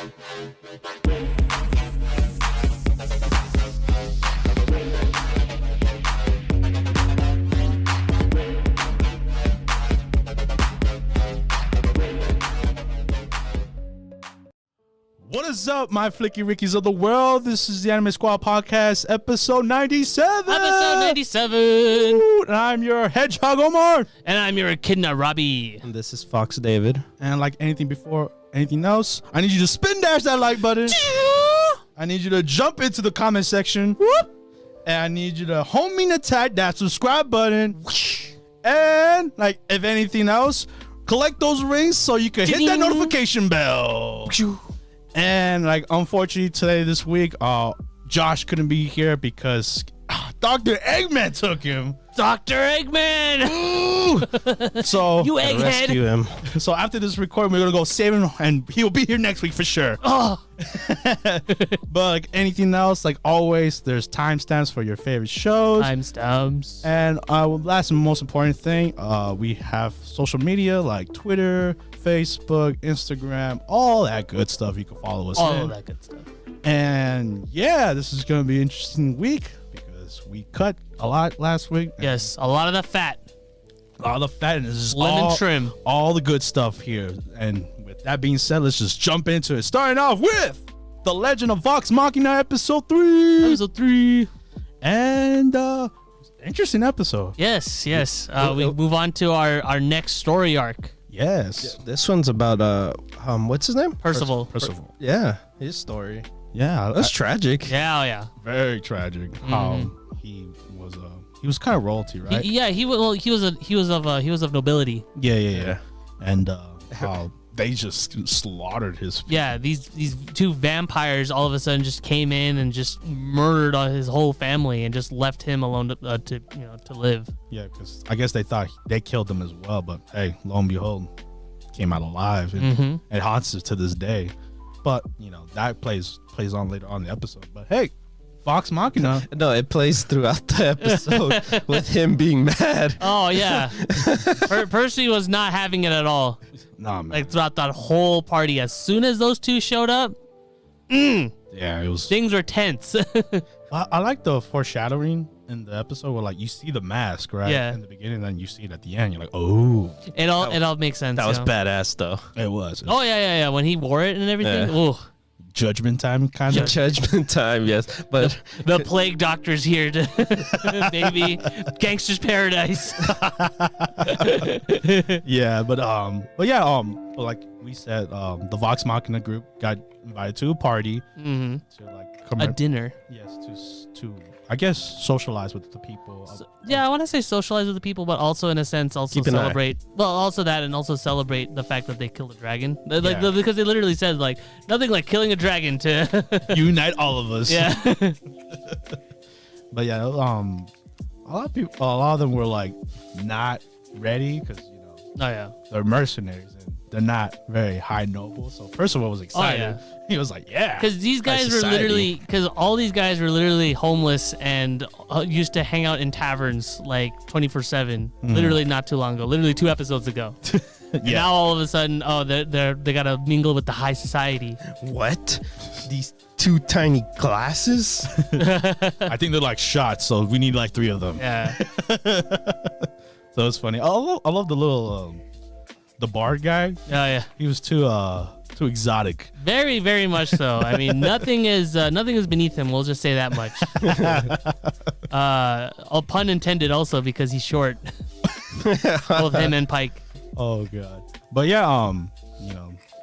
What is up, my Flicky Rickies of the world? This is the Anime Squad Podcast, episode 97. Episode 97. Ooh, and I'm your Hedgehog Omar. And I'm your Echidna Robbie. And this is Fox David. And like anything before anything else, I need you to spin dash that like button. I need you to jump into the comment section. Whoop. And I need you to homing attack that subscribe button. And like if anything else, collect those rings so you can hit that notification bell. And like unfortunately today this week Josh couldn't be here because Dr. Eggman took him. Dr. Eggman. So you egghead. Rescue him. So after this recording we're gonna go save him and he'll be here next week for sure. Oh. But like anything else, like always, there's timestamps for your favorite shows. Timestamps. And last and most important thing, we have social media like Twitter, Facebook, Instagram, all that good stuff. You can follow us. All that good stuff. And yeah, this is gonna be an interesting week because we cut a lot last week. Yes, a lot of the fat. A lot of the fat, and this is Lemon trim. All the good stuff here. And with that being said, let's just jump into it. Starting off with The Legend of Vox Machina episode 3. Episode 3. And interesting episode. Yes. We move on to our next story arc. Yes. Yeah, this one's about what's his name? Percival. Percival. Yeah, his story. Yeah, That's tragic. Yeah. very tragic. How he was kind of royalty, right? He was of nobility. Yeah. And how they just slaughtered his. Yeah, these two vampires all of a sudden just came in and just murdered his whole family and just left him alone to live. Yeah, because I guess they thought they killed them as well, but hey, lo and behold, came out alive, and it haunts us to this day. But that plays on later on in the episode. But hey, Vox Machina. No, it plays throughout the episode with him being mad. Oh yeah, Percy was not having it at all. Nah, man. Like throughout that whole party, as soon as those two showed up, yeah, it was. things were tense. I like the foreshadowing in the episode where like you see the mask right Yeah. in the beginning, then you see it at the end. You're like, oh, it all makes sense. That was badass, though. it was. Oh yeah. When he wore it and everything. Yeah. Oh, Judgment time, kind of. Judgment time, yes. But the plague doctor's here to baby gangster's paradise. Yeah, but like we said, the Vox Machina group got invited to a party to like A dinner. Yes, to I guess socialize with the people. Yeah, I want to say socialize with the people, but also in a sense also Keep an eye. celebrate. Well, also that, and also celebrate the fact that they killed a dragon. Yeah. Because they literally said like nothing like killing a dragon to Unite all of us. Yeah. But yeah, a lot of them were like not ready because Oh yeah. they're mercenaries and they're not very high noble. So Percival was excited. yeah. He was like, yeah. Because these guys were society. literally, because all these guys were literally homeless and used to hang out in taverns like 24/7. Literally not too long ago. Literally 2 episodes ago. And Yeah. now all of a sudden, they gotta mingle with the high society. what? These 2 tiny glasses? I think they're like shots, so we need like 3 of them. Yeah. So it's funny. I love the little the bard guy. Oh yeah. He was too exotic. Very, very much so. I mean, nothing is beneath him. We'll just say that much. A pun intended, also because he's short. Both him and Pike. Oh god. But yeah,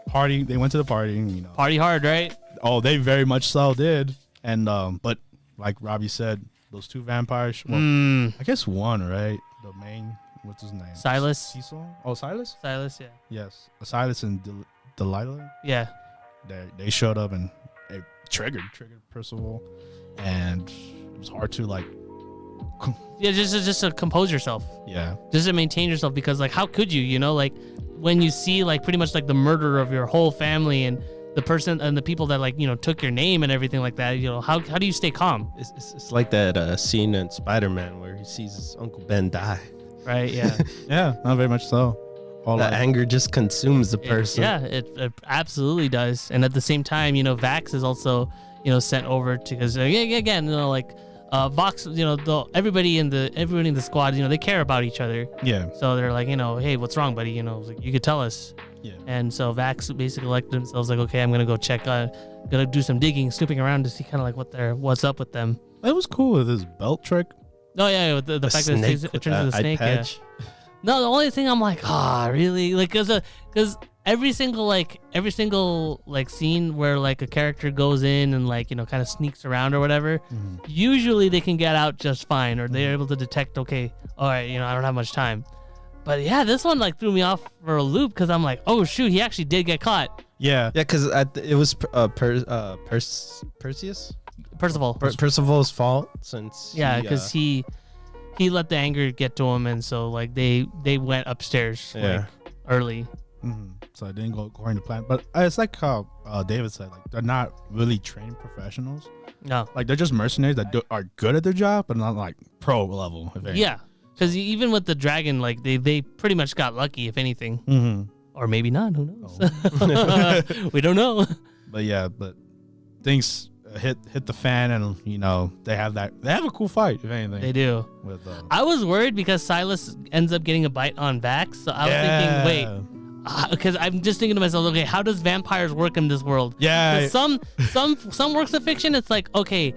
party. They went to the party. Party hard, right? Oh, they very much so did. And but like Robbie said, those 2 vampires. Well, I guess one, right? The main. What's his name? Silas. Cecil. Oh, Silas. Silas, yeah. Yes, Silas and Delilah. Yeah. They showed up and it triggered Percival, and it was hard to like. Yeah, just to compose yourself. Yeah. Just to maintain yourself, because like how could you, like when you see like pretty much like the murder of your whole family and the person and the people that like took your name and everything like that, how do you stay calm? It's like that scene in Spider-Man where he sees his Uncle Ben die. Right, yeah. Yeah, not very much so. All The anger just consumes the person. It absolutely does. And at the same time, Vax is also, sent over to, because again, Vox, everybody in the squad, they care about each other. Yeah. So they're like, hey, what's wrong, buddy? Like, you could tell us. Yeah. And so Vax basically elected themselves like, okay, I'm gonna go check, gonna do some digging, snooping around to see kind of like what's up with them. That was cool with his belt trick. Oh yeah, with the fact that it turns into a snake. Yeah. No, the only thing I'm like, really? Like, cause every single scene where like a character goes in and like kind of sneaks around or whatever, usually they can get out just fine, or they're able to detect. Okay, all right, I don't have much time. But yeah, this one like threw me off for a loop because I'm like, oh shoot, he actually did get caught. Yeah. Yeah, because it was Perseus. Percival's fault since. Yeah, because he let the anger get to him, and so like they went upstairs early. So I didn't go according to plan. But it's like how David said, like they're not really trained professionals. No, like they're just mercenaries that are good at their job, but not like pro level. If anything. Yeah, because even with the dragon, like they pretty much got lucky, if anything, or maybe not. Who knows? We don't know. But things hit the fan, and they have a cool fight. If anything, they do. With I was worried because Silas ends up getting a bite on Vax, so I was thinking, wait, because I'm just thinking to myself, okay, how does vampires work in this world? Yeah. Some works of fiction, it's like, okay,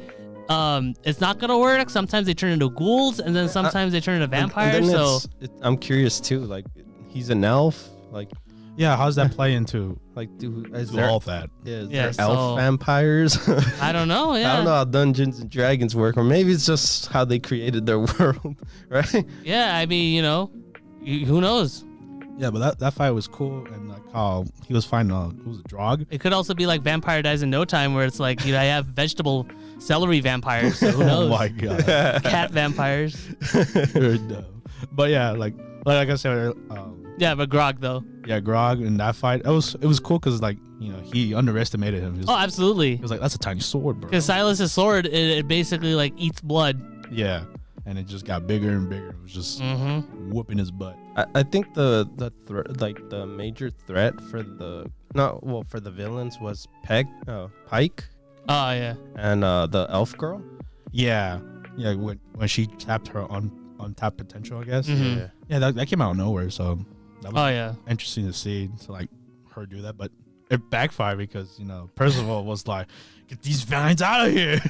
it's not gonna work. Sometimes they turn into ghouls, and then sometimes they turn into vampires. I'm curious too. Like, he's an elf. Like, yeah, how's that play into like is there all that? Is there elf vampires? I don't know. Yeah, I don't know how Dungeons and Dragons work, or maybe it's just how they created their world, right? Yeah, I mean, who knows? Yeah, but that fight was cool, and like how he was fighting it was a drog. It could also be like Vampire Dies in No Time, where it's like I have vegetable celery vampires. So who knows? Oh my god, cat vampires. But yeah, like I said. Yeah, but Grog though. Yeah, Grog in that fight, it was cool because like he underestimated him. Absolutely. He was like, that's a tiny sword, bro. Because Silas's sword, it basically like eats blood. Yeah, and it just got bigger and bigger. It was just whooping his butt. I think the major threat for the villains was Pike. Oh yeah. And the elf girl. Yeah, when she tapped her untapped potential, I guess. Mm-hmm. Yeah, that came out of nowhere. So that was interesting to see, to like her do that, but it backfired because Percival was like, "Get these vines out of here."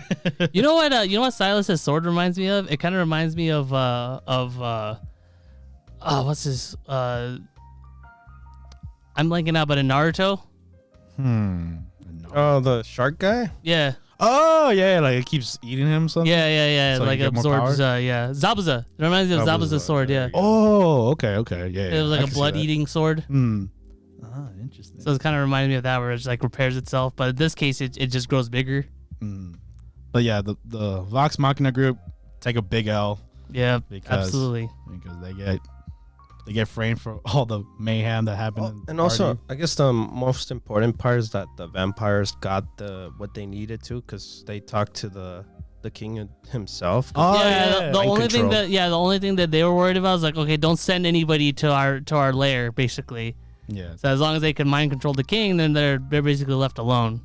You know what Silas's sword reminds me of? It kind of reminds me of what's his I'm blanking out, but in Naruto. Oh, the shark guy. Yeah. Oh yeah, like it keeps eating him. Something. Yeah. So like it absorbs. Zabuza. It reminds me of Zabuza's sword. Yeah. Oh, okay, yeah. It was like a blood-eating sword. Interesting. So it kind of reminds me of that, where it just like repairs itself, but in this case, it just grows bigger. But yeah, the Vox Machina group take a big L. Yeah, absolutely. Because they get framed for all the mayhem that happened. And also, I guess the most important part is that the vampires got what they needed to, because they talked to the king himself. The only thing that they were worried about was like, okay, don't send anybody to our lair, basically. Yeah. So as long as they can mind control the king, then they're basically left alone.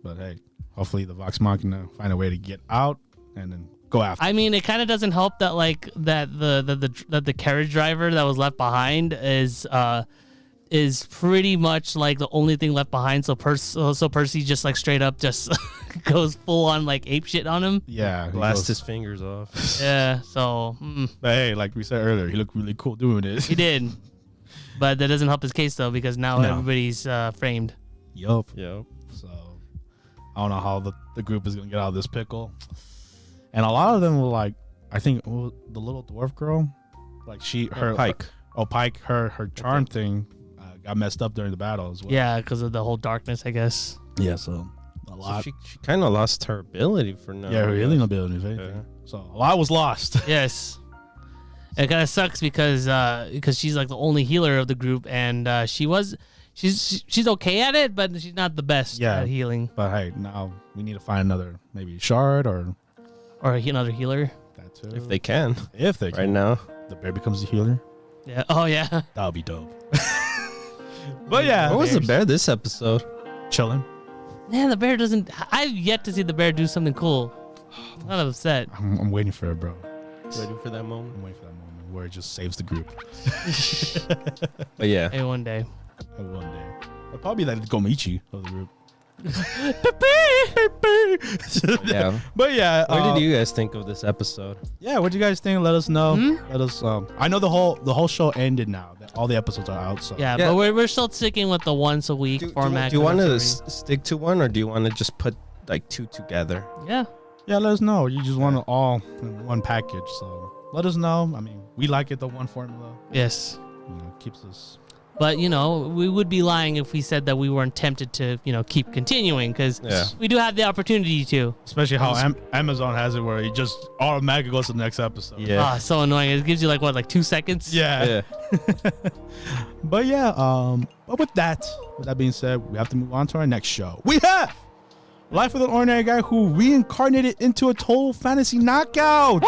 But hey, hopefully the Vox Machina find a way to get out and then go after. I mean, it kind of doesn't help that like that the carriage driver that was left behind is pretty much like the only thing left behind. So Percy just like straight up just goes full on like ape shit on him. Yeah, blast his fingers off. Yeah. So. But hey, like we said earlier, he looked really cool doing it. He did, but that doesn't help his case though, because now everybody's framed. Yup. So I don't know how the group is gonna get out of this pickle. And a lot of them were like, I think the little dwarf girl, like Pike. Pike, her charm thing got messed up during the battle as well. Yeah, because of the whole darkness, I guess. Yeah, so a lot. So she kind of lost her ability for now. Yeah, her healing ability, if anything. Yeah. So a lot was lost. Yes. It kind of sucks because she's like the only healer of the group, and she's okay at it, but she's not the best at healing. But hey, now we need to find another maybe shard or another healer. That too. If they can. Right now. The bear becomes the healer. Yeah. Oh yeah. That would be dope. But yeah. Where was the bear this episode? Chilling. Man, the bear doesn't. I've yet to see the bear do something cool. I'm kind of upset. I'm waiting for it, bro. Waiting for that moment. I'm waiting for that moment where it just saves the group. But yeah. Hey, one day. One day. It'll probably be like the Gomichi of the group. Yeah. But yeah. What did you guys think of this episode? Yeah, what do you guys think? Let us know. Let us. I know the whole show ended now. All the episodes are out. So Yeah, but we're still sticking with the once a week format. Do you want to stick to one, or do you want to just put like two together? Yeah. Yeah, let us know. You just want it all in one package. So let us know. I mean, we like it, the one formula. Yes. You know, keeps us. But, you know, we would be lying if we said that we weren't tempted to, you know, keep continuing, because we do have the opportunity to. Especially how Amazon has it, where it just automatically goes to the next episode. Yeah. Ah, so annoying. It gives you like, what, like 2 seconds? Yeah. But yeah, but with that being said, we have to move on to our next show. We have Life with an Ordinary Guy Who Reincarnated into a Total Fantasy Knockout.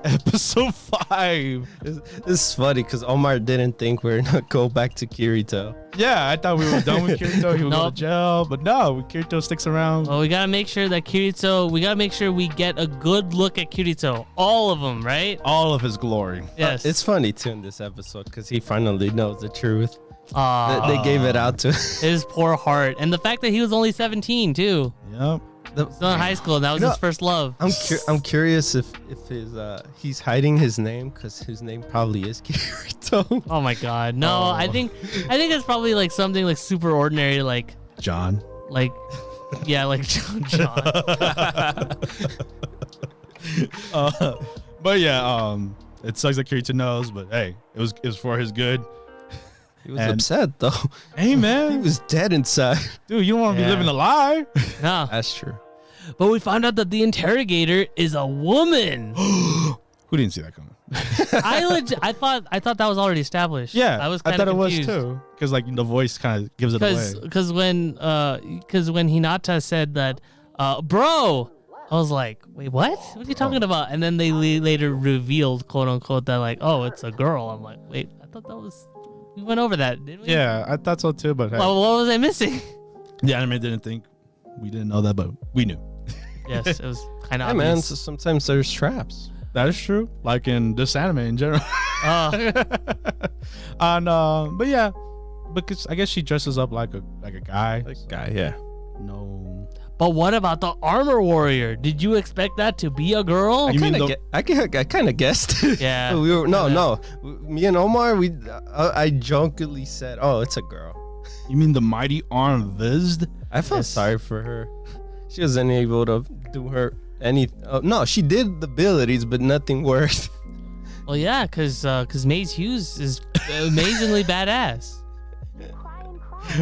Episode 5. This is funny because Omar didn't think we were gonna go back to Kirito. Yeah, I thought we were done with Kirito. He would go to jail, but no, Kirito sticks around. Well, we gotta make sure that we gotta make sure we get a good look at Kirito. All of them, right? All of his glory. Yes. It's funny too in this episode because he finally knows the truth. They gave it out to his poor heart, and the fact that he was only 17 too. Yep. Still in high school, and that was his first love. I'm curious if he's hiding his name, because his name probably is Kirito. Oh my god, no! I think it's probably like something like super ordinary, like John. Like, yeah, like John. But yeah, it sucks that Kirito knows, but hey, it was for his good. He was upset though. Hey man, he was dead inside. Dude, you don't want to be living a lie. No, that's true. But we found out that the interrogator is a woman. Who didn't see that coming? I thought that was already established. Yeah, I thought confused. It was too, because like the voice kind of gives it away. Because when Hinata said that, bro, I was like, wait, what? What are you talking about? And then they later revealed, quote unquote, that like, oh, it's a girl. I'm like, wait, I thought that was. We went over that, didn't we? Yeah, I thought so too, but hey. Well, what was I missing? The anime didn't think we didn't know that, but we knew. Yes, it was kind of obvious. Man, so sometimes there's traps. That is true. Like in this anime in general. And but yeah, because I guess she dresses up like a guy. Like a guy, yeah. No. But what about the armor warrior? Did you expect that to be a girl? I kind of guessed. Yeah. We were no. Me and Omar, I jokingly said, "Oh, it's a girl." You mean the mighty arm Vizd? I felt sorry for her. She wasn't able to do her any. No, she did the abilities, but nothing worked. Well, yeah, because Maze Hughes is amazingly badass.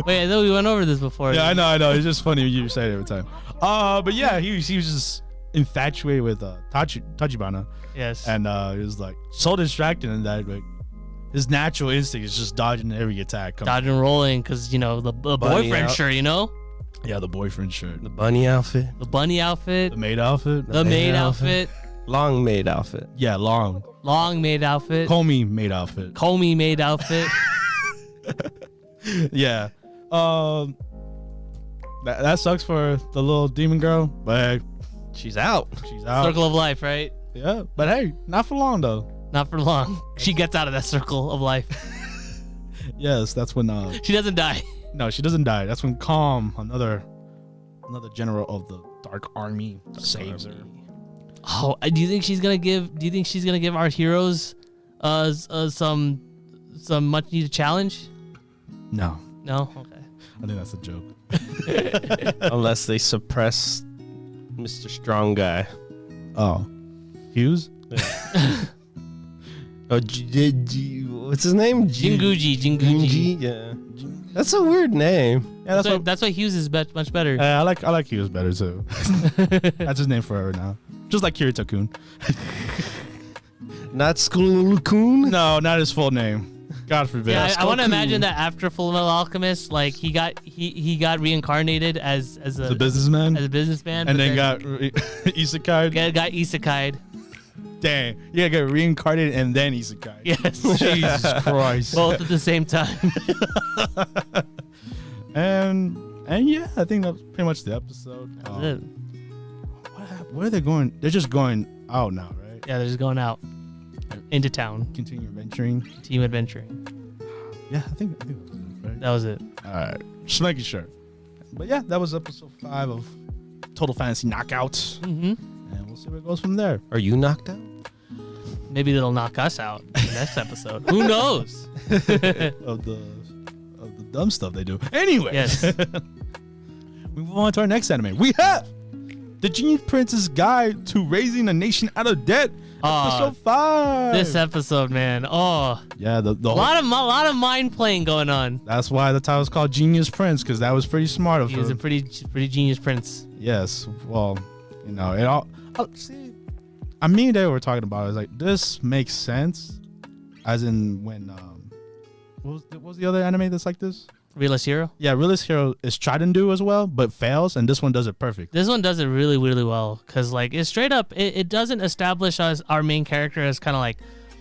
Wait, I thought we went over this before. Yeah, I know. It's just funny you say it every time. But yeah, he was just infatuated with Tachibana. Yes. And he was like so distracted in that, like his natural instinct is just dodging every attack. Dodging, rolling, because you know the boyfriend shirt, you know. Yeah, the boyfriend shirt. The bunny outfit. The bunny outfit. The maid outfit. The maid outfit. Long maid outfit. Yeah, long. Long maid outfit. Comey maid outfit. Comey maid outfit. Yeah. That sucks for the little demon girl, but she's out. She's out. Circle of life, right? Yeah, but hey, not for long though. Not for long. She gets out of that circle of life. Yes, that's when she doesn't die. No, she doesn't die. That's when Calm, another general of the Dark Army, saves her. Oh, do you think she's gonna give our heroes some much needed challenge? No. No? Okay. I think that's a joke. Unless they suppress Mr. Strong Guy. Oh. Hughes? Yeah. What's his name? Jinguji. Yeah. That's a weird name. Yeah, that's why Hughes is much better. I like Hughes better too. That's his name forever now. Just like Kirito-kun. Not Skull-kun? No, not his full name. God forbid. Yeah, I want to imagine that after Fullmetal Alchemist, like he got reincarnated as a businessman. As a businessman, and then got isekai'd. Got isekai'd. Dang, you gotta get reincarnated and then isekai. Yes. Jesus Christ. Both at the same time. and yeah, I think that's pretty much the episode. That's it. Where are they going? They're just going out now, right? Yeah, they're just going out into town. Continue adventuring. Team adventuring. Yeah, I think that was it, right? That was it. All right, just making sure. But yeah, that was episode 5 of Total Fantasy Knockouts, Mm-hmm. and we'll see where it goes from there. Are you knocked out? Maybe they'll knock us out in the next episode. Who knows? of the dumb stuff they do. Anyway, Yes. we move on to our next anime. We have the Genius Prince's Guide to Raising a Nation Out of Debt. Episode 5. This episode, man. Oh, Yeah, the a lot of mind playing going on. That's why the title is called Genius Prince, because that was pretty smart of He him. was a pretty genius prince. Yes. Well, you know, it all. See, I mean, they were talking about it. It's like, this makes sense. As in when what was the other anime that's like this? Realist Hero. Yeah, Realist Hero is try to do as well, but fails, and this one does it perfect. This one does it really, really well because like it's straight up. It doesn't establish us our main character as kind of like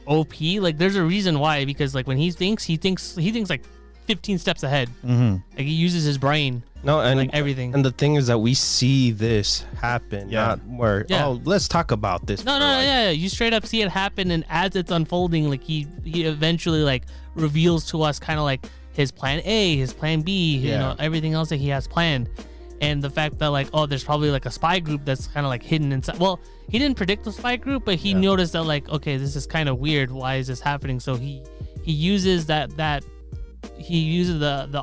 OP. Like there's a reason why, because like when he thinks like 15 steps ahead. Mm-hmm. Like he uses his brain. No, and like everything. And the thing is that we see this happen, Yeah. not where let's talk about this. No, you straight up see it happen, and as it's unfolding, like he eventually like reveals to us kind of like his plan A, his plan B, you know, everything else that he has planned. And the fact that like, oh, there's probably like a spy group that's kind of like hidden inside. Well, he didn't predict the spy group, but he noticed that like, okay, this is kind of weird. Why is this happening? So he uses the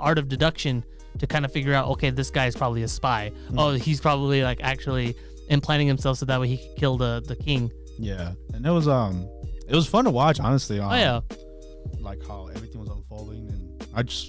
art of deduction to kind of figure out, okay, this guy is probably a spy. Oh, he's probably like actually implanting himself so that way he could kill the king. Yeah, and it was fun to watch, honestly. Oh yeah, like how everything was unfolding, and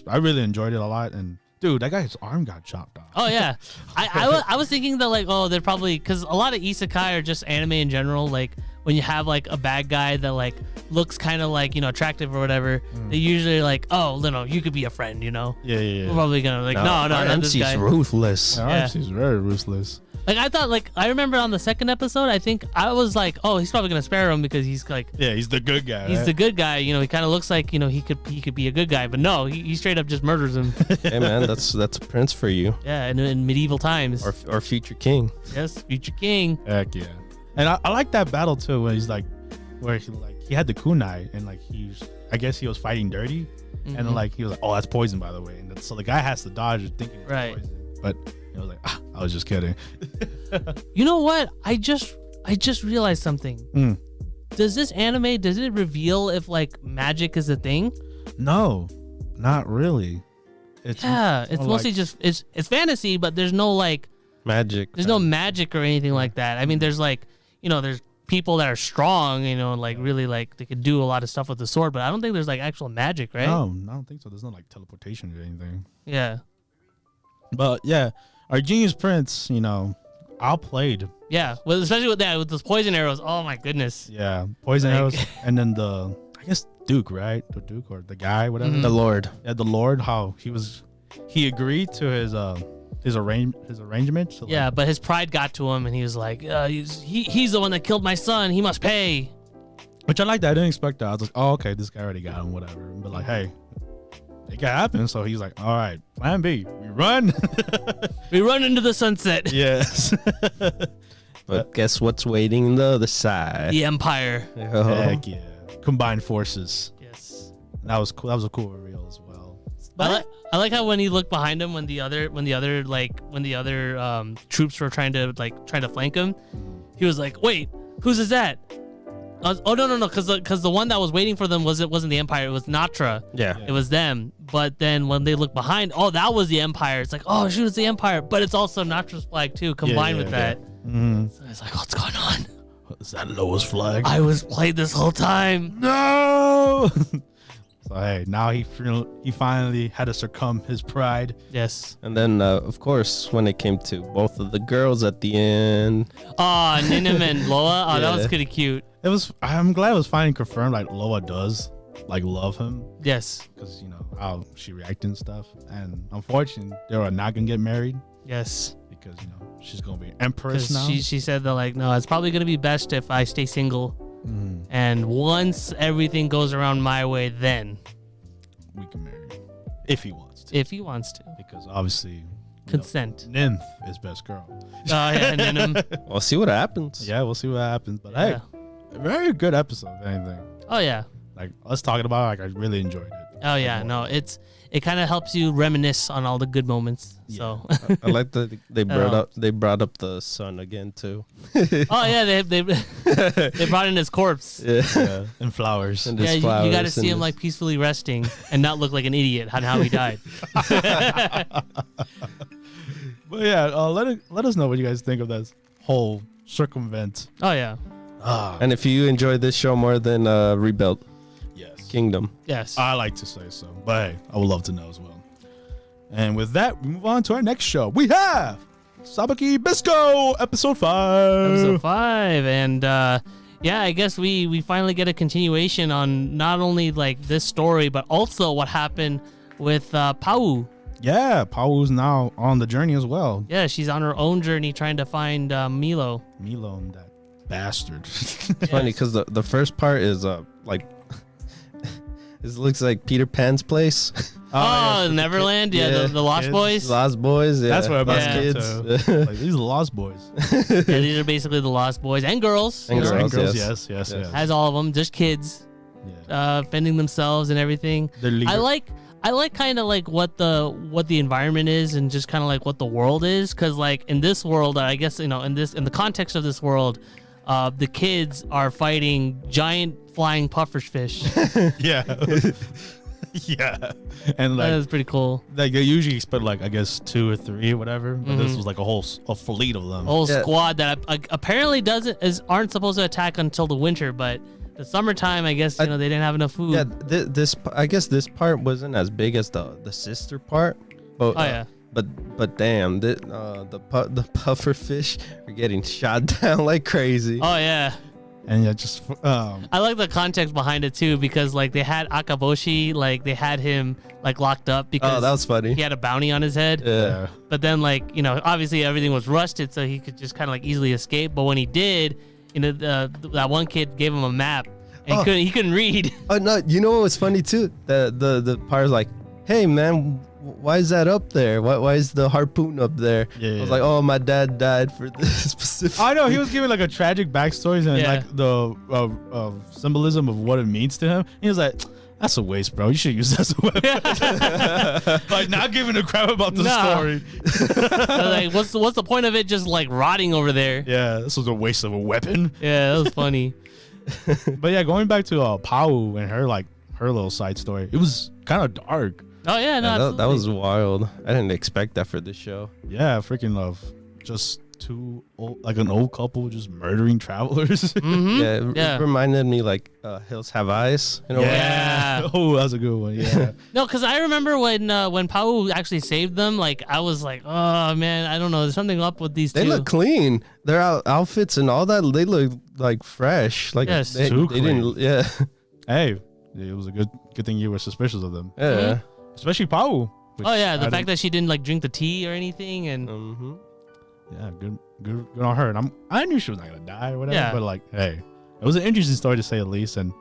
I really enjoyed it a lot. And dude, that guy's arm got chopped off. Oh yeah, I was thinking that like, oh, they're probably, because a lot of isekai or just anime in general, like when you have like a bad guy that like looks kind of like, you know, attractive or whatever, they usually like, oh, you know, you could be a friend, you know. Yeah. We're probably gonna like, no, not this MC's guy. ruthless. Yeah, she's very ruthless. Like I thought, like I remember on the second episode, I think I was like, oh, he's probably gonna spare him because he's like, Yeah, he's the good guy. he's right? the good guy. You know, he kind of looks like, you know, he could be a good guy, but no, he straight up just murders him. Hey man, that's a prince for you, Yeah, in medieval times. or future king. Yes, future king. Heck yeah. And I like that battle too, when he's like, where he had the kunai, and like I guess he was fighting dirty, and like he was like, oh, that's poison, by the way, and so the guy has to dodge thinking it's Right. poison, but he was like, I was just kidding. You know what? I just realized something. Does it reveal if like magic is a thing? No, not really. It's It's mostly just it's fantasy, but there's no like Magic. there's no magic or anything like that. I mean, there's like, you know, there's people that are strong, you know, and like really like they could do a lot of stuff with the sword, but I don't think there's like actual magic, right? No, I don't think so. There's no like teleportation or anything. Yeah. But yeah, our Genius Prince, you know, outplayed. Yeah. Well, especially with that, with those poison arrows. Oh my goodness. Yeah, poison Like- arrows, and then I guess Duke, right? The Duke or the guy, whatever. The Lord. Yeah, the Lord. How he agreed to his arrangement. So Yeah, but his pride got to him, and he was like, he's the one that killed my son. He must pay. which I liked. I didn't expect that. I was like, oh, okay, this guy already got him, whatever. But like, hey, it can happen. So he's like, all right, plan B, we run. We run into the sunset. Yes. But guess what's waiting on the other side? The Empire. Oh. Heck yeah. Combined forces. Yes. That was cool. That was a cool reveal as well. I like how when he looked behind him when the other troops were trying to flank him, he was like, "Wait, whose is that?" Oh no, because the one that was waiting for them wasn't the Empire. It was Natra. Yeah. It was them. But then when they looked behind, oh, that was the Empire. It's like, oh shoot, it's the Empire, but it's also Natra's flag too, combined with that. Mm-hmm. So it's like, what's going on? Is that Noah's flag? I was played this whole time. No. So hey, now he finally had to succumb his pride. Yes. And then, of course, when it came to both of the girls at the end. Oh, Ninim and Loa. Oh, that was Yeah. pretty cute. I'm glad it was finally confirmed. Like Loa does like love him Yes. because you know how she reacted and stuff. And unfortunately, they are not gonna get married Yes. because you know she's gonna be an empress now. She said that like, no, it's probably gonna be best if I stay single. And once everything goes around my way, then we can marry if he wants to. If he wants to, because obviously consent. Nymph is best girl. Oh yeah, and then We'll see what happens. Yeah, we'll see what happens. But hey, very good episode. If anything. Oh yeah. Like us talking about it, like I really enjoyed it. Oh yeah, no, it kind of helps you reminisce on all the good moments. Yeah. So I like that they brought up the sun again too. oh yeah, they brought in his corpse. Yeah, and flowers. And Yeah, flowers you got to see him like peacefully resting and not look like an idiot on how he died. But yeah, let us know what you guys think of this whole circumvent. Oh yeah. And if you enjoyed this show more than Rebuilt Kingdom, yes, I like to say so. But hey, I would love to know as well. And with that, we move on to our next show. We have Sabikui Bisco, episode 5. Episode 5, and yeah, I guess we finally get a continuation on not only like this story, but also what happened with Pau. Yeah, Pau's now on the journey as well. Yeah, she's on her own journey trying to find Milo. Milo, that bastard. it's funny because the first part is like. It looks like Peter Pan's place. Oh, Neverland? Yeah, the Lost kids. Boys? Lost Boys, yeah. That's what I'm Lost kids. Like, these are Lost Boys. Yeah, these are basically the Lost Boys and girls. And girls, yes. Has all of them, just kids. Yeah. Fending themselves and everything. I like kind of like what the environment is and just kind of like what the world is, because like in this world, I guess, in the context of this world, the kids are fighting giant flying pufferfish. Yeah. Yeah. And like that is pretty cool. Like they usually expect like I guess 2 or 3 or whatever, but this was like a fleet of them. Whole squad that apparently aren't supposed to attack until the winter, but the summertime, I guess, they didn't have enough food. Yeah, I guess this part wasn't as big as the sister part. But, yeah. But damn, the puffer fish are getting shot down like crazy. Oh yeah. And yeah, just I like the context behind it too, because like they had Akaboshi, like they had him like locked up because that was funny. He had a bounty on his head. Yeah. But then like, obviously everything was rusted, so he could just kind of like easily escape. But when he did, that one kid gave him a map and he couldn't read. Oh no, you know what was funny too? The part's like, hey man, why is that up there? Why is the harpoon up there? I was like, oh, my dad died for this specific. I know, he was giving like a tragic backstory and like the symbolism of what it means to him. He was like, that's a waste, bro. You should use that as a weapon. Like not giving a crap about the story. Like, what's the point of it just like rotting over there? Yeah, this was a waste of a weapon. Yeah, that was funny. But yeah, going back to Pau and her little side story, it was kind of dark. Oh yeah, no, that was wild. I didn't expect that for this show. Yeah, freaking love. Just an old couple just murdering travelers. Mm-hmm. It reminded me like Hills Have Eyes. Yeah. Oh, that's a good one. Yeah. No, because I remember when Pau actually saved them. Like I was like, oh man, I don't know. There's something up with these two. They look clean. Their outfits and all that. They look like fresh. Like yes, they didn't. Yeah. Hey, it was a good thing you were suspicious of them. Yeah. Mm-hmm. Especially Pau. Oh yeah, the fact that she didn't like drink the tea or anything, and yeah, good on her. And I knew she was not gonna die or whatever. Yeah. But like, hey, it was an interesting story to say the least. And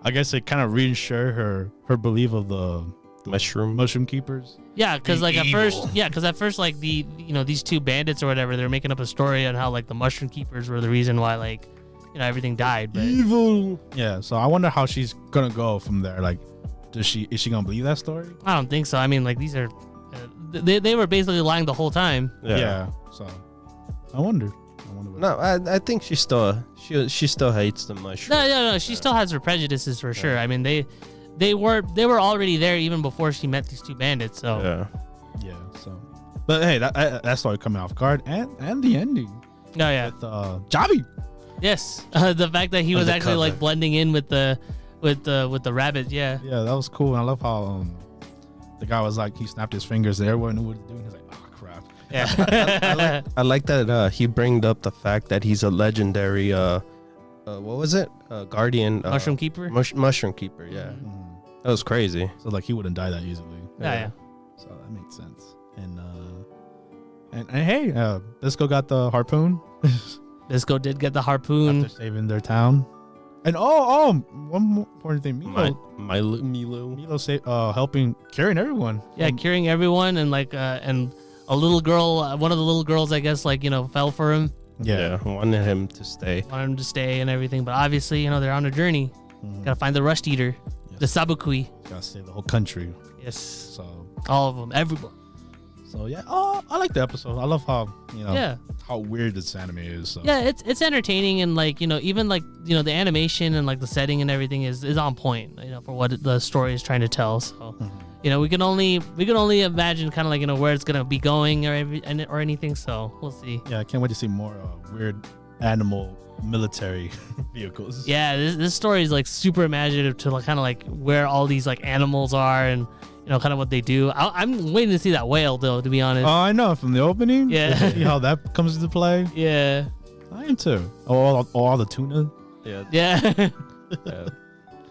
I guess it kind of reassured her belief of the mushroom keepers. Yeah, because like at first, like these two bandits or whatever, they're making up a story on how like the mushroom keepers were the reason why like everything died. But evil. Yeah. So I wonder how she's gonna go from there. Like, is she gonna believe that story? I don't think so. I mean, like these are they were basically lying the whole time. Yeah. So I wonder. No, I think she still hates the mushroom. No. She still has her prejudices for sure. I mean, they were already there even before she met these two bandits. So yeah. So, but hey, that started coming off guard and the ending. Oh yeah. With Javi. Yes, the fact that he was actually like blending in with the rabbit. Yeah. Yeah, that was cool. And I love how the guy was like, he snapped his fingers and everyone knew what he was doing. He's like, oh crap. Yeah. I like that he bringed up the fact that he's a legendary what was it? Guardian Mushroom keeper? Mushroom keeper, yeah. That was crazy. So like he wouldn't die that easily. Yeah. So that makes sense. And hey, Bisco got the harpoon. Bisco did get the harpoon after saving their town. And one more important thing, Milo say helping carrying everyone. Yeah, carrying everyone, and like and a little girl, one of the little girls, I guess, like, you know, fell for him. Yeah, wanted him to stay. And everything, but obviously, you know, they're on a journey. Gotta find the Rust Eater, the Sabikui. Gotta save the whole country. Yes. So all of them, everyone. So yeah, I like the episode. I love how, you know, how weird this anime is. So. Yeah, it's entertaining, and like, you know, even like, you know, the animation and like the setting and everything is on point, you know, for what the story is trying to tell. So, you know, we can only imagine kind of like, you know, where it's gonna be going or anything. So we'll see. Yeah, I can't wait to see more weird animal military vehicles. Yeah, this story is like super imaginative to like, kind of like where all these like animals are and, you know, kind of what they do. I'm waiting to see that whale, though, to be honest. Oh, I know, from the opening. Yeah. See how that comes into play. Yeah. I am too. All the tuna. Yeah. Yeah.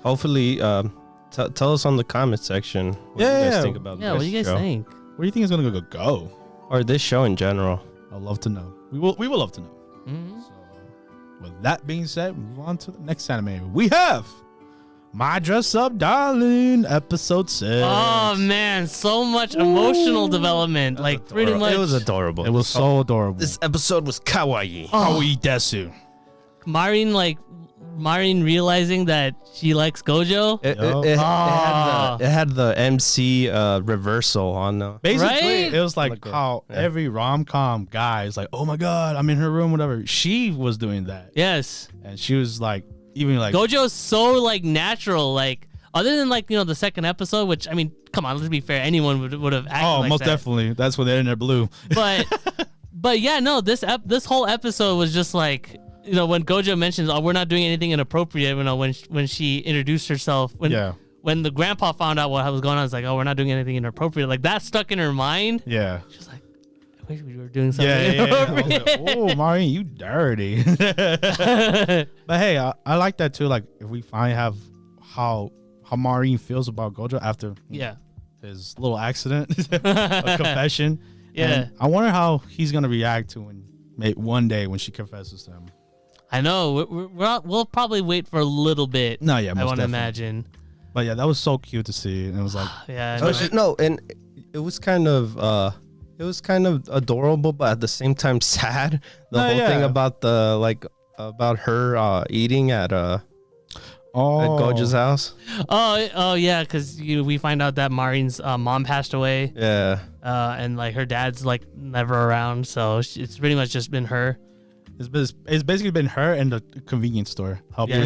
Hopefully, tell us on the comment section what you guys think about this what do you guys show. think? Where do you think it's gonna go? Or this show in general. I'd love to know. We will love to know. Mm-hmm. So, with that being said, move on to the next anime. We have My Dress Up Darling, episode 6. Oh man, so much emotional development. Like pretty much. It was adorable. It was so adorable. This episode was kawaii. Kawaii desu. Marin realizing that she likes Gojo. It had the MC reversal on the. Basically, Right? it was like how every rom-com guy is like, oh my god, I'm in her room, whatever. She was doing that. Yes. And she was like, even like Gojo's so like natural, like other than like, you know, the second episode, which I mean, come on, let's be fair, anyone would have acted like most that. definitely. That's when the internet blew. But yeah, no, this whole episode was just like, you know, when Gojo mentions, "Oh, we're not doing anything inappropriate," you know, when she introduced herself, when the grandpa found out what was going on, it's like, "Oh, we're not doing anything inappropriate." Like that stuck in her mind. Yeah. She's like, "I wish we were doing something Yeah. inappropriate." Oh, Marin, you dirty. But hey, I like that too. Like if we finally have how Marin feels about Gojo after his little accident, a confession. Yeah. And I wonder how he's gonna react to one day when she confesses to him. I know. We'll probably wait for a little bit. No, yeah, I want to imagine. But yeah, that was so cute to see, and it was like, and it was kind of adorable, but at the same time sad. The whole thing about about her eating at Gojo's house. Oh yeah, because we find out that Marin's mom passed away. Yeah. And like her dad's like never around, so it's pretty much just been her. It's basically been her and the convenience store helping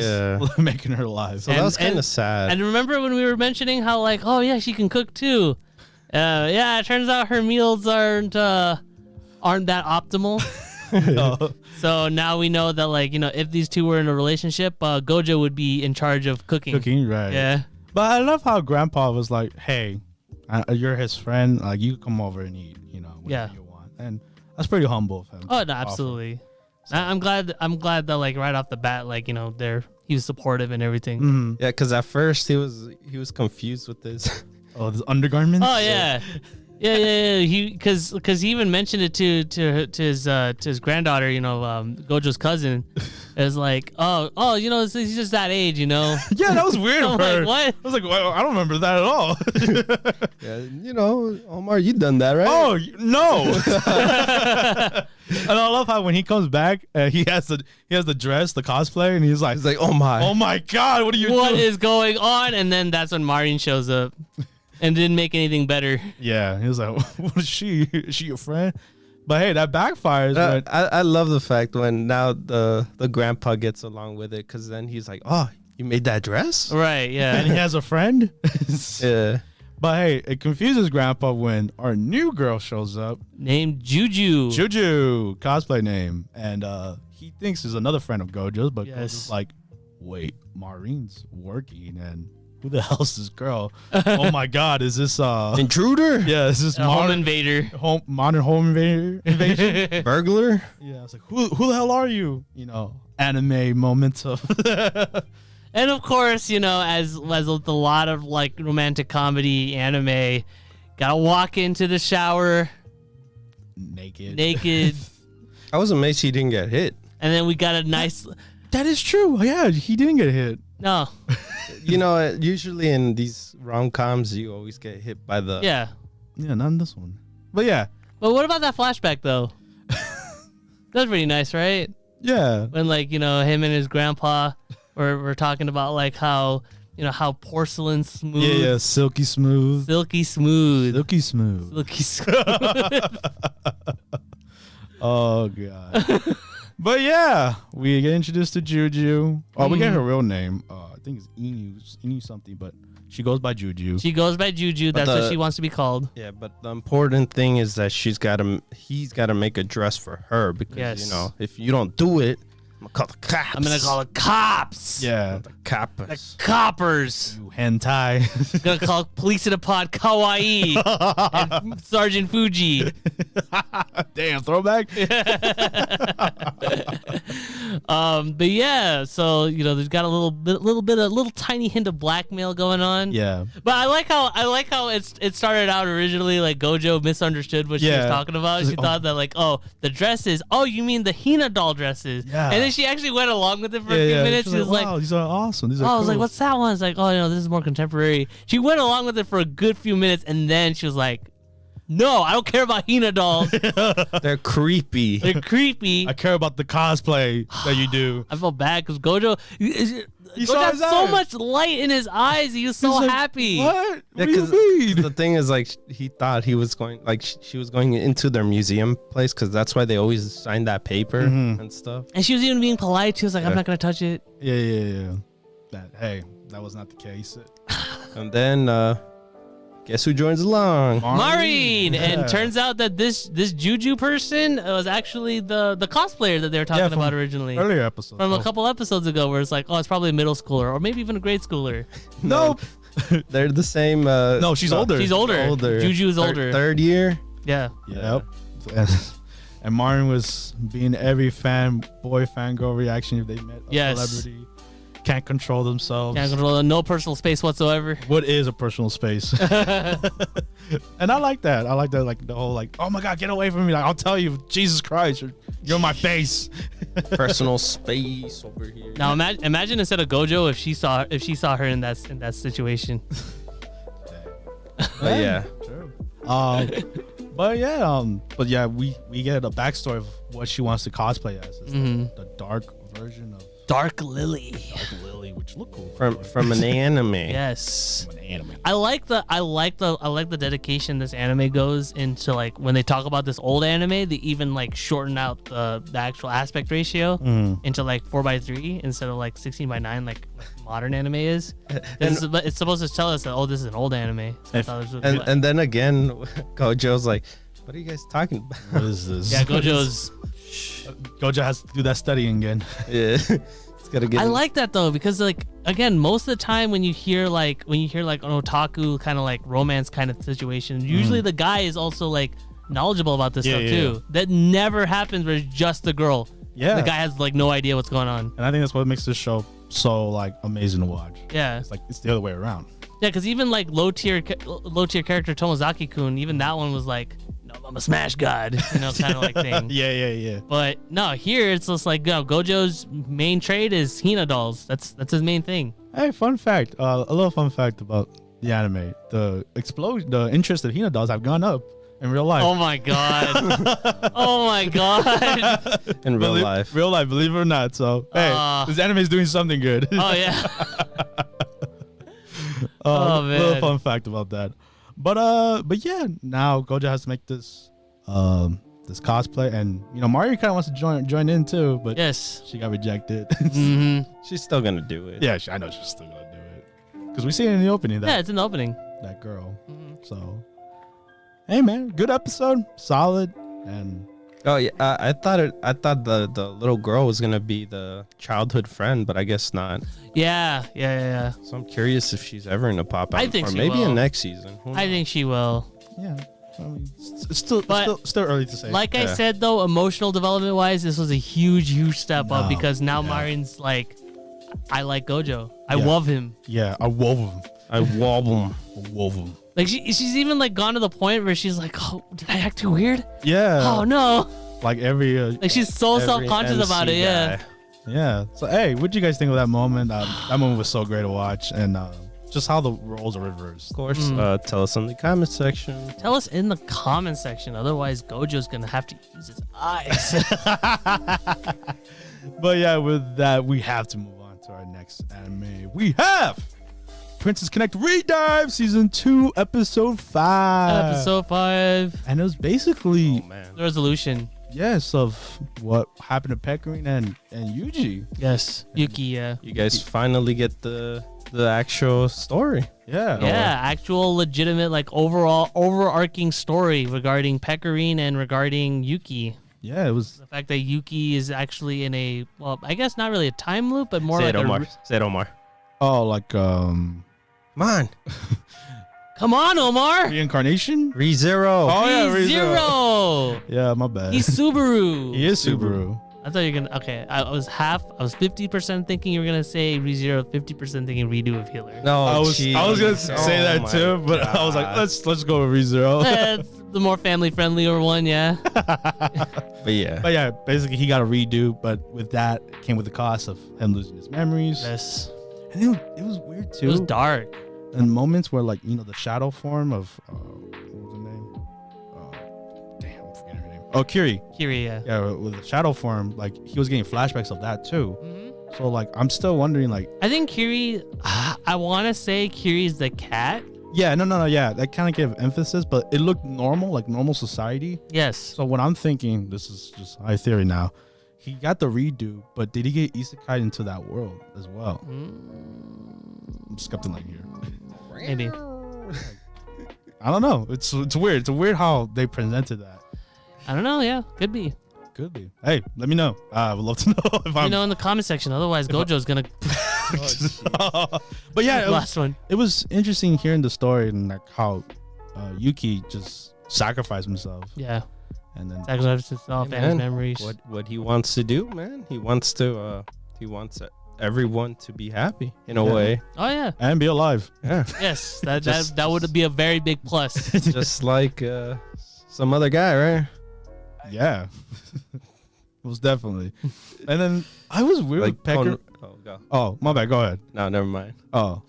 making her alive. So that was kind of sad. And remember when we were mentioning how like, oh yeah, she can cook too. It turns out her meals aren't that optimal. No. So now we know that, like, you know, if these two were in a relationship, Gojo would be in charge of cooking. Right. Yeah. But I love how Grandpa was like, hey, you're his friend. Like, you come over and eat, you know, whatever you want. And that's pretty humble of him. Oh, no, absolutely. So. I'm glad that, like, right off the bat, like, you know, he was supportive and everything. Mm-hmm. Yeah, because at first he was confused with this. Oh, the undergarments? Oh, yeah. Yeah. Because he even mentioned it to his granddaughter, you know, Gojo's cousin. It was like, oh, you know, he's just that age, you know. Yeah, that was weird of her. Like, what? I was like, well, I don't remember that at all. Yeah, you know, Omar, you done that, right? Oh no. And I love how when he comes back, he has the dress, the cosplay, and he's like, oh my god, what are you doing? What is going on? And then that's when Marin shows up. And didn't make anything better. Yeah, he was like, "What is she? Is she your friend?" But hey, that backfires. I love the fact when now the grandpa gets along with it, because then he's like, "Oh, you made that dress?" Right? Yeah. And he has a friend. Yeah. But hey, it confuses Grandpa when our new girl shows up, named Juju. Juju, cosplay name, and he thinks is another friend of Gojo's, but Gojo's like, "Wait, Marin's working and." Who the hell's this girl? Oh my god, is this intruder? Yeah, is this home invader? Modern home invasion? Burglar? Yeah, I was like, who the hell are you? You know, anime moments of And of course, you know, as a lot of like romantic comedy anime, gotta walk into the shower naked. I was amazed he didn't get hit. And then we got a nice That is true. Yeah, he didn't get hit. No. You know, usually in these rom-coms, you always get hit by the... Yeah. Yeah, not in this one. But yeah. But what about that flashback, though? That's pretty nice, right? Yeah. When, like, you know, him and his grandpa were talking about, like, how, you know, how porcelain smooth. Yeah, silky smooth. Silky smooth. Silky smooth. Silky smooth. Oh, God. But yeah, we get introduced to Juju. Oh, we get her real name. I think it's Inu something, but she goes by Juju. She goes by Juju. That's what she wants to be called. Yeah, but the important thing is that he's got to make a dress for her because, you know, if you don't do it, I'm going to call the cops. I'm going to call the cops. Yeah. The coppers. The coppers. You hentai. I'm going to call police in a pod Kawaii and Sergeant Fuji. Damn, throwback. But yeah, so you know, there's got a little tiny hint of blackmail going on. Yeah. But I like how it started out originally like Gojo misunderstood what she was talking about. She thought that like, oh, the dresses. Oh, you mean the Hina doll dresses? Yeah. And then she actually went along with it for a few minutes. She was like, wow, these are awesome. These are I was cool. like, what's that one? It's like, oh, you know, this is more contemporary. She went along with it for a good few minutes, and then she was like, no, I don't care about Hina dolls. They're creepy. They're creepy. I care about the cosplay that you do. I felt bad because Gojo saw had his so eyes. much light in his eyes. He was so He's like, happy. What? Yeah, What do because you mean? the thing is, like, he thought he was going, like, she was going into their museum place because that's why they always sign that paper and stuff. And she was even being polite. She was like, I'm not going to touch it. Yeah. Hey, that was not the case. And then, guess who joins along? Marin! Yeah. And turns out that this Juju person was actually the cosplayer that they were talking about originally. Earlier episode. From a couple episodes ago where it's like, oh, it's probably a middle schooler or maybe even a grade schooler. Nope. They're the same. No, she's older. She's older. Juju is older. Third year? Yeah. Yep. And Marin was being every fangirl reaction if they met a celebrity. Can't control themselves. Can't control no personal space whatsoever. What is a personal space? And I like that. Like the whole like, oh my God, get away from me. Like, I'll tell you, Jesus Christ, you're in my face. Personal space over here. Now imagine instead of Gojo if she saw her in that situation. Yeah. True. But yeah, we get a backstory of what she wants to cosplay as. It's the dark version of Dark Lily. Dark Lily, which look cool. From an anime. Yes. From an anime. I like the dedication this anime goes into, like when they talk about this old anime, they even like shorten out the actual aspect ratio into like 4:3 instead of like 16:9 like modern anime is. It's supposed to tell us that this is an old anime. So and then again, Gojo's like, what are you guys talking about? What is this? Yeah, Gojo has to do that studying again. Yeah. It's gotta get I like that though, because like again, most of the time when you hear like an otaku kind of like romance kind of situation, usually the guy is also like knowledgeable about this stuff too. That never happens where it's just the girl. Yeah. The guy has like no idea what's going on. And I think that's what makes this show so like amazing to watch. Yeah. It's like it's the other way around. Yeah, because even like low tier character Tomozaki-kun, even that one was like, no, I'm a smash god, kind of like thing. Yeah. But no, here it's just like Gojo's main trade is Hina dolls. That's his main thing. Hey, fun fact. A little fun fact about the anime: the interest in Hina dolls have gone up in real life. Oh my god! Oh my god! in real life, believe it or not. So hey, this anime is doing something good. Oh yeah. Oh man! Little fun fact about that. But yeah, now Gojo has to make this cosplay, and you know Mario kind of wants to join in too, but yes, she got rejected. She's still gonna do it. Yeah, I know she's still gonna do it because we see it in the opening. Yeah, it's in the opening. That girl. So, hey man, good episode, solid, and oh yeah, I thought the little girl was gonna be the childhood friend, but I guess not. Yeah. So I'm curious if she's ever gonna pop out, I think or she maybe will. in next season. I think she will. yeah. I mean, it's still early to say. Like I said though, emotional development wise, this was a huge step up because now Marin's like, I like Gojo. I love him. Yeah, I wove him. I wobble. Like she's even like gone to the point where she's like, oh, did I act too weird? Yeah. Oh no. Like every Like she's so self-conscious about it. Yeah. Yeah. So hey, what'd you guys think of that moment? That moment was so great to watch, and just how the roles are reversed. Of course. Tell us in the comment section. Tell us in the comment section. Otherwise, Gojo's gonna have to use his eyes. But yeah, with that, we have to move on to our next anime. We have Princess Connect Redive Season 2, Episode 5. Episode 5. And it was basically The resolution. yes of what happened to Pecorin and Yuji. Yes. Yuki, yeah. You guys finally get the actual story. Yeah. Yeah, actual legitimate, like, overall overarching story regarding Pecorin and regarding Yuki. Yeah, it was. The fact that Yuki is actually in a, well, I guess not really a time loop, but more Say like it, Omar. Say it, Omar. Oh, like Come on. Come on, Omar. reincarnation. ReZero. Oh yeah, Zero. Yeah, my bad. He's Subaru. He is Subaru. I thought you were gonna. Okay, I was 50% thinking you were gonna say ReZero, 50% thinking redo of healer. No, I was gonna say that my too, but I was like, God. let's go with ReZero. That's the more family friendlier one, yeah. But yeah. But yeah, basically he got a redo, but with that it came with the cost of him losing his memories. Yes. And it was weird too. It was dark. And moments where, like, the shadow form of what was her name? Damn, I'm forgetting her name. Oh, Kiri. Kiri, yeah. Yeah, with the shadow form, like he was getting flashbacks of that too. Mhm. So like I'm still wondering, like, I think Kiri. I want to say Kiri's the cat. yeah, no, yeah, that kind of gave emphasis, but it looked normal, like normal society. Yes. So what I'm thinking, this is just my theory now, he got the redo, but did he get isekai into that world as well? I'm skeptical here. Maybe. I don't know. It's weird. It's weird how they presented that. I don't know. Yeah, could be. Could be. Hey, let me know. I would love to know if I'm. In the comment section. Otherwise, Gojo's gonna. But yeah, last one. it was interesting hearing the story and like how Yuki just sacrificed himself, Yeah. and then Sacrifice himself and his memories. What he wants to do, man. He wants everyone to be happy in a way. Oh yeah. and be alive. Yeah. Yes. That would be a very big plus. Just like some other guy, right? Yeah, most definitely. And then I was weird with Pecker. Go. Oh, my bad. Go ahead. No, never mind. Oh,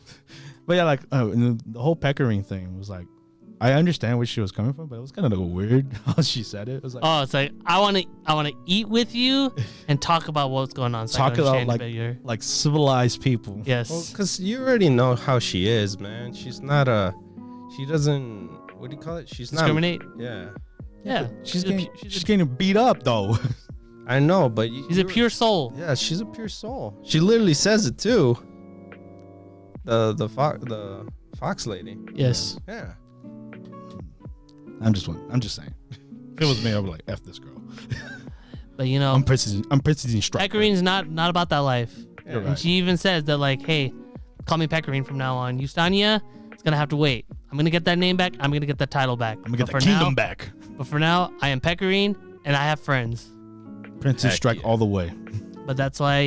but yeah, like and the whole Peckering thing was like, I understand where she was coming from, but it was kind of like weird how she said it. It was like, Oh, it's like I want to eat with you and talk about what's going on. So talk I can about understand a bit your- like civilized people. Yes. Well, because you already know how she is, man. She's not she doesn't, what do you call it? She's Discriminate. not. Yeah. Yeah. She's getting beat up though. I know, but She's a pure soul. Yeah, she's a pure soul. She literally says it too. The fox lady. Yes. Yeah. I'm just saying. If it was me, I would be like, F this girl. But I'm Princess Strike. Peccarin's not about that life. You're And right. she even says that, like, hey, call me Peccarin from now on. Eustania, it's gonna have to wait. I'm gonna get that name back. I'm gonna get that title back. I'm gonna get the But for kingdom now- back. But for now, I am Peccarin and I have friends. Princess Heck Strike yeah. all the way. But that's why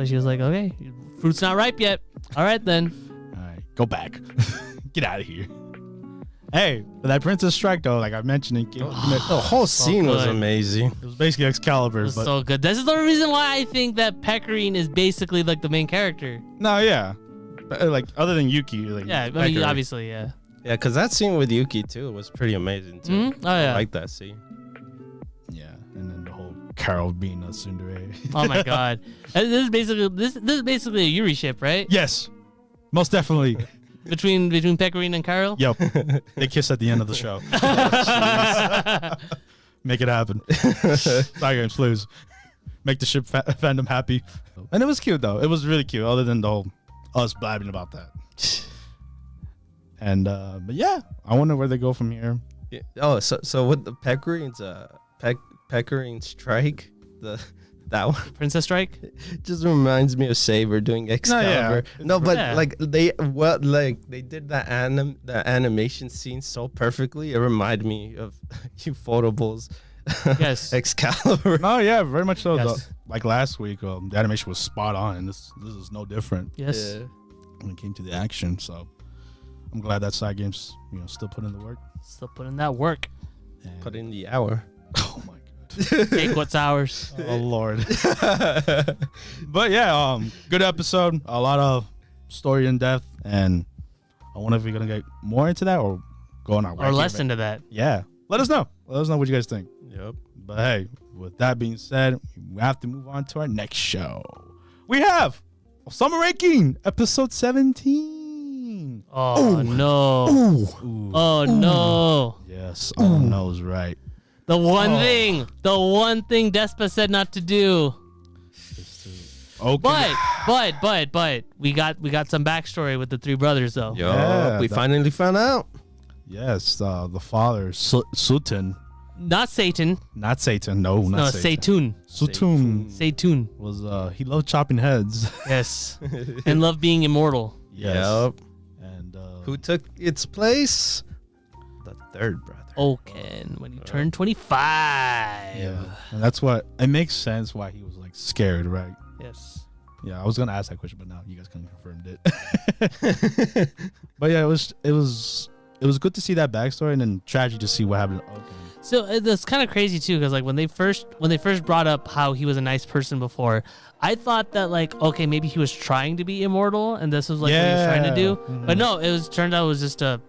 she was like, okay, fruit's not ripe yet. All right then. All right, go back. Get out of here. Hey, but that Princess Strike though, like I mentioned, The whole scene was good. amazing. it was basically Excalibur, It was but so good. This is the reason why I think that Peccarin is basically like the main character. no, yeah, but, like other than Yuki, like Yeah, I mean, Pecker. obviously, yeah. Yeah, because that scene with Yuki too was pretty amazing too. Mhm. Oh yeah. I like that scene. Yeah, and then the whole Carol being a tsundere. Oh my god. This is basically a Yuri ship, right? Yes, most definitely. Between Peccarin and Carol. Yep, they kiss at the end of the show. Make it happen. Side games, please. Make the ship fandom happy. And it was cute though. It was really cute. Other than the whole us blabbing about that. And but yeah, I wonder where they go from here. Yeah. Oh, so with the Peccarin's Peccarin strike, that one Princess Strike. just reminds me of Saber doing Excalibur. yeah. No, but Yeah. like they did the animation scene so perfectly. It reminded me of Ufotable's Yes. Excalibur. No, yeah, very much so. Yes. Like last week, the animation was spot on, and this is no different Yes. Yeah. when it came to the action. So I'm glad that Side Games, still put in the work. Still putting that work. And- Put in the hour. oh my god. Take what's ours. Oh Lord. But yeah, good episode. A lot of story in depth, and I wonder if we're gonna get more into that or go on our Or less into that. Yeah. Let us know. Let us know what you guys think. Yep. But hey, with that being said, we have to move on to our next show. We have Summer Ranking, episode 17. Oh no. Ooh. Oh no. Yes. Oh no is right. The one thing Despa said not to do. Okay. But we got some backstory with the three brothers though. We finally found out. Yes, the father, Sutun. Not Satan. Not Satan. No, not Satan. Satan. Sutun was he loved chopping heads. Yes. And loved being immortal. Yes. Yep. And who took its place? The third brother. Oken when he turned 25. Yeah. And that's what it makes sense why he was like scared, right? Yes. Yeah, I was gonna ask that question, but now you guys kind of confirmed it. But yeah, it was good to see that backstory, and then tragic to see what happened to Oken. So it's kind of crazy too, because like when they first brought up how he was a nice person before, I thought that like, okay, maybe he was trying to be immortal, and this was like what he was trying to do. Mm-hmm. But no, turned out it was just a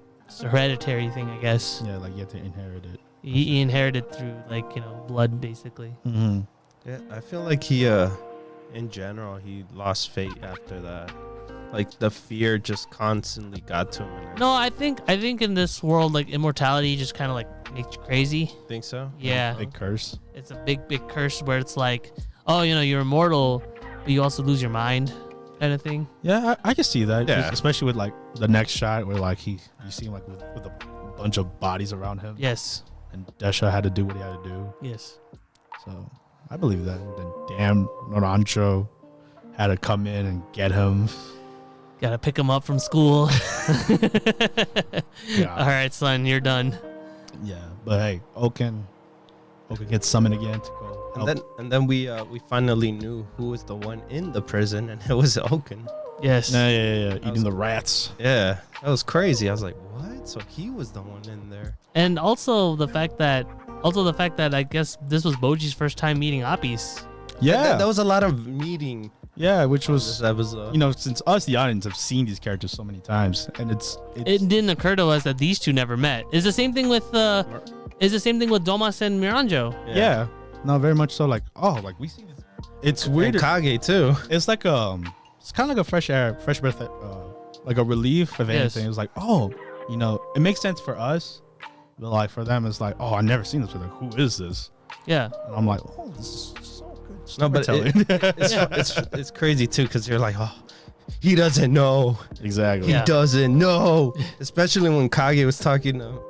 hereditary thing, I guess. Yeah, like you have to inherit it. He inherited through like blood basically. Mm-hmm. Yeah, I feel like he in general he lost faith after that. Like the fear just constantly got to him. No, I think in this world like immortality just kind of like makes you crazy. Think so? Yeah. Big curse. It's a big curse where it's like, oh, you're immortal, but you also lose your mind, kind of thing. Yeah, I can see that. Yeah. Especially with like the next shot where like you see him like with a bunch of bodies around him. Yes. And Desha had to do what he had to do. Yes. So I believe that. And then damn Naranjo had to come in and get him. Gotta pick him up from school. Yeah. All right, son, you're done. Yeah, but hey, Oken gets summoned again to go help. And then we finally knew who was the one in the prison, and it was Oken. Yes. Yeah. Eating the rats. Yeah, that was crazy. I was like, what? So he was the one in there. And also the fact that I guess this was Boji's first time meeting Apis. Yeah. That was a lot of meeting. Yeah, which was This episode. since us the audience have seen these characters so many times, and it didn't occur to us that these two never met. It's the same thing with Domas and Miranjo. Yeah. No, very much so. Like, like we see this. It's weird. And Kage too. It's like it's kind of like a fresh breath, like a relief of anything. It was like, it makes sense for us, but like for them, it's like, I've never seen this. Like, who is this? Yeah. And I'm like, this is so good. No, but it's crazy too, because you're like, he doesn't know. Exactly. He doesn't know. Especially when Kage was talking to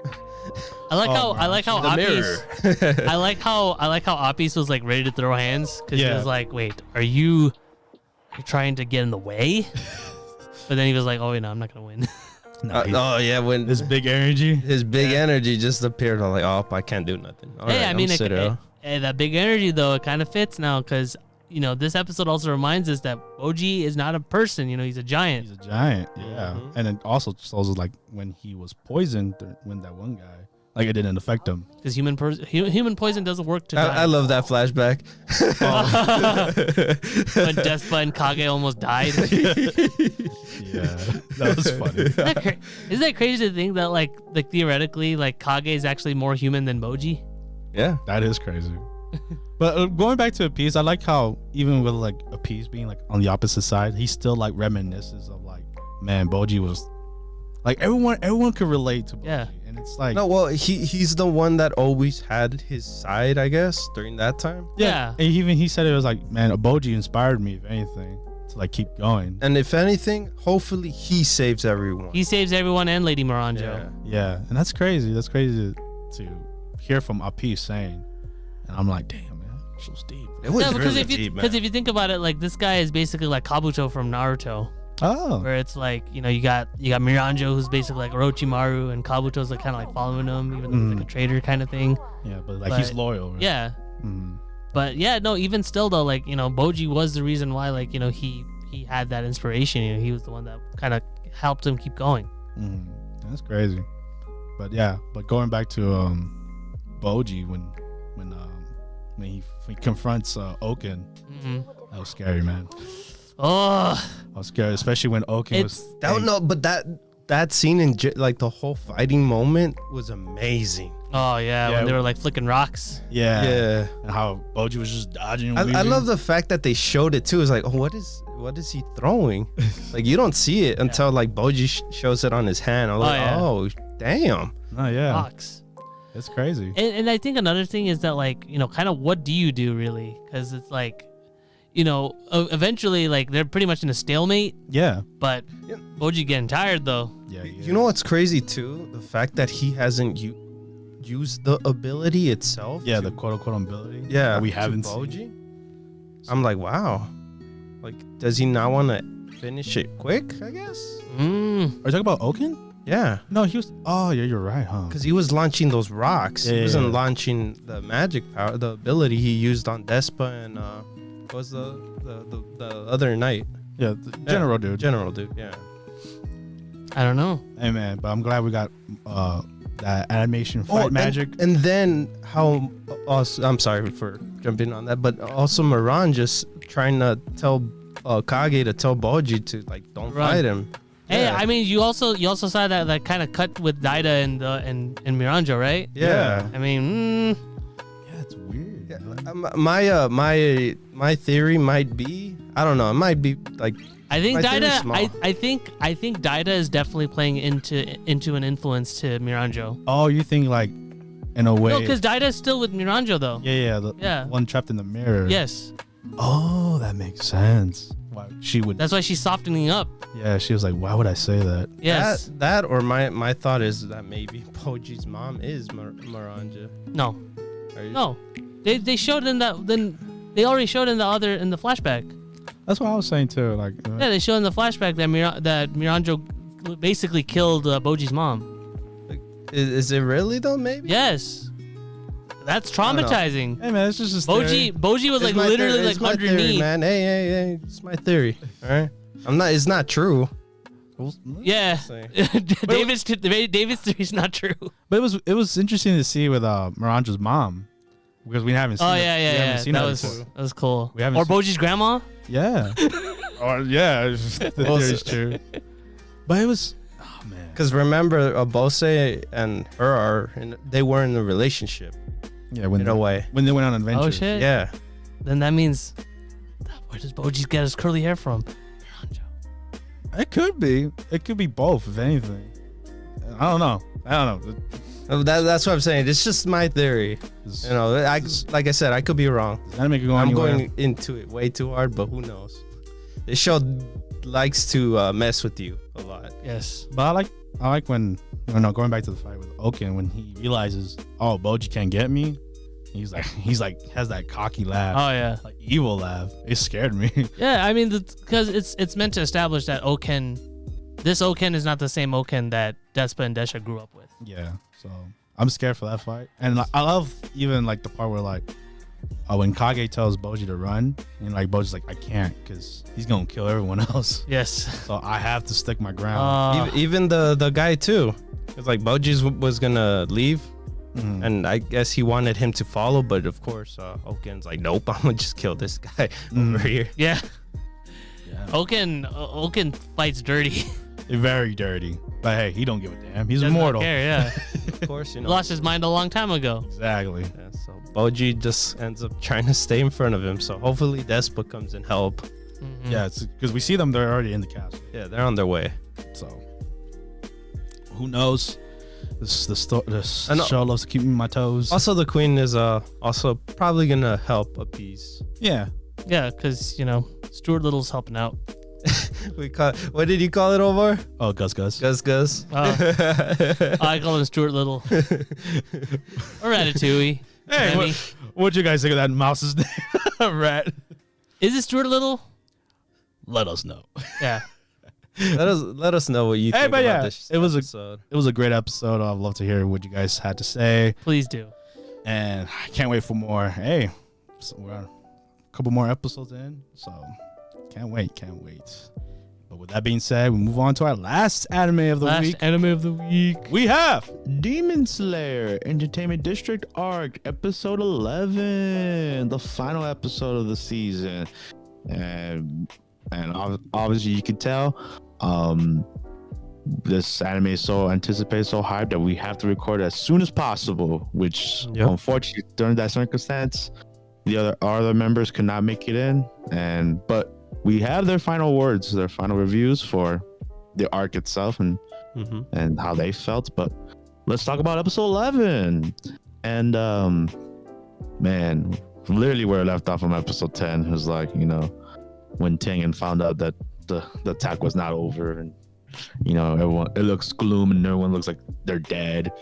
I like how Apis was like ready to throw hands, because he was like, wait, are you trying to get in the way? But then he was like, I'm not gonna win. when this big energy, his big energy just appeared. I'm like, I can't do nothing. I mean, that big energy though, it kind of fits now, because this episode also reminds us that Oji is not a person. He's a giant. He's a giant. Yeah. Mm-hmm. And it also shows us like when he was poisoned, when that one guy, like it didn't affect him. Because human poison doesn't work to I love that flashback. When Despa and Kage almost died. Yeah, that was funny. Isn't that crazy to think that like theoretically like Kage is actually more human than Boji? Yeah, that is crazy. But going back to Apis, I like how even with like Apis being like on the opposite side, he still like reminisces of like, man, Boji was like everyone could relate to Boji. Yeah. And it's like, no, well, he's the one that always had his side, I guess, during that time. Yeah. And even he said it was like, man, Boji inspired me, if anything, to like keep going. And if anything, hopefully he saves everyone. He saves everyone and Lady Miranjo. Yeah. And that's crazy. That's crazy to hear from Apis saying. And I'm like, damn, man, so deep. It was because really deep, man. Because if you think about it, like this guy is basically like Kabuto from Naruto. Oh. Where it's like, you got Miranjo, who's basically like Orochimaru, and Kabuto's like kind of like following him, even though he's like a traitor kind of thing. Yeah, but he's loyal. Right? Yeah. But yeah, no, even still though, like, Boji was the reason why, like, he had that inspiration. He was the one that kind of helped him keep going. That's crazy. But yeah, going back to Boji when when he confronts Oken. Mm-hmm. That was scary, man. Oh, I was scared, especially when Oken was. Don't know, but that scene in like the whole fighting moment was amazing. Oh yeah, when they were like flicking rocks. Yeah. And how Boji was just dodging. I love the fact that they showed it too. It's like, oh, what is he throwing? Like you don't see it until like Boji shows it on his hand. I'm like, oh damn. Oh yeah. Rocks. It's crazy. And I think another thing is that like, you know, kind of what do you do really? Because it's like, you know, eventually like they're pretty much in a stalemate. Yeah. But Boji getting tired though. Yeah. You know what's crazy too? The fact that he hasn't used the ability itself. Yeah, the quote unquote ability. Yeah, that we haven't Boji. seen. I'm like, wow. Like, does he not want to finish it quick? I guess. Are you talking about Oken? Yeah. No, he was. Oh, yeah, you're right, huh? Because he was launching those rocks. He wasn't launching the magic power, the ability he used on Despa and what was the other knight? Yeah, the general dude. General dude. Yeah. I don't know. Hey man, but I'm glad we got that animation fight magic. And then how? Also, I'm sorry for jumping on that, but also Marin just trying to tell Kage to tell Boji to like don't fight him. Hey, Yeah. I mean, you also saw that kind of cut with Daida and Miranjo, right? Yeah. I mean, Yeah, it's weird. Yeah. My theory might be, I don't know, it might be like, I think my theory's Daida. small. I think Daida is definitely playing into an influence to Miranjo. Oh, you think like in a way? No, because Daida is still with Miranjo though. Yeah, the one trapped in the mirror. Yes. Oh, that makes sense. Why she would? That's why she's softening up. Yeah, she was like, why would I say that? Yes. that or my thought is that maybe Boji's mom is Miranjo. No. No. They showed in that. Then they already showed in the flashback. That's what I was saying too. Like, Yeah, they showed in the flashback that Miranjo basically killed Boji's mom. Is it really though? Maybe. Yes. That's traumatizing. hey man, it's just Boji was like literally like underneath. Theory, man. Hey, it's my theory. All right. It's not true. Yeah. David's theory is not true. But it was interesting to see with Miranjo's mom because we haven't seen. Oh we yeah. haven't seen That before. was cool. We haven't Or seen- Boji's grandma. Yeah. Or yeah, the theory is true. But it was. Oh man. Because remember, Bose and her they were in a relationship. Yeah, when in a way. when they went on adventures. Oh shit. Yeah. Then that means, where does Boji get his curly hair from? It could be. It could be both, if anything. I don't know. That's what I'm saying. It's just my theory. You know, like I said, I could be wrong. Anime could go I'm anywhere. going into it way too hard, but who knows? This show likes to mess with you a lot. Yes. But I like when going back to the fight with Oken when he realizes, oh, Boji can't get me. He's like has that cocky laugh. Oh yeah. Like evil laugh. It scared me. Yeah, I mean, because it's meant to establish that this Oken is not the same Oken that Despa and Desha grew up with. Yeah. So I'm scared for that fight. And I love even like the part where like when Kage tells Boji to run and like Boji's like, I can't because he's gonna kill everyone else. Yes. So I have to stick my ground. Even the guy too. It's like Boji was gonna leave. Mhm. And I guess he wanted him to follow, but of course, Oken's like, nope, I'm gonna just kill this guy over here. Yeah. Yeah. Oken fights dirty. Very dirty. But hey, he don't give a damn. He's Does not immortal. care, yeah. Of course, you He know. lost his mind a long time ago. Exactly. Yeah, so Boji just ends up trying to stay in front of him. So hopefully Despa comes and help. Mhm. Yeah, it's because we see them. They're already in the castle. Yeah, they're on their way. So who knows? This I know. show loves to keep me on my toes. Also, the queen is also probably gonna help appease. Yeah. Yeah, because Stuart Little's helping out. What did you call it over? Oh, Gus. Gus. I call him Stuart Little. Or Ratatouille. Hey, Remy. what'd you guys think of that mouse's name? Rat. Is it Stuart Little? Let us know. Yeah. Let us know what you Hey, think but about yeah, this it was episode. It was a great episode. I'd love to hear what you guys had to say, Please do. and I can't wait for more. Hey, so we're a couple more episodes in, so can't wait. But with that being said, we move on to our last anime of the week. Anime of the week. We have Demon Slayer Entertainment District Arc, episode 11, the final episode of the season. And obviously you can tell this anime is so anticipated, so hyped that we have to record as soon as possible, which unfortunately during that circumstance our other members could not make it in, but we have their final words, their final reviews for the arc itself and how they felt. But let's talk about episode 11. And man, literally where I left off from episode 10 was like, when Tengen found out that the attack was not over, and everyone, it looks gloom and everyone looks like they're dead,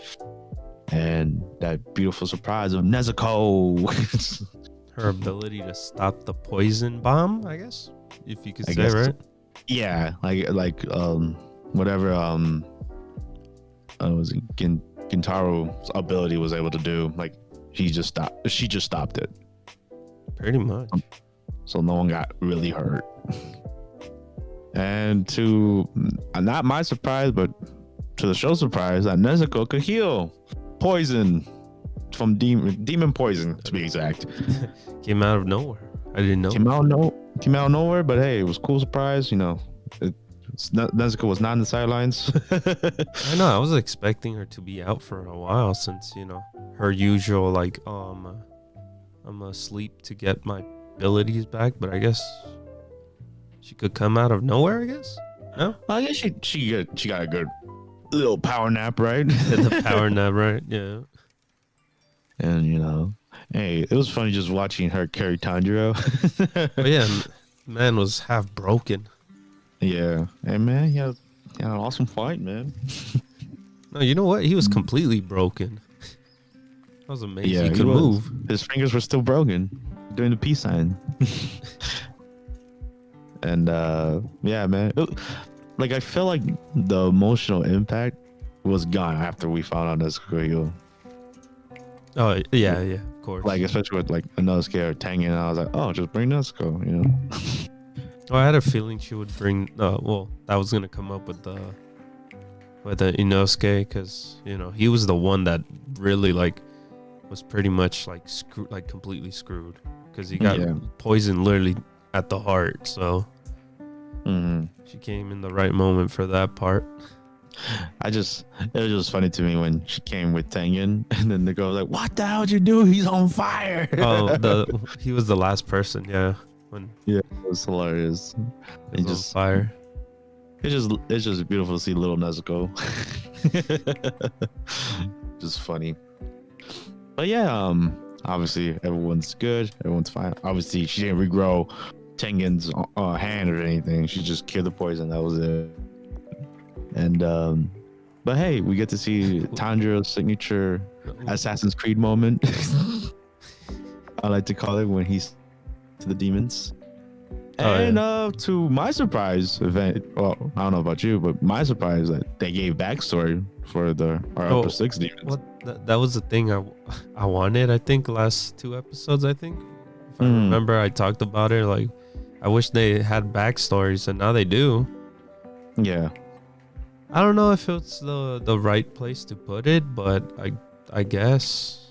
and that beautiful surprise of Nezuko. Her ability to stop the poison bomb, I guess, if you could say, right? Yeah, like whatever was it Gintaro's ability was able to do, like she just stopped it. Pretty much. So no one got really hurt. And to not my surprise, but to the show's surprise, that Nezuko could heal poison from demon poison, to be exact. Came out of nowhere. I didn't know. Came out of nowhere, but hey, it was a cool surprise. Nezuko was not on the sidelines. I know. I was expecting her to be out for a while, since her usual I'm asleep to get my abilities back. But I guess she could come out of nowhere. I guess. No. Well, I guess she got a good little power nap, right? The power nap, right? Yeah. And hey, it was funny just watching her carry Tanjiro. But yeah, man was half broken. Yeah, and man, he had an awesome fight, man. No, you know what? He was completely broken. That was amazing. Yeah, he could move. His fingers were still broken doing the peace sign. And yeah, man, I feel like the emotional impact was gone after we found out Nezuko healed. Oh yeah, of course. Like especially with another scare Tengen, I was like, oh, just bring Nezuko, Well, I had a feeling she would bring. That was gonna come up with the Inosuke, because he was the one that really was pretty much screwed, completely screwed, because he got poisoned literally at the heart. So she came in the right moment for that part. It was just funny to me when she came with Tengen, and then the girl was like, "What the hell did you do? He's on fire!" He was the last person, yeah. It was hilarious. He was on fire. It's just beautiful to see little Nezuko. Just funny. But yeah, obviously everyone's good. Everyone's fine. Obviously she didn't regrow Tengen's hand or anything. She just killed the poison. That was it. And but hey, we get to see Tanjiro's signature Assassin's Creed moment. I like to call it, when he's to the demons. To my surprise, I don't know about you, but my surprise that they gave backstory for our upper 6 demons. What that was the thing I wanted. I think last 2 episodes. I think if I remember, I talked about it. I wish they had backstories, and now they do. Yeah. I don't know if it's the right place to put it, but I guess.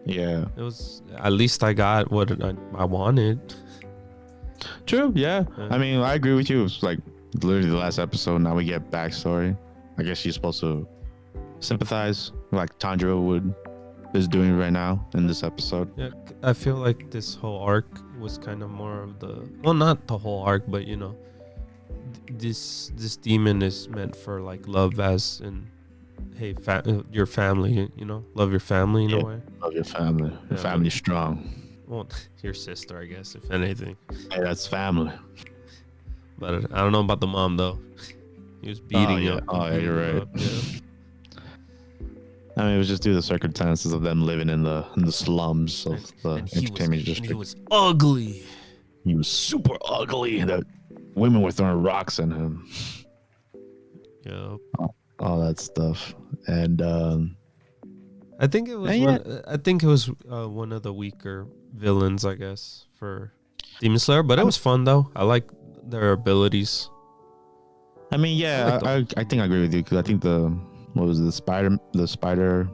Yeah. It was, at least I got what I wanted. True, yeah. I mean, I agree with you. It's literally the last episode. Now we get backstory. I guess she's supposed to sympathize like Tanjiro is doing right now in this episode. Yeah, I feel like this whole arc was kind of more of not the whole arc, but this demon is meant for love, as in, hey, your family, love your family in a way. Love your family. Your family's strong. Well, your sister, I guess, if anything. Hey, that's family. But I don't know about the mom, though. He was beating up. Oh, yeah, you're right. I mean, it was just due to the circumstances of them living in the slums of the entertainment district. And he was ugly. He was super ugly. That women were throwing rocks at him. Yep. All that stuff. And I think it was one of the weaker villains, I guess, for Demon Slayer. But it was fun though. I like their abilities. I mean, yeah, I think I agree with you because I think the spider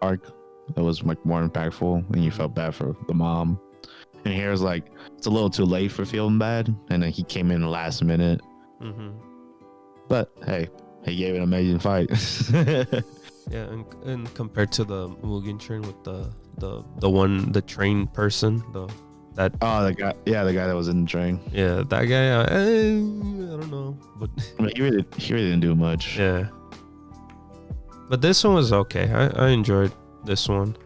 arc that was like more impactful, and you felt bad for the mom. And here it's like it's a little too late for feeling bad, and then he came in the last minute. Mm-hmm. But hey, he gave an amazing fight. Yeah, and compared to the Mugen Train with the train person, the guy that was in the train. Yeah, that guy. I don't know, but I mean, he really didn't do much. Yeah, but this one was okay. I enjoyed this one.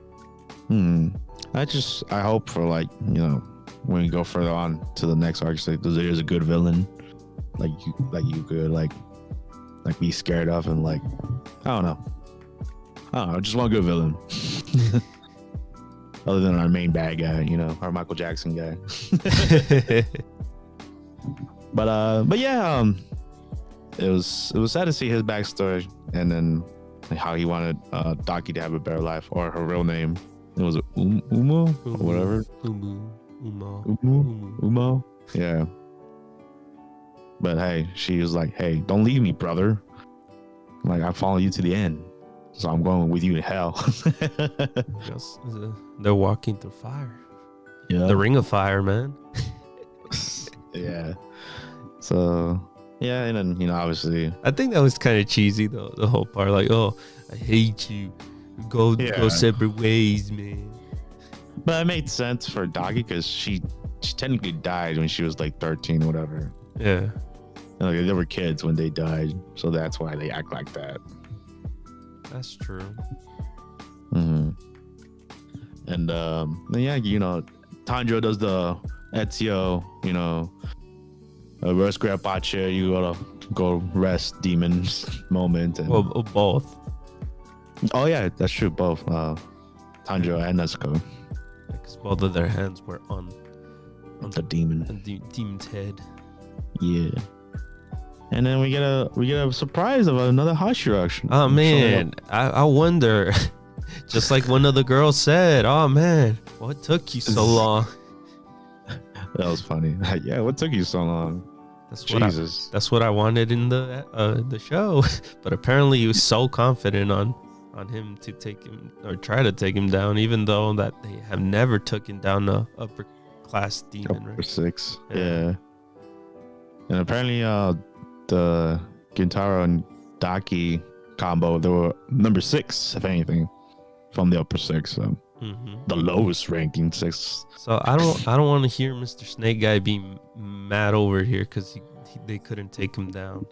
I hope for like, you know, when we go further on to the next arc, like there's a good villain, like you could like be scared of, and like I don't know, I just want a good villain. Other than our main bad guy, you know, our Michael Jackson guy. But yeah, it was sad to see his backstory, and then how he wanted Daki to have a better life, or her real name. It was Umo or whatever. Umo. Yeah. But hey, she was like, "Hey, don't leave me, brother. Like I follow you to the end, so I'm going with you to hell." They're walking through fire. Yeah. The ring of fire, man. Yeah. So yeah, and then, you know, obviously, I think that was kind of cheesy though. The whole part, like, "Oh, I hate you. Go separate ways, man." But it made sense for Dagi because she technically died when she was like 13 or whatever. Yeah. And, like, they were kids when they died, so that's why they act like that. That's true. Mm-hmm. And yeah, you know, Tanjiro does the Ezio, you know, reverse grandpa chair. You gotta go rest demons moment. And, well, both. Oh yeah, that's true. Both Tanjiro and Nezuko. Because both of their hands were on the demon. The demon's head. Yeah. And then we get a surprise of another Hashira action. Oh man, I wonder. Just like one of the girls said, "Oh man, what took you so long?" That was funny. Yeah, what took you so long? That's what I wanted in the show. But apparently he was so confident on him to take him or try to take him down, even though that they have never taken down a upper class demon. Upper 6. Yeah. And apparently the Gintaro and Daki combo, they were number 6, if anything, from the upper 6. So the lowest ranking 6. So I don't want to hear Mr. Snake Guy be mad over here because they couldn't take him down.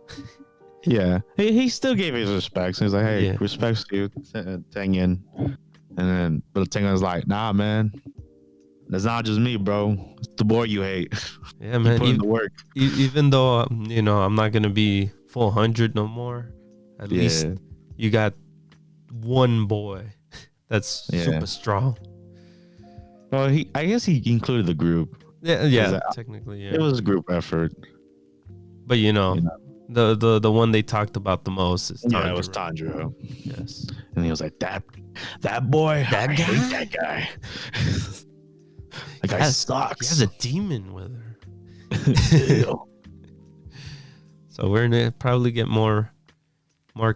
Yeah, he still gave his respects. He's like, "Hey, respects to you, Tengen." And then, but Tengen's like, "Nah, man, that's not just me, bro. It's the boy you hate." Yeah, man. Put in the work. Even though you know I'm not gonna be full 100 no more, at least you got one boy that's super strong. Well, I guess he included the group. Yeah, technically, yeah. It was a group effort. But you know. The one they talked about the most is Tanjiro. Yeah, it was Tanjiro. Yes. And he was like, that boy, that guy? I hate that guy. That guy sucks. He has a demon with her. So we're gonna probably get more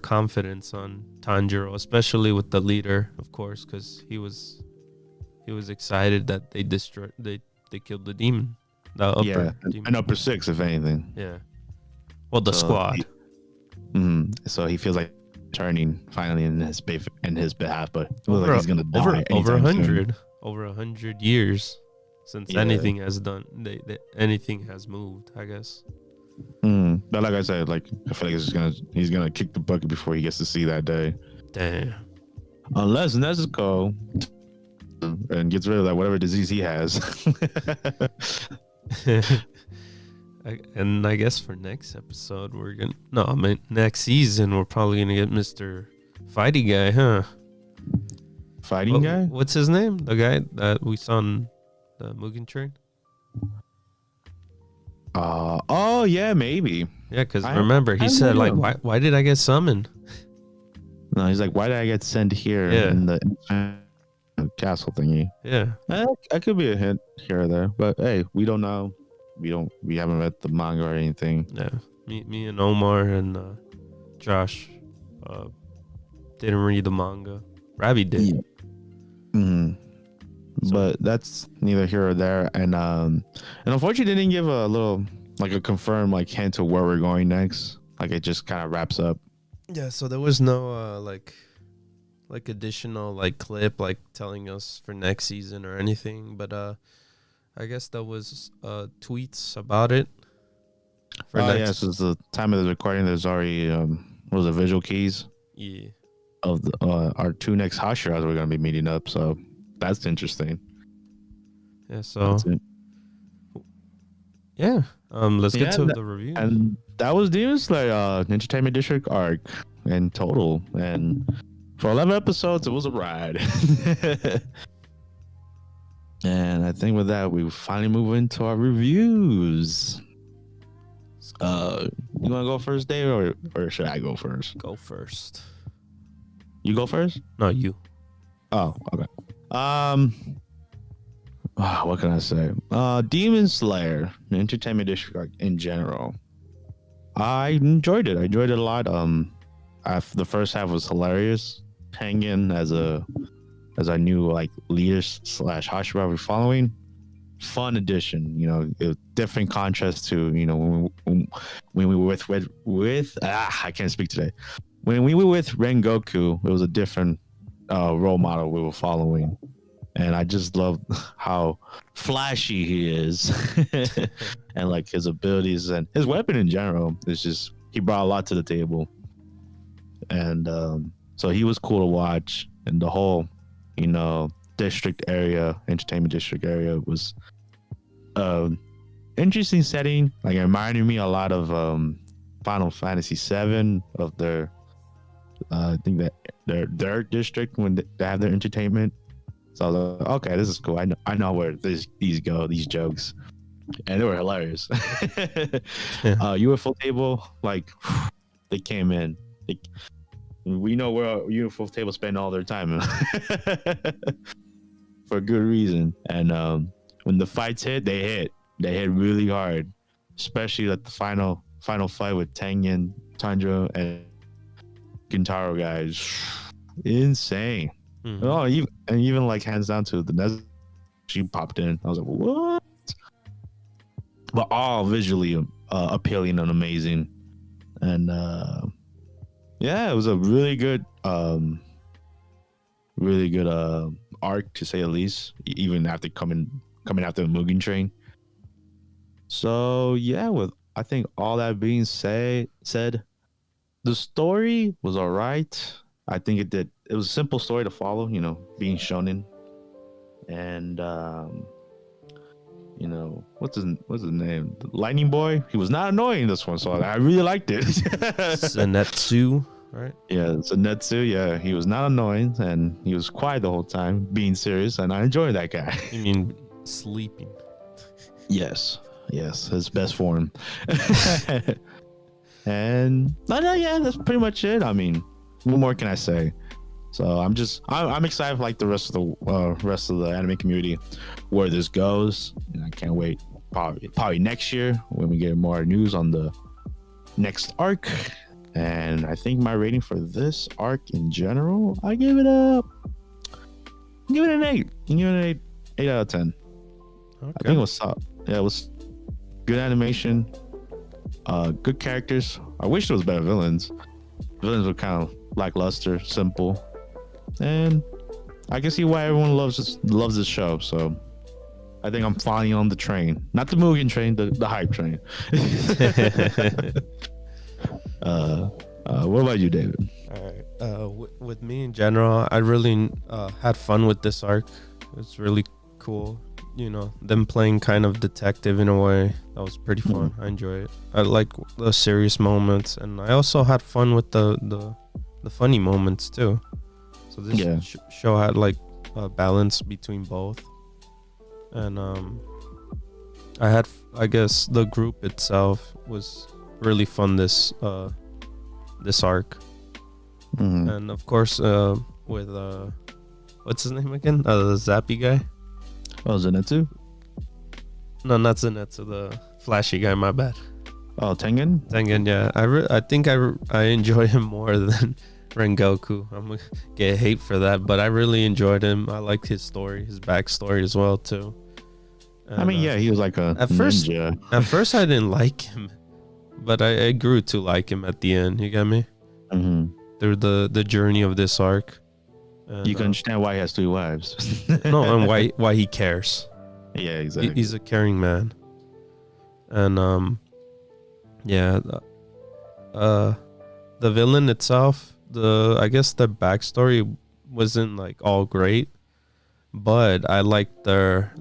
confidence on Tanjiro, especially with the leader, of course, because he was excited that they killed the demon. The upper demon. An upper 6, if anything. Yeah. Well, the squad. So he feels like turning finally in his behalf, but it looks like he's gonna die over 100 years since anything has done. Anything has moved, I guess. But like I said, like I feel like he's gonna kick the bucket before he gets to see that day. Damn. Unless Nezuko and gets rid of that whatever disease he has. And I guess for next episode next season we're probably gonna get Mr. Fighty Guy, huh? Fighting guy? What's his name? The guy that we saw on the Mugen Train? Oh yeah, maybe. Yeah, because remember he said like, why did I get summoned? No, he's like, why did I get sent here in the castle thingy? Yeah, that could be a hint here or there, but hey, we don't know. We haven't read the manga or anything. Yeah. Me and Omar and Josh didn't read the manga. Ravi did. Yeah. Mm-hmm. But that's neither here or there. And unfortunately, they didn't give a little like a confirmed like hint to where we're going next. Like it just kind of wraps up. Yeah. So there was no like additional like clip like telling us for next season or anything. But I guess there was tweets about it. Yeah, since the time of the recording, there's already was the visual keys. Yeah. Of the, our 2 next Hashiras we're gonna be meeting up. So that's interesting. Yeah. So. Yeah. Let's get to the review. And that was Demon Slayer Entertainment District arc in total. And for 11 episodes, it was a ride. And I think with that, we finally move into our reviews. You want to go first, Dave, or should I go first? Go first. You go first? No, you. Oh, okay. What can I say? Demon Slayer, the Entertainment District in general. I enjoyed it. I enjoyed it a lot. The first half was hilarious. Hanging as our new like leaders / Hashira we're following. Fun addition, you know, a different contrast to, you know, when we were with I can't speak today. When we were with Rengoku, it was a different role model we were following. And I just love how flashy he is and like his abilities and his weapon in general. It's just, he brought a lot to the table. And so he was cool to watch. And the whole, you know, entertainment district area was interesting setting. Like it reminded me a lot of Final Fantasy VII of their, I think that their district when they have their entertainment. So I was like, okay, this is cool. I know where these jokes, and they were hilarious. UFO table, like they came in. We know where UFO table spend all their time for good reason. And when the fights hit, they hit really hard, especially like the final fight with Tengen, Tanjiro, and Gintaro guys. Insane. Mm-hmm. Oh, even like hands down to the Nez, she popped in. I was like, what? But all visually appealing and amazing. And yeah, it was a really good arc to say the least, even after coming after the Mugen Train. So yeah, with I think all that being said, the story was all right. I think it was a simple story to follow, you know, being shonen. And you know, what's his name? The Lightning Boy. He was not annoying in this one, so I really liked it. Zenitsu, right? Yeah, Zenitsu. Yeah, he was not annoying, and he was quiet the whole time, being serious, and I enjoyed that guy. You mean sleeping? Yes, his best form. And yeah, that's pretty much it. I mean, what more can I say? So I'm excited for like the rest of the anime community where this goes, and I can't wait. Probably next year when we get more news on the next arc. And I think my rating for this arc in general, I give it an 8. I give it an 8 out of 10. Okay. I think it was it was good animation, good characters. I wish there was better villains. Villains were kind of lackluster, simple, and I can see why everyone loves this show. So I think I'm finally on the train, not the Mugen train, the hype train. What about you, David? All right. With me in general, I really had fun with this arc. It's really cool. You know, them playing kind of detective in a way. That was pretty fun. I enjoy it. I like the serious moments, and I also had fun with the funny moments too. So this show had like a balance between both. And I guess the group itself was really fun this arc. Mm-hmm. And of course with what's his name again? The Zappy guy. Oh, Zenitsu? No, not Zenitsu, the flashy guy, my bad. Oh, Tengen. Tengen, yeah. I think I enjoy him more than Rengoku. I'm gonna get hate for that, but I really enjoyed him. I liked his story, his backstory as well too. And, I mean, yeah, he was like a ninja. At first, I didn't like him, but I grew to like him at the end. You get me? Mm-hmm. Through the journey of this arc. And, you can understand why he has 3 wives. No, and why he cares. Yeah, exactly. He's a caring man. And yeah, the villain itself, I guess the backstory wasn't like all great, but I liked their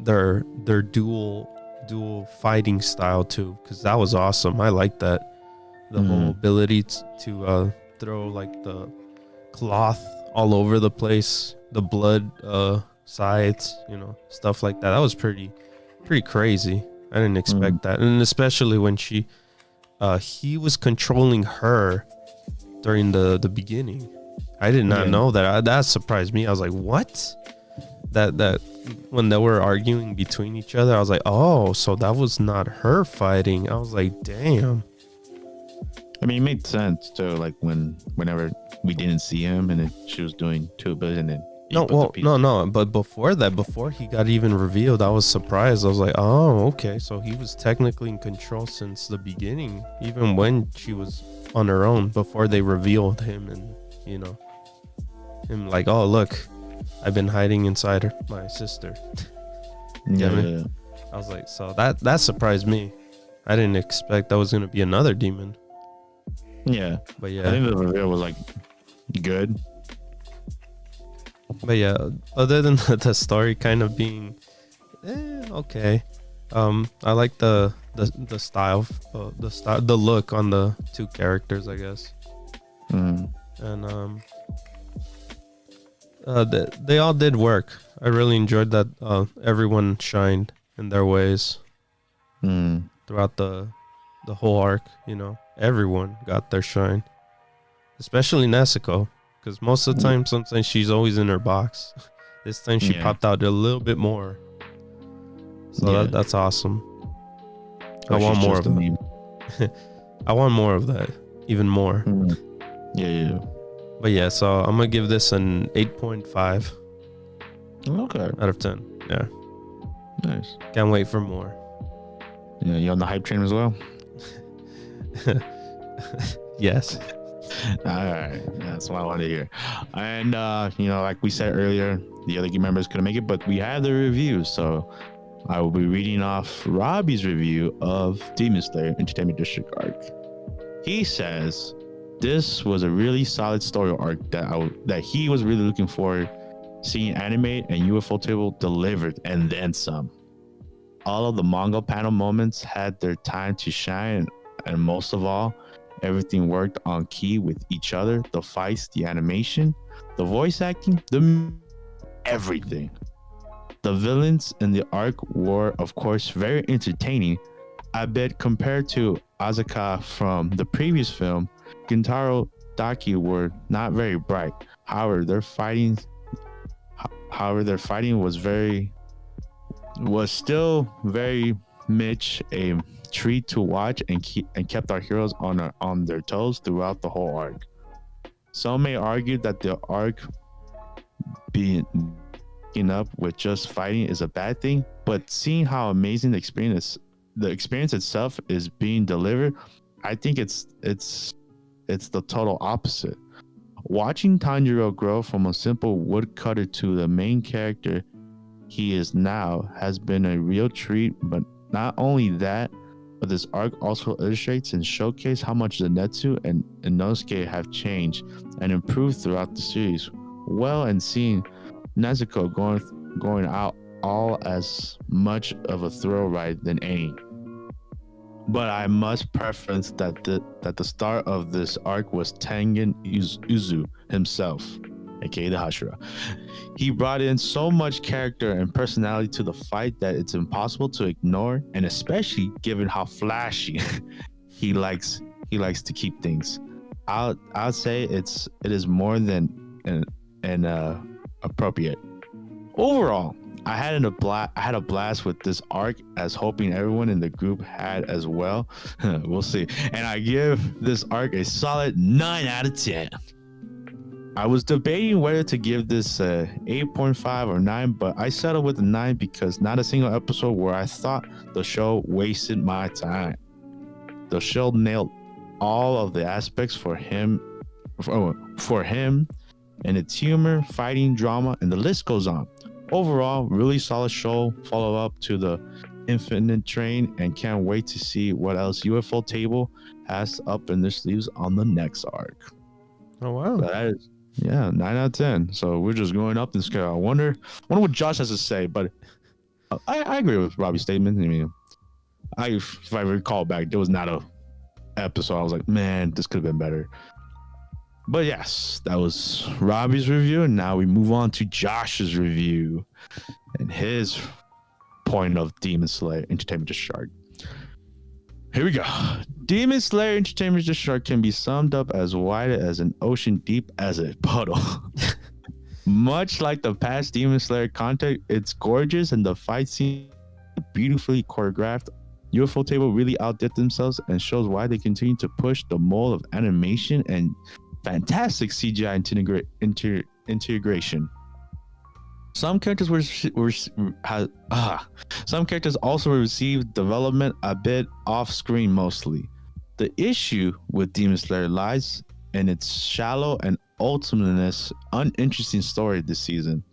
dual fighting style too, because that was awesome. I liked that, the whole ability to throw like the cloth all over the place, the blood sides, stuff like that. That was pretty crazy. I didn't expect that, and especially when he was controlling her during the beginning. I did not know that. That surprised me. I was like, what? That when they were arguing between each other, I was like, oh, so that was not her fighting. I was like, damn. I mean, it made sense too. Like whenever we didn't see him, and then she was doing 2 abilities, and then no. But before that, before he got even revealed, I was surprised. I was like, oh, okay, so he was technically in control since the beginning, even when she was on her own, before they revealed him, and him like, oh, look, I've been hiding inside my sister. Yeah. I was like, so that surprised me. I didn't expect that was gonna be another demon. Yeah, but yeah, I think the reveal was like good. But yeah, other than the story kind of being okay, I like the style, the look on the 2 characters, I guess. And they all did work. I really enjoyed that. Everyone shined in their ways throughout the whole arc. Everyone got their shine, especially Nezuko, because most of the time, sometimes she's always in her box. This time she popped out a little bit more, so that's awesome. I want more of that. I want more of that, even more. Yeah. But yeah, so I'm gonna give this an 8.5. Okay. Out of 10. Yeah. Nice. Can't wait for more. Yeah, you on the hype train as well? Yes. All right, that's what I wanted to hear. And like we said earlier, the other game members couldn't make it, but we have the reviews, so I will be reading off Robbie's review of Demon Slayer Entertainment District arc. He says this was a really solid story arc that he was really looking forward seeing animate, and UFO Table delivered and then some. All of the manga panel moments had their time to shine, and most of all, everything worked on key with each other. The fights, the animation, the voice acting, everything. The villains in the arc were, of course, very entertaining. I bet compared to Asuka from the previous film, Gintaro Daki were not very bright. However, their fighting was still very much a treat to watch, and kept our heroes on their toes throughout the whole arc. Some may argue that the arc being up with just fighting is a bad thing, but seeing how amazing the experience itself is being delivered, I think it's the total opposite. Watching Tanjiro grow from a simple woodcutter to the main character he is now has been a real treat. But not only that, but this arc also illustrates and showcases how much Zenitsu and Inosuke have changed and improved throughout the series. Well, and seeing Nezuko going out all as much of a thrill ride than any. But I must preference that the start of this arc was Tengen Uzu himself, aka the Hashira. He brought in so much character and personality to the fight that it's impossible to ignore, and especially given how flashy he likes to keep things. I'll say it is more than appropriate. Overall, I had a blast with this arc, as hoping everyone in the group had as well. We'll see. And I give this arc a solid 9 out of 10. I was debating whether to give this 8.5 or 9, but I settled with a 9 because not a single episode where I thought the show wasted my time. The show nailed all of the aspects for him, and its humor, fighting, drama, and the list goes on. Overall, really solid show. Follow up to the Infinite Train, and can't wait to see what else UFO Table has up in their sleeves on the next arc. Oh wow, that is 9 out of 10. So we're just going up this scale. I wonder what Josh has to say, but I agree with Robbie's statement. I mean, if I recall back, there was not a episode I was like, man, this could have been better. But yes, that was Robbie's review, and now we move on to Josh's review and his point of Demon Slayer Entertainment Discharge. Here we go. Demon Slayer Entertainment Discharge can be summed up as wide as an ocean, deep as a puddle. Much like the past Demon Slayer content, it's gorgeous and the fight scene beautifully choreographed. UFO Table really outdid themselves and shows why they continue to push the mold of animation and fantastic CGI integration. Some characters some characters also received development a bit off screen mostly. The issue with Demon Slayer lies in its shallow and ultimately uninteresting story this season.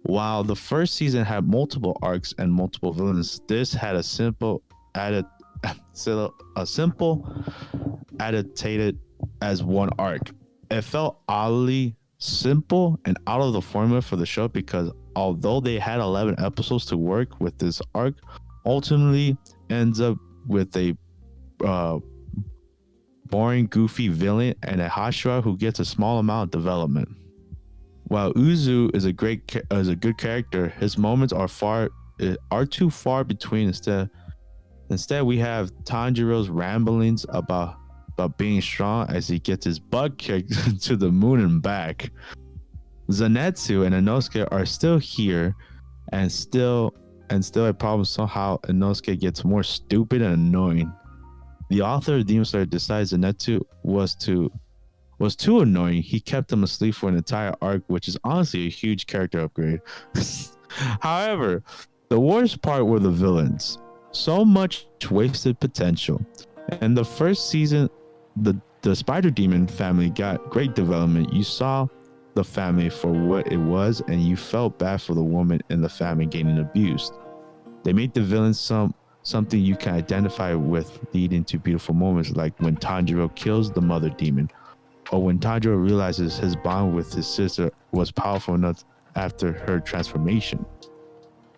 While the first season had multiple arcs and multiple villains, this had a simple adapted as one arc. It felt oddly simple and out of the formula for the show because although they had 11 episodes to work with, this arc ultimately ends up with a boring, goofy villain and a Hashira who gets a small amount of development. While Uzu is a good character, his moments are too far between. Instead, we have Tanjiro's ramblings about being strong as he gets his butt kicked to the moon and back. Zenitsu and Inosuke are still here, and still a problem. Somehow Inosuke gets more stupid and annoying. The author of Demon Slayer decides Zenitsu was too annoying. He kept him asleep for an entire arc, which is honestly a huge character upgrade. However, the worst part were the villains. So much wasted potential. In the first season, the Spider Demon family got great development. You saw the family for what it was, and you felt bad for the woman in the family getting abused. They made the villains something you can identify with, leading to beautiful moments like when Tanjiro kills the mother demon, or when Tanjiro realizes his bond with his sister was powerful enough after her transformation.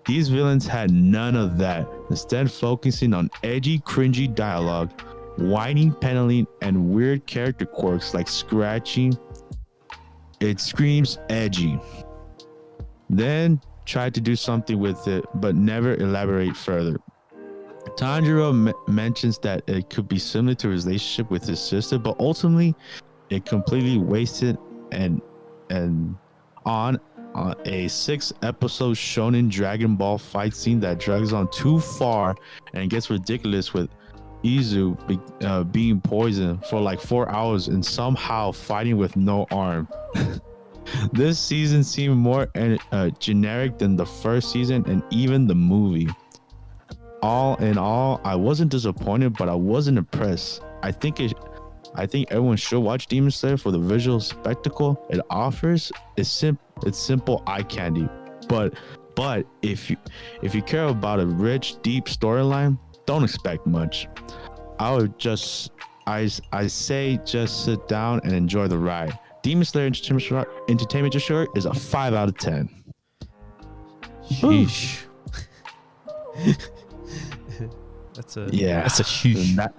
These villains had none of that, instead focusing on edgy, cringy dialogue, whining, pedaling, and weird character quirks like scratching. It screams edgy. Then tried to do something with it, but never elaborate further. Tanjiro mentions that it could be similar to his relationship with his sister, but ultimately it completely wasted and on a 6-episode shonen Dragon Ball fight scene that drags on too far and gets ridiculous, with Izu being poisoned for like 4 hours and somehow fighting with no arm. This season seemed more generic than the first season and even the movie. All in all, I wasn't disappointed, but I wasn't impressed. I think everyone should watch Demon Slayer for the visual spectacle it offers. It's simple eye candy, but if you care about a rich, deep storyline, don't expect much. I say just sit down and enjoy the ride. Demon Slayer Entertainment Discharge is a 5 out of 10. Sheesh. That's a sheesh.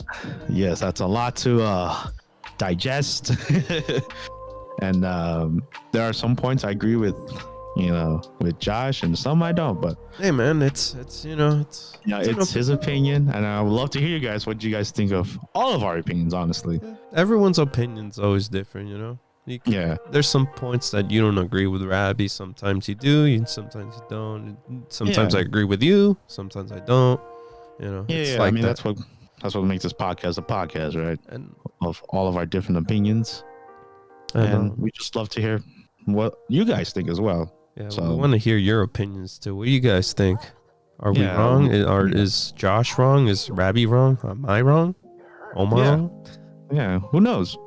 Yes, that's a lot to digest. And there are some points I agree with Josh, and some I don't. But hey, man, it's his opinion, and I would love to hear what you guys think of all of our opinions. Honestly, everyone's opinion's always different, There's some points that you don't agree with Rabbi. Sometimes you do, and sometimes you don't. Sometimes I agree with you. Sometimes I don't. You know. Yeah, like I mean that's what makes this podcast a podcast, right? And of all of our different opinions, and we just love to hear what you guys think as well. Yeah, so we want to hear your opinions too. What do you guys think? Are we wrong? Is Josh wrong? Is Rabbi wrong? Am I wrong? Omar wrong? Yeah, who knows?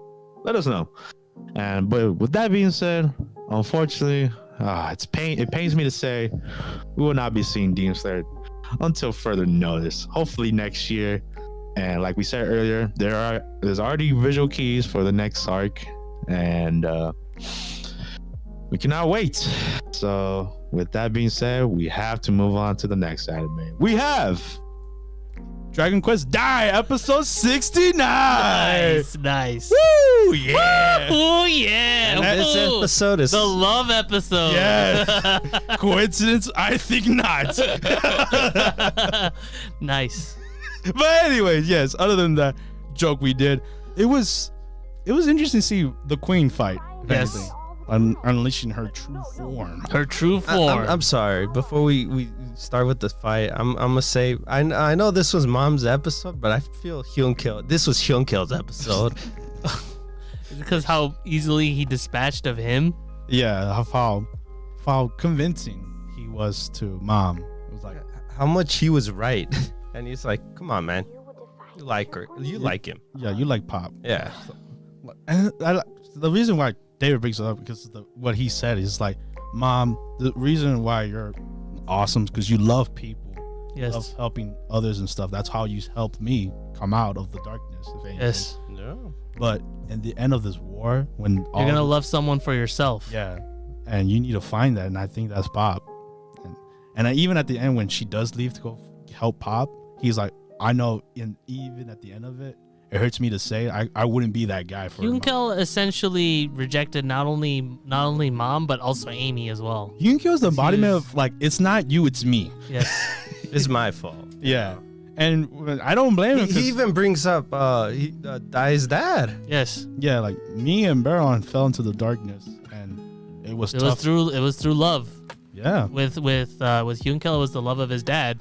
Let us know. But with that being said, unfortunately, it pains me to say we will not be seeing Demon Slayer until further notice. Hopefully next year. And like we said earlier, there's already visual keys for the next arc, and we cannot wait. So with that being said, we have to move on to the next anime. We have Dragon Quest Die episode 69. Nice. Woo, yeah. Woo, yeah. And this episode is the love episode. Yeah. Coincidence? I think not. Nice. But anyways, yes, other than that joke we did, it was interesting to see the queen fight. Yes. Unleashing her true form. I'm sorry. Before we start with the fight, I'm gonna say I know this was Mom's episode, but I feel this was Hyunkil's episode. Because how easily he dispatched of him. Yeah, how convincing he was to Mom. It was like how much he was right, and he's like, "Come on, man, you like her, you like him." Yeah, you like Pop. Yeah, and the reason why David brings it up because what he said is like, Mom, the reason why you're awesome is because you love people. Yes. Love helping others and stuff. That's how you helped me come out of the darkness. If anything. Yes. Yeah. But in the end of this war, when you're gonna love someone for yourself. Yeah. And you need to find that, and I think that's Pop. And even at the end when she does leave to go help Pop, he's like, I know. Even at the end of it, it hurts me to say I wouldn't be that guy for Hyunkil essentially rejected not only Mom but also Amy as well. Hyunkil is the embodiment of like, it's not you, it's me. Yes. It's my fault. Yeah. And I don't blame him. He even brings up Dai's dad. Yes. Yeah, like me and Baron fell into the darkness, and it was tough. It was through love. Yeah. With Hyunkil, it was the love of his dad,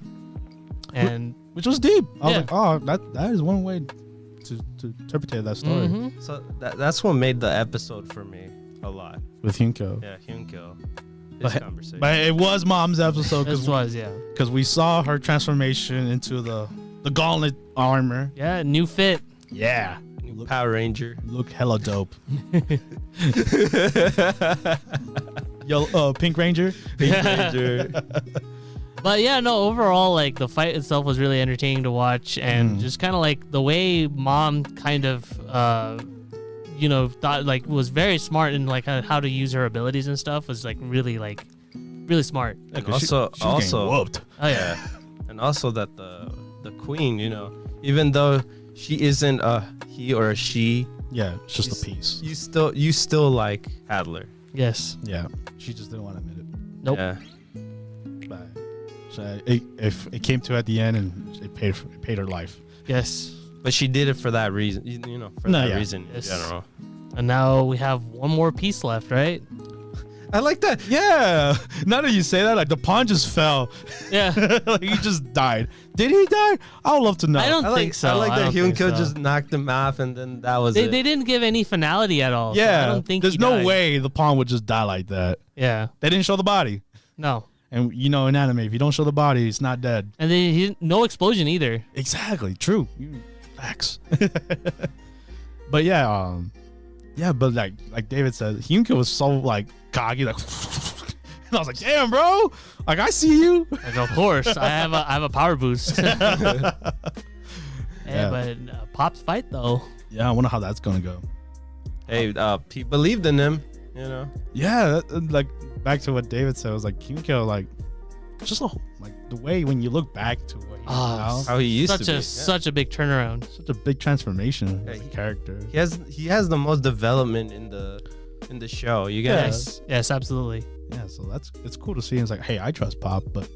and which was deep. I was like, oh, that is one way to interpret that story. Mm-hmm. So that's what made the episode for me a lot. With Hyunkil. Yeah, Hyunkil. Conversation. But it was Mom's episode. Because we saw her transformation into the gauntlet armor. Yeah, new fit. Yeah. New Power Ranger. Look hella dope. Pink Ranger. Pink Ranger. But yeah, no, overall, like the fight itself was really entertaining to watch, and just kind of like the way Mom kind of, thought like was very smart in like how to use her abilities and stuff was like really smart. And also, whooped. Oh yeah, and also that the queen, even though she isn't a he or a she, yeah, it's just a piece. You still like Adler. Yes. Yeah, she just didn't want to admit it. Nope. Yeah. But if it came to at the end, and it paid her life. Yes. But she did it for that reason, reason yes. in general. And now we have one more piece left, right? I like that. Yeah. Now that you say that, like the pawn just fell. Yeah. Like he just died. Did he die? I would love to know. I don't think so. I like that Hyunkil just knocked him off, and then that was it. They didn't give any finality at all. Yeah. So I don't think there's no way the pawn would just die like that. Yeah. They didn't show the body. No. And in anime, if you don't show the body, it's not dead. And then no explosion either. Exactly. True. Facts. But yeah, but like David said, Hyunkil was so like cocky, like, and I was like, damn, bro, like I see you. Like, of course, I have a power boost. But Pop's fight though. Yeah, I wonder how that's gonna go. Hey, he believed in him, Yeah, like back to what David said, it was like Hyunkil, like just like the way when you look back to what he is now, how he used to be. Such a big turnaround, such a big transformation as a character. He has the most development in the show. You guys, yes, absolutely. Yeah, so it's cool to see. It's like, hey, I trust Pop, but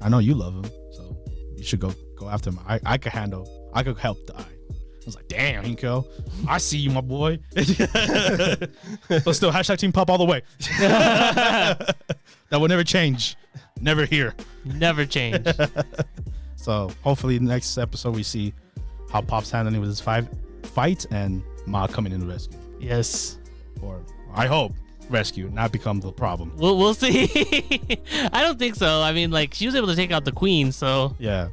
I know you love him, so you should go after him. I could help Dai. I was like, damn, Hinko, I see you, my boy. But still, hashtag Team Pop all the way. That will never change. Never here. Never change. So hopefully next episode we see how Pop's handling with his fight and Ma coming in to rescue. Yes. Or I hope rescue, not become the problem. We'll see. I don't think so. I mean, like, she was able to take out the queen, so. Yeah,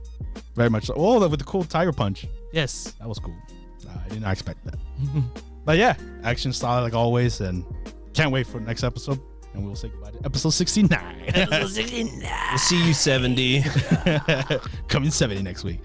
very much so. Oh, with the cool tiger punch. Yes. That was cool. I did not expect that. But yeah, action style like always, and can't wait for the next episode. And we'll say goodbye to episode 69. Episode 69. We'll see you 70. Coming 70 next week.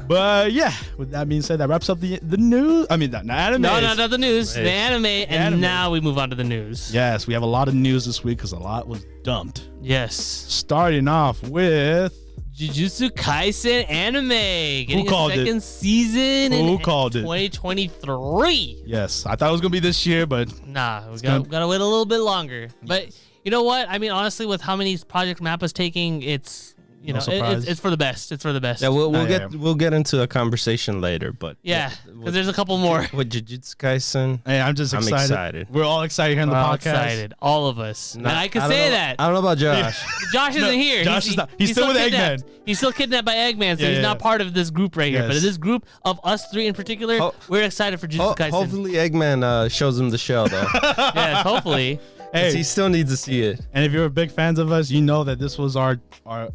But yeah, with that being said, that wraps up the news. I mean, the anime. No, not the news. The anime. And now we move on to the news. Yes, we have a lot of news this week because a lot was dumped. Yes. Starting off with Jujutsu Kaisen anime getting Who called a second season in called it? 2023. Yes, I thought it was gonna be this year, but Nah, we gotta wait a little bit longer. But you know what? I mean, honestly, with how many project MAPPA's taking, it's it's for the best. It's for the best. Yeah, we'll get into a conversation later, but yeah, because there's a couple more. With Jujutsu Kaisen, hey, I'm excited. We're all excited here on the podcast. Excited, all of us. And I can say that. I don't know about Josh. Josh isn't here. Josh is not. He's still with kidnapped. Eggman. He's still kidnapped by Eggman, so he's not part of this group right here. Yes. But this group of us three in particular, we're excited for Jujutsu Kaisen. Hopefully Eggman shows him the show, though. Yes, hopefully. Hey, he still needs to see it. And if you're big fans of us, you know that this was our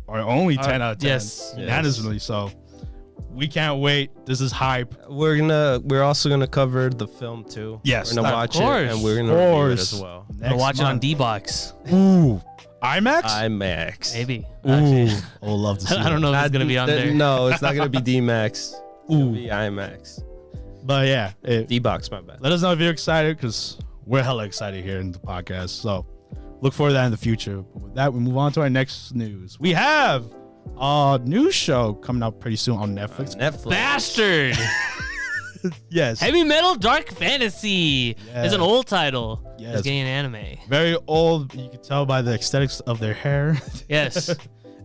only 10 out of 10. Yes. Unanimously. So we can't wait. This is hype. We're also gonna cover the film too. Yes, we're gonna watch it and we're gonna review it as well. We'll watch it on D-Box. Ooh, IMAX? IMAX. Maybe. Ooh, I would love to see I don't know if it's gonna be on there. No, it's not gonna be D-Max. It'll be IMAX. But yeah, D-Box, my bad. Let us know if you're excited because we're hella excited here in the podcast. So look forward to that in the future. But with that, we move on to our next news. We have a new show coming out pretty soon on Netflix. Bastard! Yes. Heavy Metal Dark Fantasy. Yeah. It's an old title. Yes. It's getting an anime. Very old. You can tell by the aesthetics of their hair. Yes.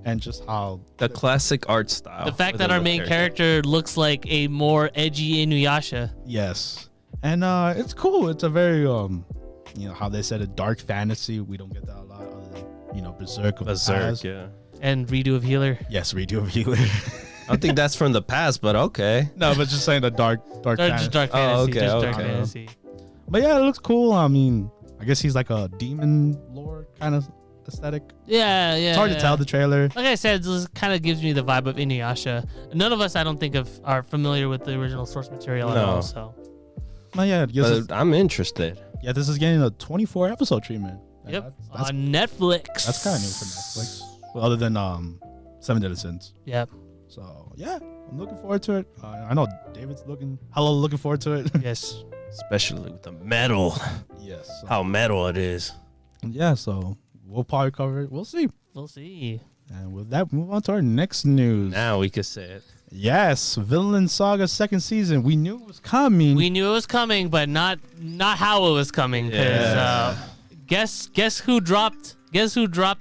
And just how the classic art style. The fact that our main character looks like a more edgy Inuyasha. Yes. And it's cool. It's a very how they said a dark fantasy. We don't get that a lot other than Berserk of the past. Yeah. And Redo of Healer. Yes, Redo of Healer. I don't think that's from the past, but okay. No, but just saying the dark fantasy. Just dark fantasy. Okay, just dark fantasy. But yeah, it looks cool. I mean, I guess he's like a demon lord kind of aesthetic. Yeah. It's hard to tell the trailer. Like I said, this kind of gives me the vibe of Inuyasha. None of us, I don't think, are familiar with the original source material at all. So. Well, yeah, I'm interested. Yeah, this is getting a 24 episode treatment. Yep, that's on Netflix. That's kind of new for Netflix. Well, other than 7 Deadly Sins. Yep. So yeah, I'm looking forward to it. I know David's looking forward to it. Yes. Especially with the metal. Yes. So. How metal it is. Yeah, so we'll probably cover it. We'll see. We'll see. And with that, move on to our next news. Now we can say it. Yes, Vinland Saga second season. We knew it was coming. We knew it was coming, but not how it was coming. Yeah. Guess who dropped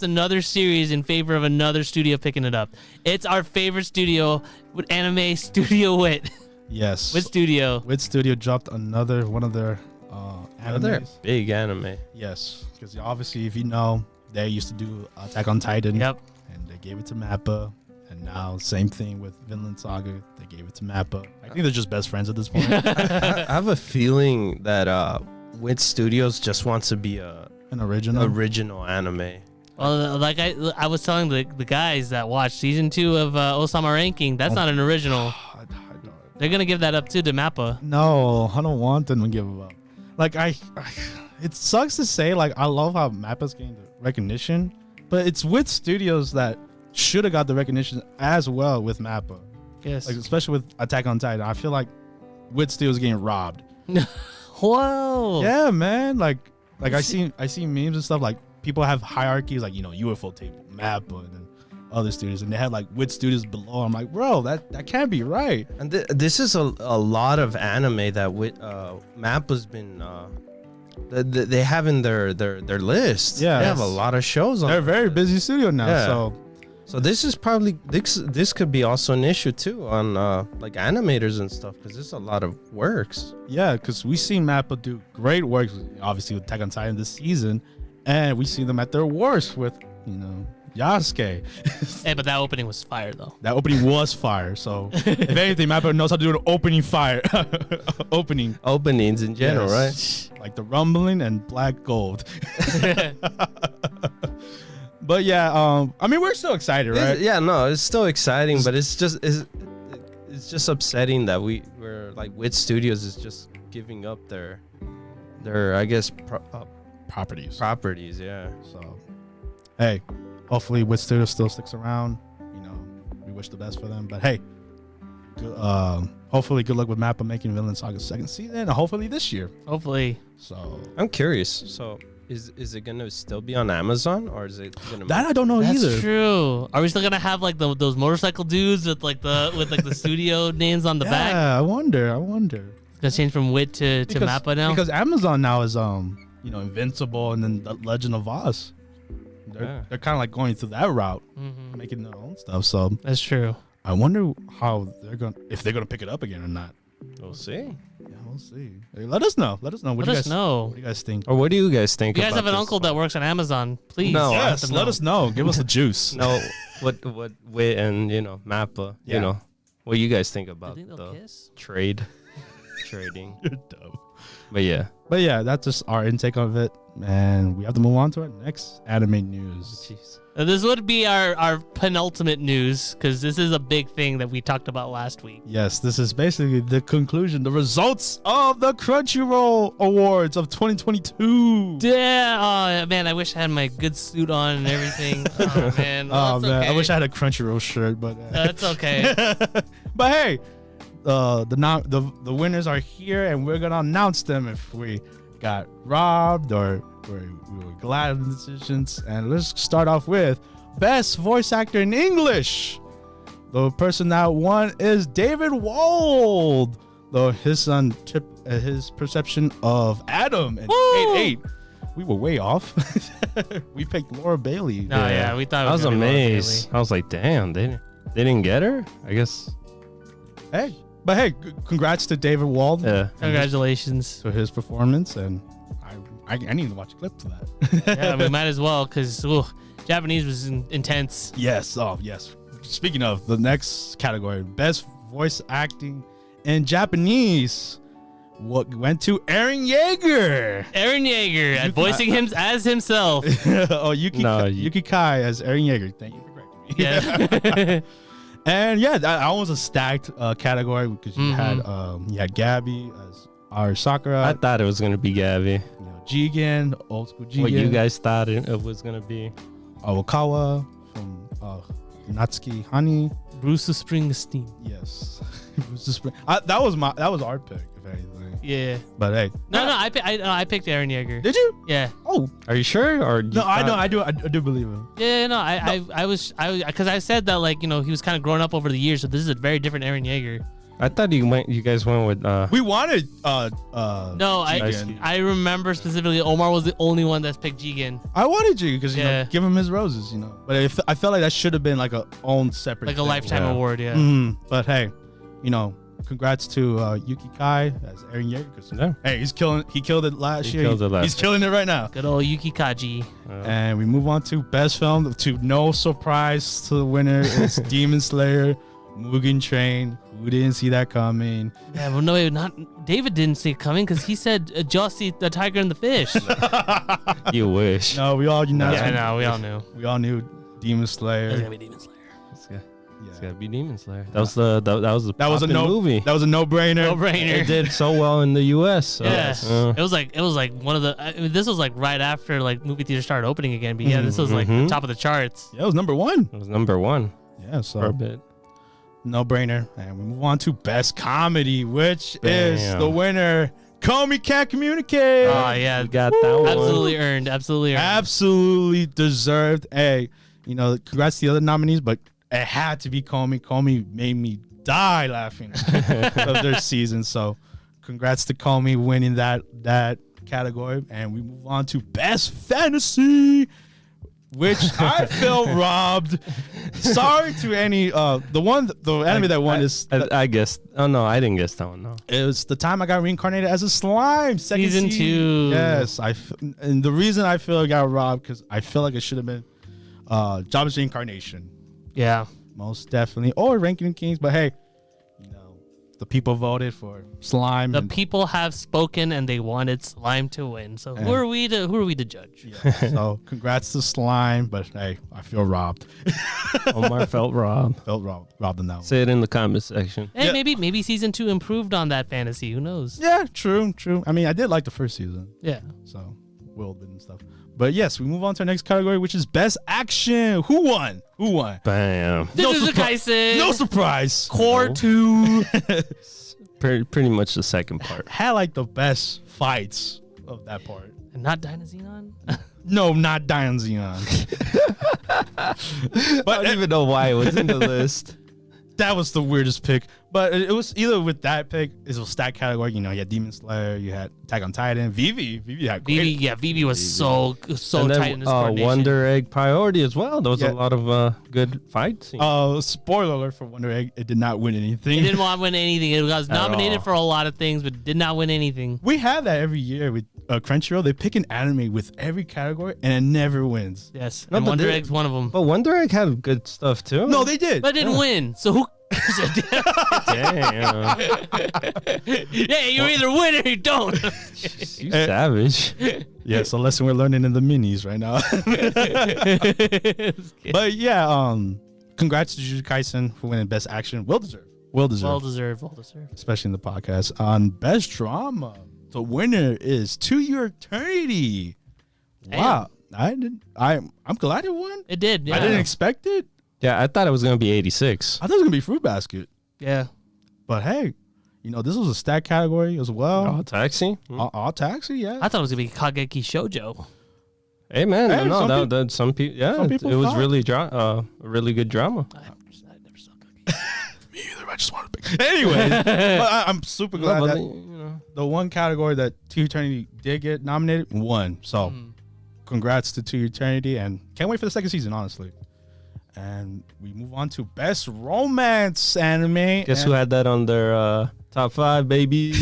another series in favor of another studio picking it up? It's our favorite studio, with Anime Studio Wit. Yes. Wit Studio. Wit Studio dropped another one of their another animes. Big anime. Yes, because obviously, if you know, they used to do Attack on Titan. Yep. And they gave it to MAPPA. And now, same thing with Vinland Saga. They gave it to MAPPA. I think they're just best friends at this point. I have a feeling that Wit Studios just wants to be an original anime. Well, like I was telling the guys that watched season 2 of Ousama Ranking, that's not an original. They're gonna give that up too to MAPPA. No, I don't want them to give it up. Like it sucks to say. Like I love how MAPPA's getting the recognition, but it's with studios that should have got the recognition as well with MAPPA. Yes, like especially with Attack on Titan. I feel like Wit Studios getting robbed. Whoa. Yeah, man. Like I see memes and stuff. Like people have hierarchies, like UFO table, MAPPA, and then other studios, and they have like Wit Studios below. I'm like, bro, that can't be right. And this is a lot of anime that MAPPA's been they have in their list. Yeah, they have a lot of shows on. They're a very busy studio now. Yeah. So So this is probably this could be also an issue too on like animators and stuff because there's a lot of works. Yeah, because we seen MAPPA do great work, obviously with Attack on Titan this season, and we see them at their worst with Yasuke. Hey, but that opening was fire though. That opening was fire. So if anything, MAPPA knows how to do an opening fire. Openings in general, yes. Right? Like the rumbling and black gold. But yeah, I mean, we're still excited, right? It's still exciting, but it's just upsetting that we're like Wit Studios is just giving up their I guess properties, yeah. So hey, hopefully Wit Studios still sticks around. We wish the best for them. But hey, hopefully good luck with MAPPA making Vinland Saga's second season, and hopefully this year. Hopefully. So I'm curious. So is it gonna still be on Amazon or is it gonna? That I don't know either. That's true. Are we still gonna have like those motorcycle dudes with the studio names on the back? Yeah, I wonder. It's gonna change from Wit to MAPPA now because Amazon now is Invincible and then the Legend of Vox. They're kind of like going through that route, making their own stuff. So that's true. I wonder how if they're gonna pick it up again or not. We'll see. Yeah, we'll see. Hey, let us know. What do you guys think? Or what do you guys think? If you guys have an uncle that works on Amazon, please. No, yes, let us know. Give us the juice. No, what Wit and MAPPA. Yeah. What do you guys think about the kiss? Trading? You're dumb. But yeah, that's just our intake of it, and we have to move on to our next anime news. Jeez. This would be our penultimate news because this is a big thing that we talked about last week. Yes, this is basically the conclusion, the results of the Crunchyroll Awards of 2022. Yeah, oh man, I wish I had my good suit on and everything. Oh man, Okay. I wish I had a Crunchyroll shirt, but that's okay. But hey, the winners are here, and we're gonna announce them if we got robbed or we were glad of the decisions. And let's start off with Best Voice Actor in English. The person that won is David Wald. Though his son his perception of Adam in 8-8. We were way off. We picked Laura Bailey. Oh yeah, we thought I was amazed. I was like, damn, they didn't get her? I guess. Hey, congrats to David Wald. Yeah. Congratulations to his performance, and I need to watch a clip for that. Yeah, we might as well because Japanese was intense. Yes. Oh, yes. Speaking of the next category, Best Voice Acting in Japanese, what went to Eren Yeager. Voicing him as himself. Yuki Kai as Eren Yeager. Thank you for correcting me. Yeah. And yeah, that was a stacked category because you had Gabby as our Sakura. I thought it was gonna be Gabby. Jigen, old school Jigen. What you guys thought it was gonna be? Awakawa from Natsuki Honey. Bruce Springsteen. Yes. That was our pick, if anything. Yeah. But hey. No, I picked Eren Yeager. Did you? Yeah. Oh. Are you sure? Or no, I do believe him. Yeah, no, I was because I said that he was kind of growing up over the years, so this is a very different Eren Yeager. I thought you guys went with we wanted no, I remember specifically Omar was the only one that's picked Jigen. I wanted you because give him his roses, But I felt like that should have been like a own separate a lifetime award, yeah. But hey, congrats to Yuki Kai as Eren Yeager. Hey, he killed it last year. He's killing it right now. Good old Yuki Kaji. And we move on to Best Film. To no surprise to the winner, it's Demon Slayer, Mugen Train. Who didn't see that coming? Yeah, well, no, not David didn't see it coming because he said Jussie, the tiger and the fish. You wish. No, we all united. Yeah, no, we all knew. We all knew Demon Slayer. It's gonna be Demon Slayer. It's gotta be Demon Slayer. That was a movie. That was a no-brainer. It did so well in the U.S. So. Yes, it was like one of the. This was like right after movie theaters started opening again. But yeah, this was like the top of the charts. Yeah, it was number one. It was number one. Yeah, so for a bit. No-brainer. And we move on to Best Comedy, which is the winner. Comey Can't Communicate. Oh yeah, we got that one. Absolutely earned. Absolutely deserved. Hey, congrats to the other nominees, but it had to be Comey. Comey made me die laughing of their season. So congrats to Comey winning that category. And we move on to Best Fantasy, which I felt robbed. Sorry to any the anime that won is I guessed. Oh no, I didn't guess that one. No, it was the time I got reincarnated as a slime. Season 2. Yes, and the reason I feel I got robbed because I feel like it should have been Jobless Reincarnation. Yeah, most definitely, or Ranking Kings. But hey, you know, the people voted for slime. The people have spoken, and they wanted slime to win. So who are we to judge? Yeah, so congrats to slime, but hey, I feel robbed. Omar felt robbed. Robbed in that one. Say it in the comment section. Hey, maybe season 2 improved on that fantasy. Who knows? Yeah, true. I mean, I did like the first season. Yeah. So, whirlwind and stuff. But yes, we move on to our next category, which is Best Action. Who won? Bam. Jujutsu Kaisen. No surprise. Core 2. Pretty much the second part. Had like the best fights of that part. And not Dynazenon? No, not Dion Xenon. But I don't even know why it was in the list. That was the weirdest pick. But it was either with that pick, it was stat category. You know, you had Demon Slayer, you had Attack on Titan, Vivi had great. Vivi was so And tight in this coordination. Wonder Egg Priority as well. There was a lot of good fight scenes. Spoiler alert for Wonder Egg, it did not win anything. It didn't want to win anything. It was nominated for a lot of things, but did not win anything. We have that every year with Crunchyroll. They pick an anime with every category, and it never wins. Yes, No, and but Wonder they- Egg's one of them. But Wonder Egg had good stuff too. No, they did. But it didn't win. So who? Damn. Yeah, you either win or you don't. You savage. Yes, a lesson we're learning in the minis right now. But yeah, congrats to Jujutsu Kaisen for winning Best Action. Well deserved. Well deserved. Especially in the podcast. On Best Drama, the winner is To Your Eternity. Wow. I'm glad it won. It did. Yeah. I didn't expect it. Yeah, I thought it was gonna be 86. I thought it was gonna be Fruit Basket. Yeah. But hey, you know, this was a stat category as well. Oh, taxi. All taxi, yeah. I thought it was gonna be Kageki Shoujo. Hey man, Hey, some people. Yeah, some people it was thought. really a really good drama. I never saw Kageki. Me either. I just want to pick. Anyway, but I'm super glad No, but that the one category that To Your Eternity did get nominated won. So, congrats to Your Eternity, and can't wait for the second season, honestly. And we move on to Best Romance Anime. Guess who had that on their top 5, baby?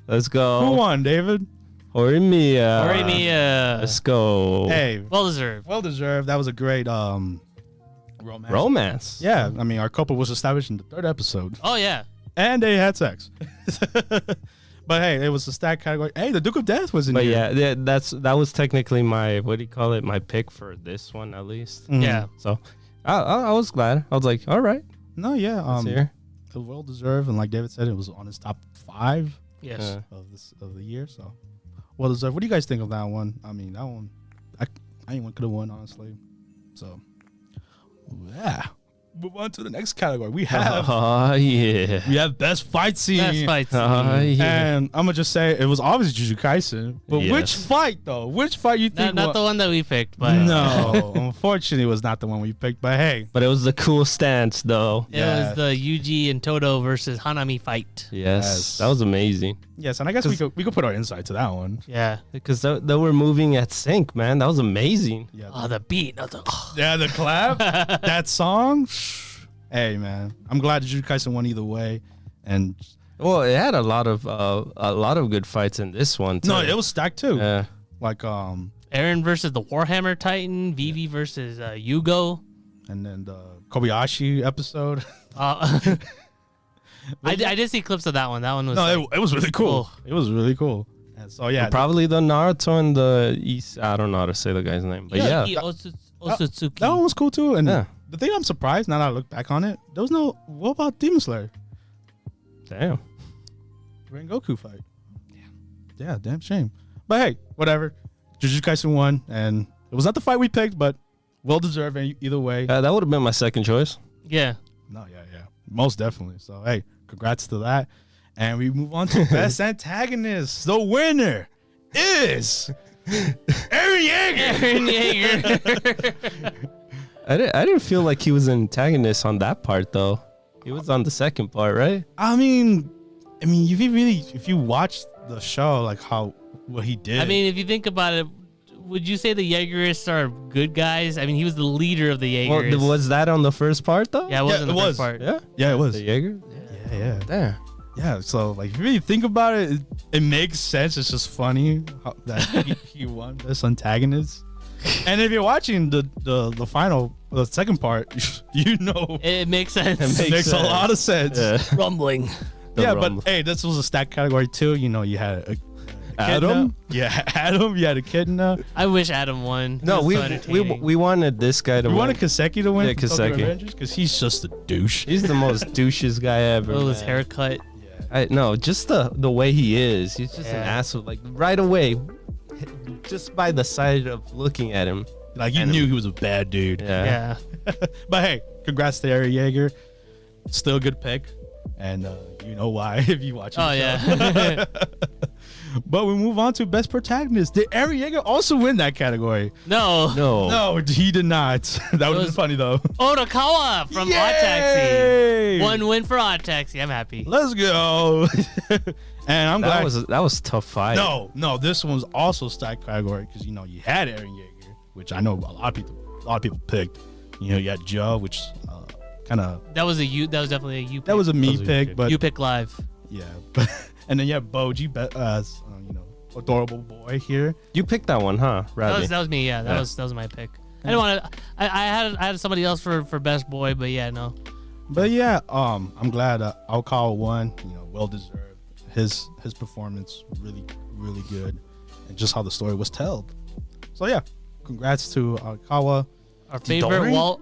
Let's go. Who won, David? Horimiya. Let's go. Hey, Well deserved. well deserved. That was a great romance. Romance. Yeah, I mean, our couple was established in the 3rd episode, Oh yeah. and they had sex. But hey, it was a stat category. Hey, the Duke of Death was in But here. yeah, that was technically my my pick for this one at least. Mhm. Yeah. So I was glad. I was like, all right, No, yeah. it's here. It was well deserved, and like David said, it was on his top 5 Yes. of the year. So well deserved. What do you guys think of that one? I mean, that one, anyone could have won, honestly. So yeah. Move on to the next category. We have best fight scene. Best fight scene. And I'm gonna just say it was obviously Jujutsu Kaisen. But which Yes. fight though? Which fight you think? Not the one that we picked, but No, unfortunately, it was not the one we picked. But hey, But it was the cool stance though. it was the Yuji and Todo versus Hanami fight. Yes, that was amazing. yes, and I guess we could put our insight to that one. Yeah. Because they were moving at sync, man. That was amazing. Yeah, Oh, the beat. yeah, the clap, that song. Hey man, I'm glad Jujutsu Kaisen won either way. And Well, it had a lot of good fights in this one too. no, it was stacked too. Yeah. Like Eren versus the Warhammer Titan. Vivi versus Yugo. and then the Kobayashi episode. I did see clips of that one. That one was No, it was really cool. Cool. It was really cool. And so yeah, Probably the Naruto and the East. I don't know how to say the guy's name, but yeah. Osutsuki. that one was cool too. And Yeah. the thing I'm surprised now that I look back on it, there was no. What about Demon Slayer? Damn. Rengoku fight. Yeah, damn shame. But hey, whatever. Jujutsu Kaisen won, and it was not the fight we picked, but well deserved either way. That would have been my second choice. Yeah. No, yeah, most definitely. So hey, congrats to that. And we move on to best antagonist. The winner is Eren Yeager. Eren Yeager. I didn't feel like he was an antagonist on that part though. He was on the second part, right? I mean, if you watch the show, like what he did. I mean, if you think about it, would you say the Jaegerists are good guys? I mean, he was the leader of the Jaegerists. Well, was that on the first part though? Yeah, it was in the first part. Yeah, it was. The Jaeger? Yeah. Damn. Yeah, so like if you really think about it, it makes sense. It's just funny that he won this antagonist. And if you're watching the final, the second part, you know It makes sense. it makes a lot of sense. Yeah. Rumbling. Yeah, but hey, this was a stack category too. You know, you had a Adam? Yeah, Adam. You had a Echidna. I wish Adam won. No, He was so entertaining. we wanted this guy to We win. wanted Kaseki to win. Yeah, Kaseki. Because he's just a douche. He's the most douchest guy ever. Oh, his man. haircut. No, just the way he is. He's just an asshole. Like right away, just by the sight of looking at him. Like you knew he was a bad dude. Yeah. But hey, congrats to Eren Yeager. Still a good pick. And you know why if you watch it. Oh, yeah. But we move on to best protagonist. Did Eren Yeager also win that category? No. No, he did not. That would have been funny though. Otokawa from Odd Taxi. One win for Odd Taxi. I'm happy. Let's go. And I'm glad. That was a tough fight. No, this one's also stacked category because you know you had Eren Yeager, which I know a lot of people picked. You know, you had Joe, which kind of That was definitely a you pick. that was a me That was a pick, pick. but You pick live. yeah. And then you have Boji, you know, adorable boy here. You picked that one, huh, Radley? That was me. Yeah, that was my pick. I didn't want to. I had somebody else for best boy, but yeah, no. But yeah, I'm glad Aokawa won. You know, well deserved. His performance really good, and just how the story was told. So yeah, congrats to Aokawa.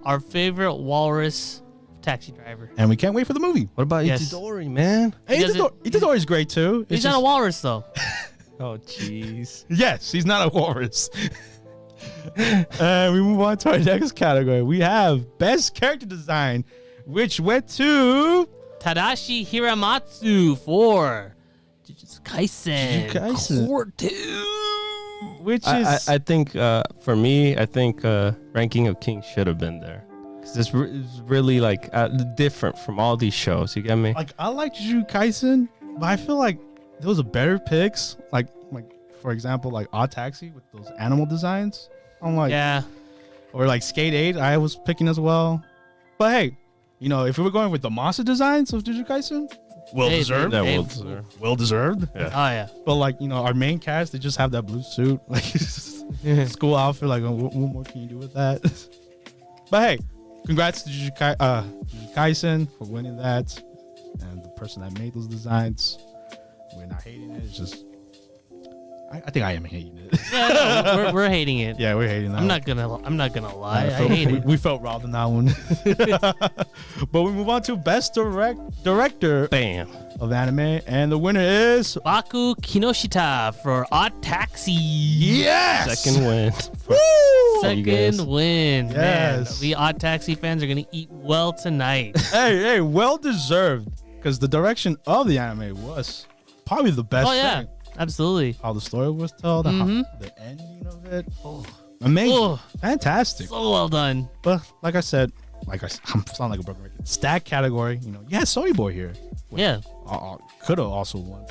Our favorite walrus taxi driver. And we can't wait for the movie. What about Yes. Itadori, man? Hey, Itadori's great too. He's not a walrus though. Oh, jeez. Yes, he's not a walrus. And we move on to our next category. We have best character design, which went to Tadashi Hiramatsu for Jujutsu Kaisen. Core 2. which is I think for me, I think Ranking of Kings should have been there. Because it's really like different from all these shows. You get me? like I like Jujutsu Kaisen, but I feel like those are better picks. Like for example, like Odd Taxi with those animal designs. I'm like, Yeah. or like Skate 8, I was picking as well. But hey, you know, if we were going with the monster designs of Jujutsu Kaisen, well Hey, deserved. they- Yeah, they- Well deserved. Yeah. Oh yeah. But like, you know, our main cast, they just have that blue suit, like school outfit. Like, what more can you do with that? But hey, congrats to Jujutsu Kaisen for winning that, and the person that made those designs. We're not hating it. It's just, I think I am hating it. Yeah, no, we're hating it. Yeah, we're hating that. I'm not gonna lie. I felt- hate it. we felt robbed in that one. But we move on to best director Bam. of anime, and the winner is Baku Kinoshita for Odd Taxi. yes. Second win. Woo! you guys. Second win. Man, Yes. we Odd Taxi fans are gonna eat well tonight. Hey, well deserved, because the direction of the anime was probably the best. Oh yeah, thing. absolutely. How the story was told, Mhm. how the ending of it, amazing, Oh. fantastic. So well done. But like I said, I'm sounding like a broken record. Stack category, you know, yeah, Soy Boy here. Yeah. Could have also won.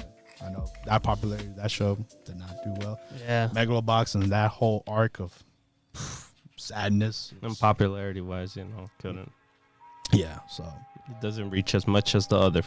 I know that popularity, that show did not do well. Yeah. Megalobox and that whole arc of sadness. And popularity wise, you know, couldn't. Yeah, so It doesn't reach as much as the other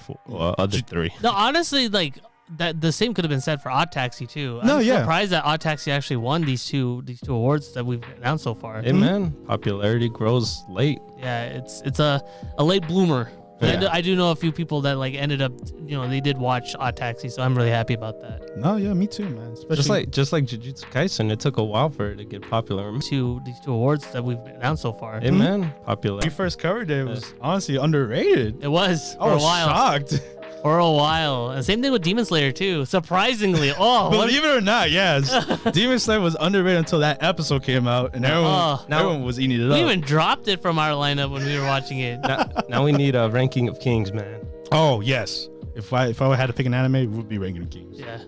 three. No, honestly, like that, the same could have been said for Odd Taxi too. No, I'm yeah. surprised that Odd Taxi actually won these two awards that we've announced so far. Hey man, popularity grows late. Yeah, it's a late bloomer. Yeah. I do know a few people that like ended up, you know, they did watch Odd Taxi, so I'm really happy about that. no, yeah, me too, man. Especially Just like Jujutsu Kaisen, it took a while for it to get popular. These two awards that we've announced so far. Hey man, when popular. we first covered it, it was honestly underrated. It was I for a was while. shocked. For a while. And same thing with Demon Slayer too. Surprisingly. Oh, what? Believe it or not, yes. Demon Slayer was underrated until that episode came out, and everyone was eating it We up. even dropped it from our lineup when we were watching it. now we need a Ranking of Kings, man. Oh yes, if I had to pick an anime, it would be Ranking of Kings. Yeah.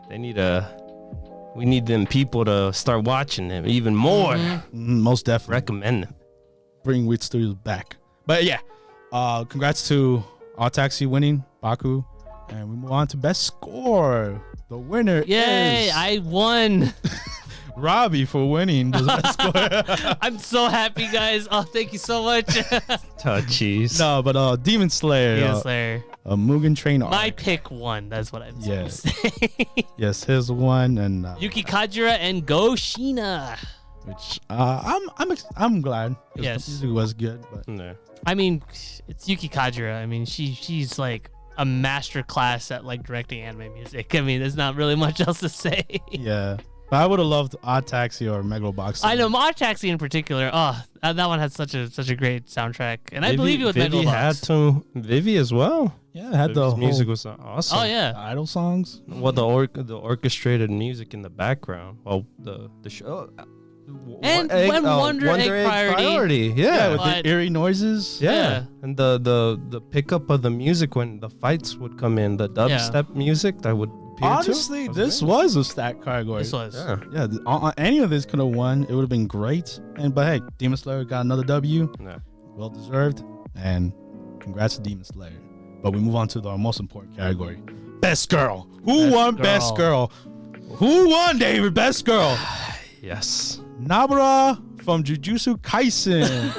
They need we need them people to start watching them even more. Most definitely. Recommend them. Bring Weird Studios back. But yeah, congrats to Odd Taxi winning, Baku, and we move on to best score. The winner Yay, is I won. Robbie for winning the best score. I'm so happy, guys. Oh, thank you so much. Touchies. No, but Demon Slayer. Demon Slayer. Mugen Train arc. My pick won. That's what I'm saying. Yes, his one and Yuki Kajira and Go Shina. which I'm glad. Yes. The music was good, but No. I mean, it's Yuki Kajira. I mean, she's like a master class at like directing anime music. I mean, there's not really much else to say. yeah. But I would have loved Odd Taxi or Megalobox. I know Mod Taxi in particular. Oh, that one had such a great soundtrack, and I believe you with Vivi Megalobox. had to Vivi as well. Yeah, it had the Vivi's whole music was awesome. Oh yeah. idol songs. Well, the orchestrated music in the background. Well, the show. And when Wonder Egg Priority. Yeah. With But- the eerie noises. Yeah. And the pickup of the music when the fights would come in, the dubstep music that would appear Honestly, too. this was a stat category. This was. Yeah. Yeah, any of this could have won. It would have been great. But hey, Demon Slayer got another W. Yeah. Well deserved. And congrats to Demon Slayer. But we move on to our most important category. Best girl. Who Best won girl. best girl? Who won, David? Best girl. Yes. Nabara from Jujutsu Kaisen.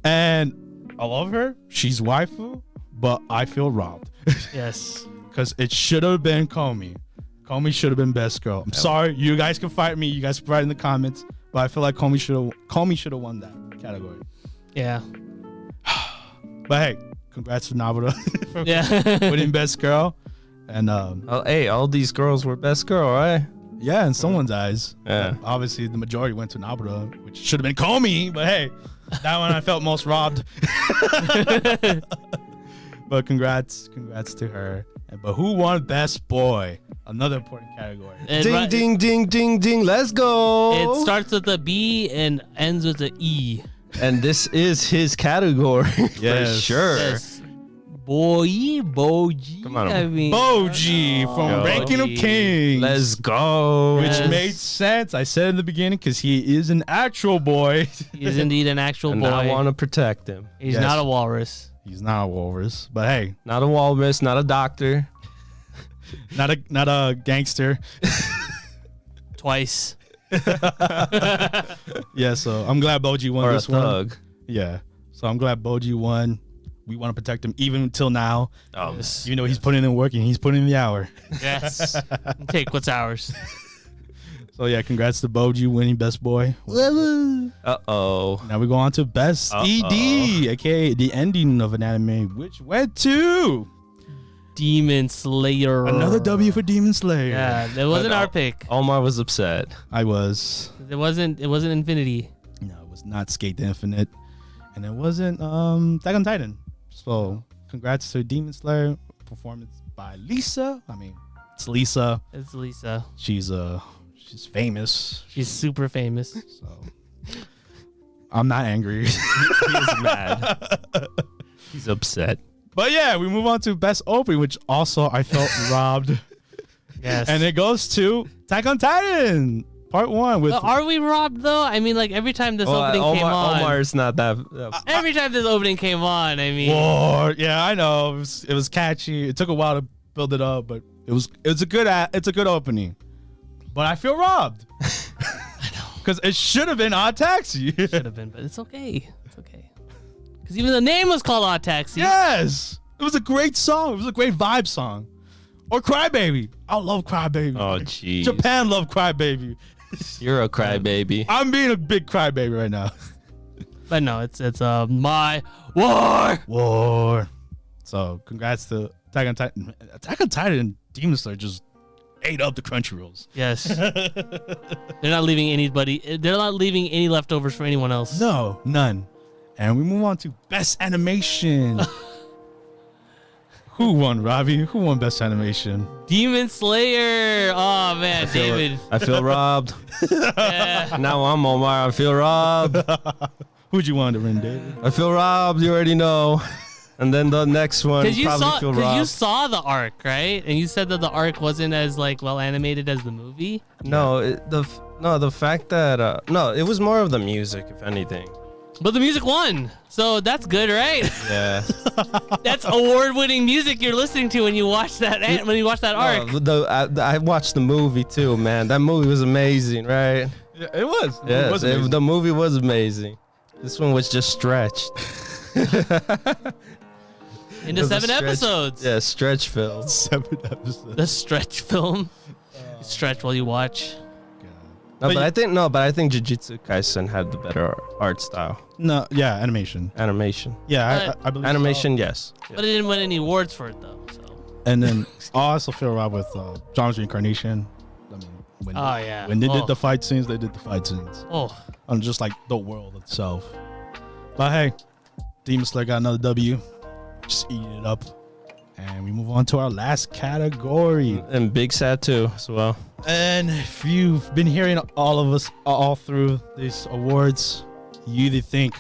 And I love her. She's waifu, but I feel robbed. Yes. Because it should have been Komi. Komi should have been best girl. I'm sorry. You guys can fight me. You guys can write in the comments. But I feel like Komi should have won that category. Yeah. But hey, congrats to Nabara for Yeah. winning best girl. And Hey, all these girls were best girl, right? yeah, in someone's eyes. Yeah. Obviously, the majority went to Nabara, which should have been Komi. But hey, that one I felt most robbed. But congrats to her. But who won best boy? Another important category. And Ding, right- ding, ding, ding, ding. Let's go. It starts with a B and ends with an E. And this is his category for Yes. sure. Yes. Boji. Come on. I mean, Boji from Yo. Ranking of Kings. Let's go. Which Yes. made sense. I said in the beginning because he is an actual boy. he is indeed an actual And boy. I want to protect him. He's Yes. not a walrus. He's not a walrus, but hey, Not a walrus, not a doctor. not a gangster. Twice. Yeah, so I'm glad Boji won Or a this one. thug. Yeah, so I'm glad Boji won. We want to protect him even until now. Yes. You know he's putting in work and he's putting in the hour. Yes. Take what's ours. So yeah, congrats to Boji winning best boy. Uh-oh. Now we go on to best ED, aka the ending of an anime, which went to Demon Slayer. another W for Demon Slayer. Yeah, that wasn't our pick. Omar was upset. I was. It wasn't Infinity. No, it was not Skate the Infinite, and it wasn't Attack on Titan. So congrats to Demon Slayer performance by Lisa. I mean, it's Lisa. It's Lisa. She's famous. She's super famous. So I'm not angry. He's mad. He's upset. But yeah, we move on to best opening, which also I felt robbed. Yes. And it goes to Attack on Titan Part 1 with Are we robbed though? I mean, like every time this opening came on. Omar's not that. Every time this opening came on, I mean. War. Yeah, I know. It was catchy. It took a while to build it up, but it's a good opening. But I feel robbed. I know. Because it should have been Odd Taxi. Should have been, but it's okay. It's okay. Because even the name was called Odd Taxi. Yes. It was a great song. It was a great vibe song. Or Crybaby. I love Crybaby. Oh, jeez. Japan love Crybaby. You're a crybaby. I'm being a big crybaby right now. But no, it's my war. War. So congrats to Attack on Titan. Attack on Titan and Demon Slayer just ate up the Crunchyrolls. Yes. They're not leaving anybody. They're not leaving any leftovers for anyone else. No, none. And we move on to Best Animation. Who won, Robbie? Who won Best Animation? Demon Slayer. Oh man, David. I feel robbed. Yeah. Now I'm Omar. I feel robbed. Who'd you want to win, David? I feel robbed. You already know. And then the next one Because probably feel you robbed. saw the arc, right? And you said that the arc wasn't as like well animated as the movie. No, the fact that no, it was more of the music, if anything. But the music won, so that's good, right? Yeah. That's award-winning music you're listening to when you watch that arc. I watched the movie too, man. That movie was amazing, right? Yeah, it was. Yeah, It was amazing. the movie was amazing. This one was just stretched. Into 7 episodes. Yeah, stretch film. 7 episodes. The stretch film. Stretch while you watch. But I think Jujutsu Kaisen had the better art style. No, yeah, animation. Yeah, I believe Animation, so. yes. But it didn't win any awards for it though. So. And then I also feel right with John's Reincarnation. I mean, when they did the fight scenes, they did the fight scenes. Oh, On just like the world itself. But hey, Demon Slayer got another W. Just eating it up. And we move on to our last category. And Big Sad too, as well. And if you've been hearing all of us all through these awards, you either think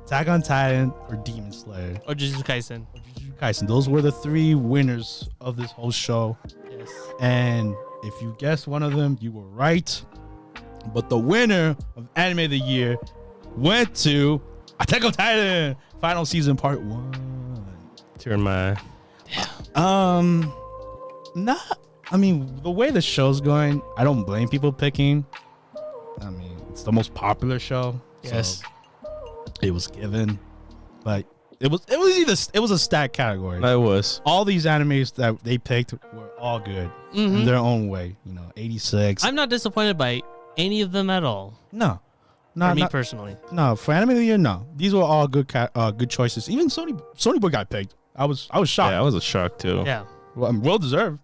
Attack on Titan or Demon Slayer. or Jujutsu Kaisen. Jujutsu Kaisen. Those were the 3 winners of this whole show. Yes. And if you guessed one of them, you were right. But the winner of Anime of the Year went to Attack on Titan, final season part 1. Turn my. I mean, the way the show's going, I don't blame people picking. I mean, it's the most popular show. Yes. So it was given, but it was a stat category. I was. All these animes that they picked were all good in their own way. 86. I'm not disappointed by any of them at all. No, For me personally. No, for Anime of the Year, no. These were all good choices. Even Sony Boy got picked. I was shocked. Yeah, I was a shock too. Yeah. Well deserved.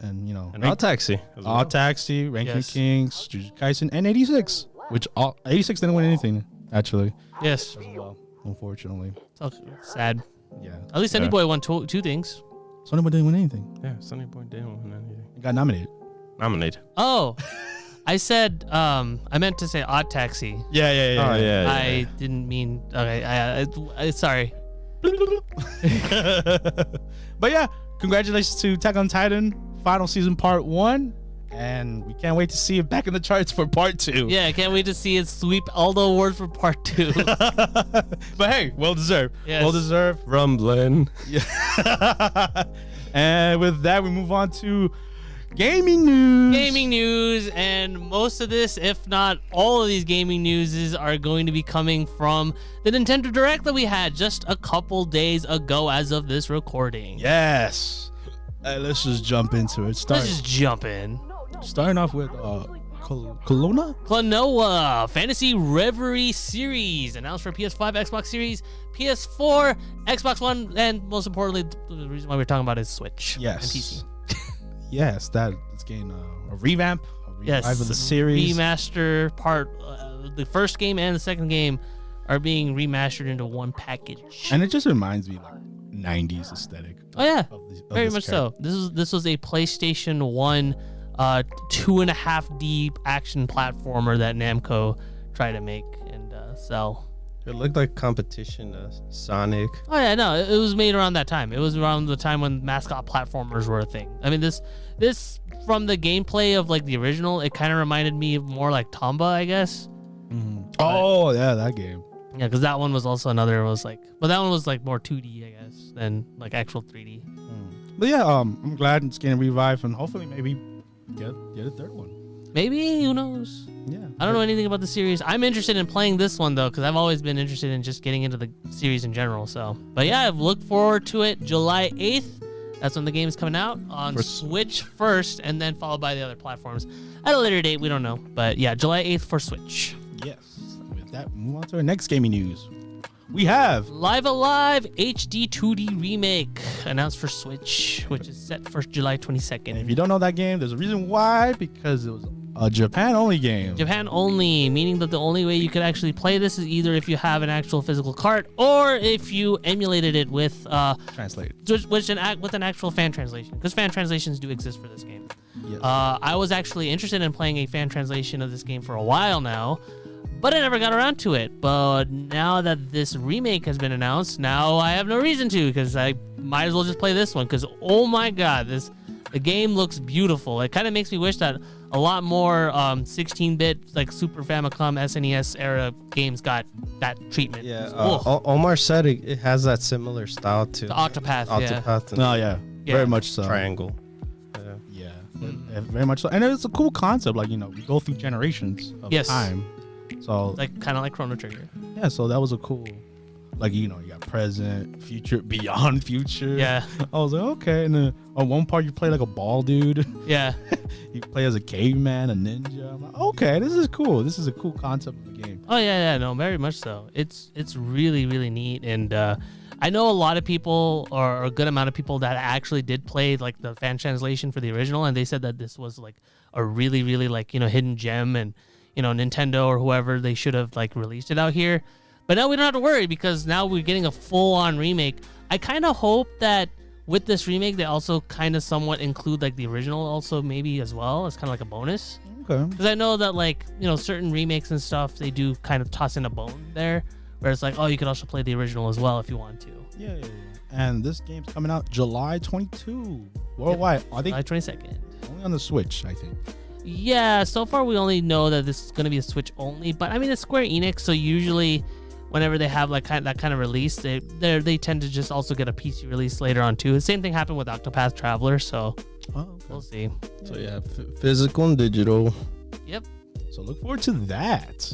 And And All Taxi. All Taxi, Ranking Yes. Kings, Jujutsu Kaisen, and 86, which 86 didn't win anything actually. Yes. As well, unfortunately. It's sad. Yeah, At least Sunny Boy won two things. Sony Boy didn't win anything. Yeah, Sunny Boy didn't win anything. He got nominated. Nominated. Oh, I said I meant to say Odd Taxi. Yeah. Oh, yeah. I didn't mean. Okay, I sorry. But yeah, congratulations to Attack on Titan, final season part 1, and we can't wait to see it back in the charts for part 2. Yeah, I can't wait to see it sweep all the awards for part 2. But hey, well deserved. Yes. Well deserved. Rumbling. Yeah. And with that, we move on to gaming news. Gaming news, and most of this, if not all of these gaming newses, are going to be coming from the Nintendo Direct that we had just a couple days ago as of this recording. Yes. Let's just jump into it. Let's just jump in. Starting off with Kelowna? Klonoa Fantasy Reverie Series announced for PS5, Xbox Series, PS4, Xbox One, and most importantly, the reason why we're talking about is Switch Yes. and PC. Yes, it's getting a revamp, a revive Yes, of the series. remaster part. The first game and the second game are being remastered into one package. And it just reminds me like 90s aesthetic. Oh yeah, of very this much character. so. This was a PlayStation 1 2.5D action platformer that Namco tried to make and sell. It looked like competition to Sonic. Oh yeah, no, it was made around that time. It was around the time when mascot platformers were a thing. I mean, this from the gameplay of like the original, it kind of reminded me of more like Tomba, I guess. Mm-hmm. Oh yeah, that game. Yeah, because that one was also but that one was like more 2D, I guess, than like actual 3D. But yeah, I'm glad it's getting revived, and hopefully maybe get a third one. Maybe, who knows? Yeah. I don't know anything about the series. I'm interested in playing this one though, because I've always been interested in just getting into the series in general. So, but yeah, I've looked forward to it. July 8th. That's when the game is coming out on Switch first, and then followed by the other platforms at a later date. We don't know, but yeah, July 8th for Switch. Yes. With that, move on to our next gaming news. We have Live Alive HD 2D remake announced for Switch, which is set for July 22nd. And if you don't know that game, there's a reason why, because it was a Japan-only game. Japan only, meaning that the only way you could actually play this is either if you have an actual physical cart or if you emulated it with with an actual fan translation, because fan translations do exist for this game. Yes. I was actually interested in playing a fan translation of this game for a while now, but I never got around to it. But now that this remake has been announced, now I have no reason to, because I might as well just play this one, because oh my god, the game looks beautiful. It kind of makes me wish that a lot more 16-bit like Super Famicom SNES era games got that treatment. Yeah, Omar said it has that similar style to the Octopath. Octopath. Oh yeah, very much so. Triangle. Yeah. Very much so. And it's a cool concept. Like, we go through generations of time. So like kind of like Chrono Trigger. Yeah, so that was a cool, like, you got present, future, beyond future. Yeah. I was like, okay. And then on one part you play like a ball dude. Yeah. You play as a caveman, a ninja. I'm like, okay, this is cool. This is a cool concept of the game. Oh yeah, no, very much so. It's really, really neat. And I know a lot of people, or a good amount of people, that actually did play like the fan translation for the original, and they said that this was like a really, really like, hidden gem, and Nintendo or whoever, they should have like released it out here. But now we don't have to worry, because now we're getting a full-on remake. I kind of hope that with this remake, they also kind of somewhat include like the original also maybe as well as kind of like a bonus. Okay. Because I know that like, certain remakes and stuff, they do kind of toss in a bone there, where it's like, oh, you could also play the original as well if you want to. Yeah. And this game's coming out July 22 worldwide. Yep. July 22nd. Only on the Switch, I think. Yeah, so far we only know that this is going to be a Switch only, but I mean, it's Square Enix, so usually whenever they have like that kind of release, they tend to just also get a PC release later on too. The same thing happened with Octopath Traveler, so we'll see. So yeah, physical and digital. Yep. So look forward to that.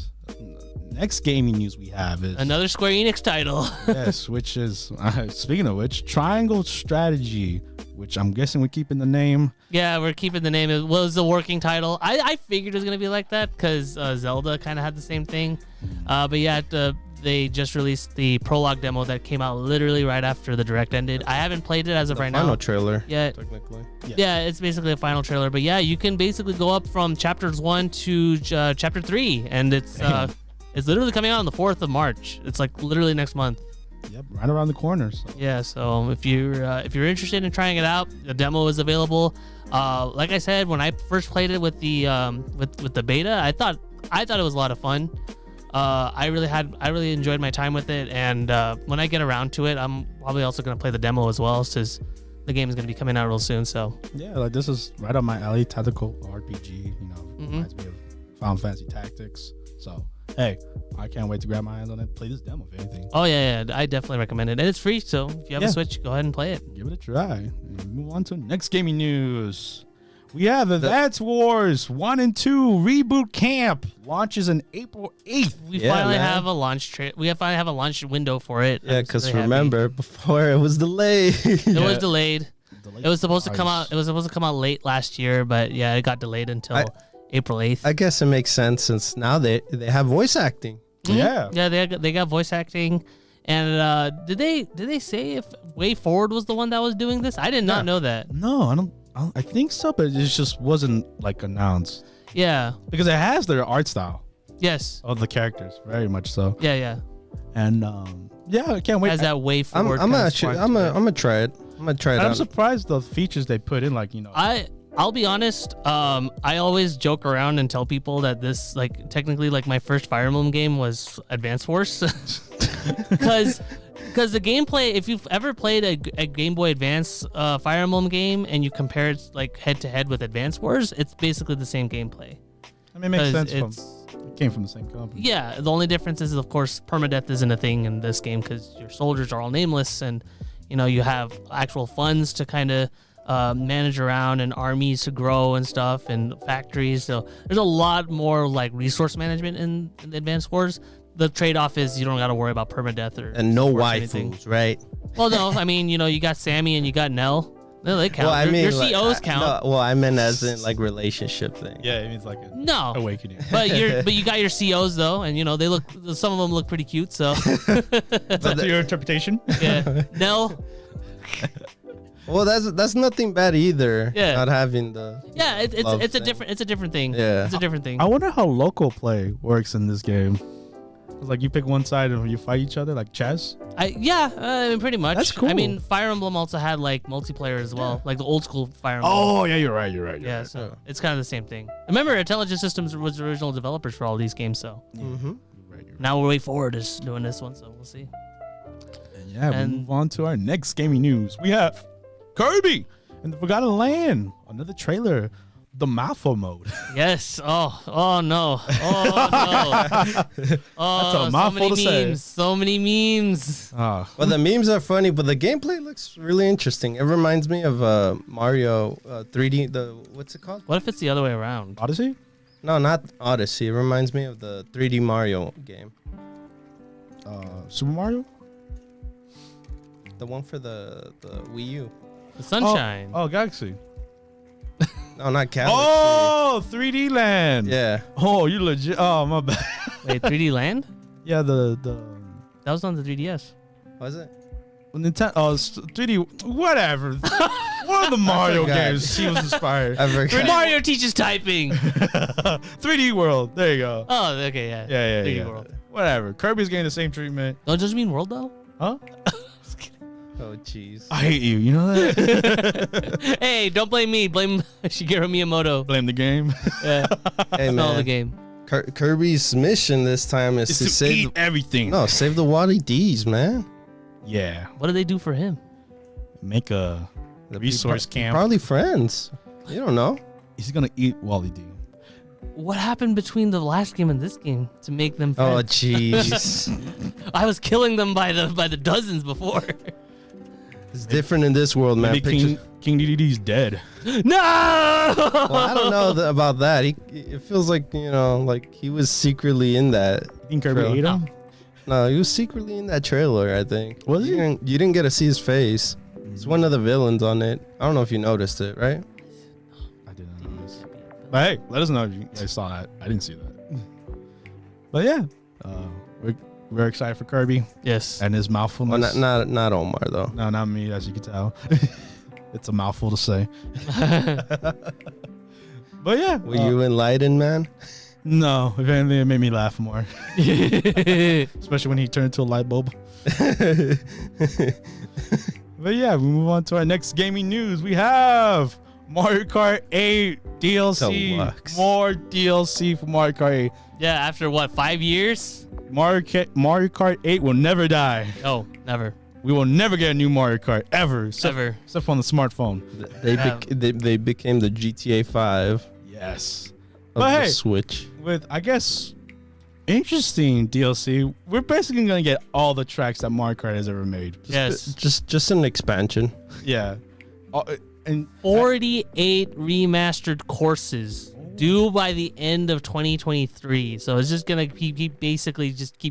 Next gaming news we have is another Square Enix title. Yes, which is speaking of which, Triangle Strategy, which I'm guessing we're keeping the name. Yeah, we're keeping the name. It was the working title. I figured it was gonna be like that because Zelda kind of had the same thing. But yeah, they just released the prologue demo that came out literally right after the direct ended. I haven't played it as of right now. Final trailer. Yeah, technically. Yeah, it's basically a final trailer. But yeah, you can basically go up from chapters 1 to chapter 3, and it's literally coming out on the 4th of March. It's like literally next month. Yep, right around the corner. So. Yeah, so if you're interested in trying it out, the demo is available. Like I said, when I first played it with the with the beta, I thought it was a lot of fun. I really enjoyed my time with it, and when I get around to it, I'm probably also gonna play the demo as well, since the game is gonna be coming out real soon. So yeah, like this is right up my alley. Tactical RPG, reminds me of Final Fantasy Tactics. So hey, I can't wait to grab my hands on it and play this demo, if anything. Oh yeah, I definitely recommend it, and it's free. So if you have a Switch, go ahead and play it. Give it a try. And move on to next gaming news. We have Advance Wars 1 and 2 Reboot Camp launches on April 8th. We finally have a launch finally have a launch window for it. Yeah, because remember before it was delayed. It was delayed. It was supposed to come out. It was supposed to come out late last year, but yeah, it got delayed until April 8th. I guess it makes sense since now they have voice acting. Mm-hmm. Yeah, they got voice acting. And did they say if Way Forward was the one that was doing this? I did not know that. No, I think so, but it just wasn't like announced. Yeah, because it has their art style. Yes, of the characters, very much so. Yeah. And I can't wait. Has that Way Forward? I'm gonna try it. I'm gonna try it. I'm surprised the features they put in, like I'll be honest. I always joke around and tell people that this, like, technically, like, my first Fire Emblem game was Advance Wars, because the gameplay. If you've ever played a Game Boy Advance Fire Emblem game and you compare it like head to head with Advance Wars, it's basically the same gameplay. I mean, it makes sense. It came from the same company. Yeah, the only difference is, of course, permadeath isn't a thing in this game because your soldiers are all nameless, and you have actual funds to kind of manage around, and armies to grow and stuff, and factories. So there's a lot more like resource management in Advance Wars. The trade-off is you don't got to worry about permadeath and no waifus, right? Well, no, I mean, you got Sammy and you got Nell. No, they count. Well, I mean, your COs count. No, I meant as in like relationship thing. Yeah, it means like awakening. But you got your COs though, and they look. Some of them look pretty cute. So that's up to your interpretation. Yeah, Nell. Well, that's nothing bad either. Yeah, not having the. Yeah, it's a different thing. Yeah, it's a different thing. I wonder how local play works in this game. It's like you pick one side and you fight each other like chess. I mean, pretty much. That's cool. I mean, Fire Emblem also had like multiplayer as well, like the old school Fire Emblem. Oh yeah, you're right. Yeah, so it's kind of the same thing. Remember, Intelligent Systems was the original developers for all these games, so. Mm-hmm. Now Way Forward is doing this one, so we'll see. And we move on to our next gaming news. We have Kirby and the Forgotten Land, another trailer. the Malfa mode. Yes. Oh no. Oh no. Oh, That's a mouthful to say. So many memes. Well, the memes are funny, but the gameplay looks really interesting. It reminds me of Mario 3D. What's it called? What if it's the other way around? Odyssey? No, not Odyssey. It reminds me of the 3D Mario game. Super Mario? The one for the Wii U. The Sunshine. Oh, Galaxy. No, not Galaxy. Oh, 3D Land. Yeah. Oh, you legit. Oh, my bad. Wait, 3D Land? Yeah, the That was on the 3DS. Was it? Nintendo. Oh, 3D. Whatever. One of the Mario games. She was inspired. Mario teaches typing. 3D World. There you go. Oh, okay, yeah. Yeah. 3D World. Whatever. Kirby's getting the same treatment. Don't just mean World though. Huh? Oh, jeez. I hate you. You know that? Hey, don't blame me. Blame Shigeru Miyamoto. Blame the game. Yeah. Hey, Smell man. the game. Kirby's mission this time is to save eat everything. No, save the Wally D's, man. Yeah. What did they do for him? Make a resource camp. Probably friends. You don't know. He's gonna eat Wally D. What happened between the last game and this game to make them friends? Oh, jeez. I was killing them by the dozens before. It's different in this world, man. Maybe King DDD's dead. No! Well, I don't know about that. It feels like, like he was secretly in that. You think Kirby ate him? No, he was secretly in that trailer, I think. Was he? You didn't get to see his face. He's one of the villains on it. I don't know if you noticed it, right? I didn't notice. But hey, let us know if you guys saw that. I didn't see that. But yeah, we're very excited for Kirby. Yes. And his mouthfulness. Well, not Omar, though. No, not me, as you can tell. It's a mouthful to say. But yeah. Were you enlightened, man? No, if anything, it made me laugh more. Especially when he turned into a light bulb. But yeah, we move on to our next gaming news. We have Mario Kart 8 DLC. Deluxe. More DLC for Mario Kart 8. Yeah, after what, 5 years? Mario Kart 8 will never die. Oh, never. We will never get a new Mario Kart ever. Except on the smartphone. They became the GTA 5 Yes. of the Switch. With, I guess, interesting DLC, we're basically going to get all the tracks that Mario Kart has ever made. Just an expansion. Yeah. And 48 remastered courses due by the end of 2023. So it's just gonna keep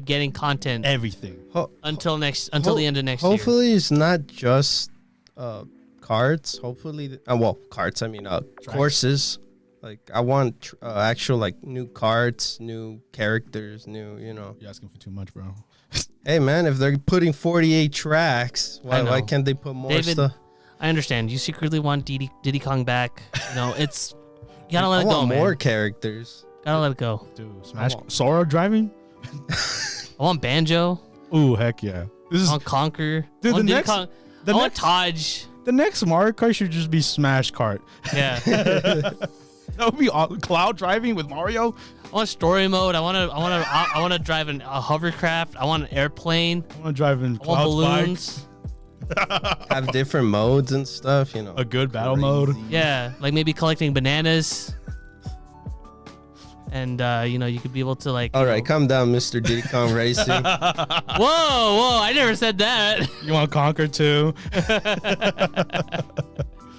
getting content. Everything. Until the end of next year. Hopefully it's not just carts. Hopefully, carts. I mean, courses. Like I want actual like new carts, new characters, new. You're asking for too much, bro. Hey man, if they're putting 48 tracks, why can't they put more David, stuff? I understand. You secretly want Diddy Kong back. It's you gotta let it go, man. More characters. Gotta let it go. Dude, Smash Sora driving. I want Banjo. Ooh, heck yeah. I want Conquer. Dude, I want Taj. The next Mario Kart should just be Smash Kart. Yeah. That would be cloud driving with Mario. I want story mode. I want to drive a hovercraft. I want an airplane. I want to drive in cloud balloons. Have different modes and stuff, A good battle mode. Yeah, like maybe collecting bananas. And you could be able to like. All right, calm down, Mr. Diddy Kong Racing. Whoa! I never said that. You want Conquer too?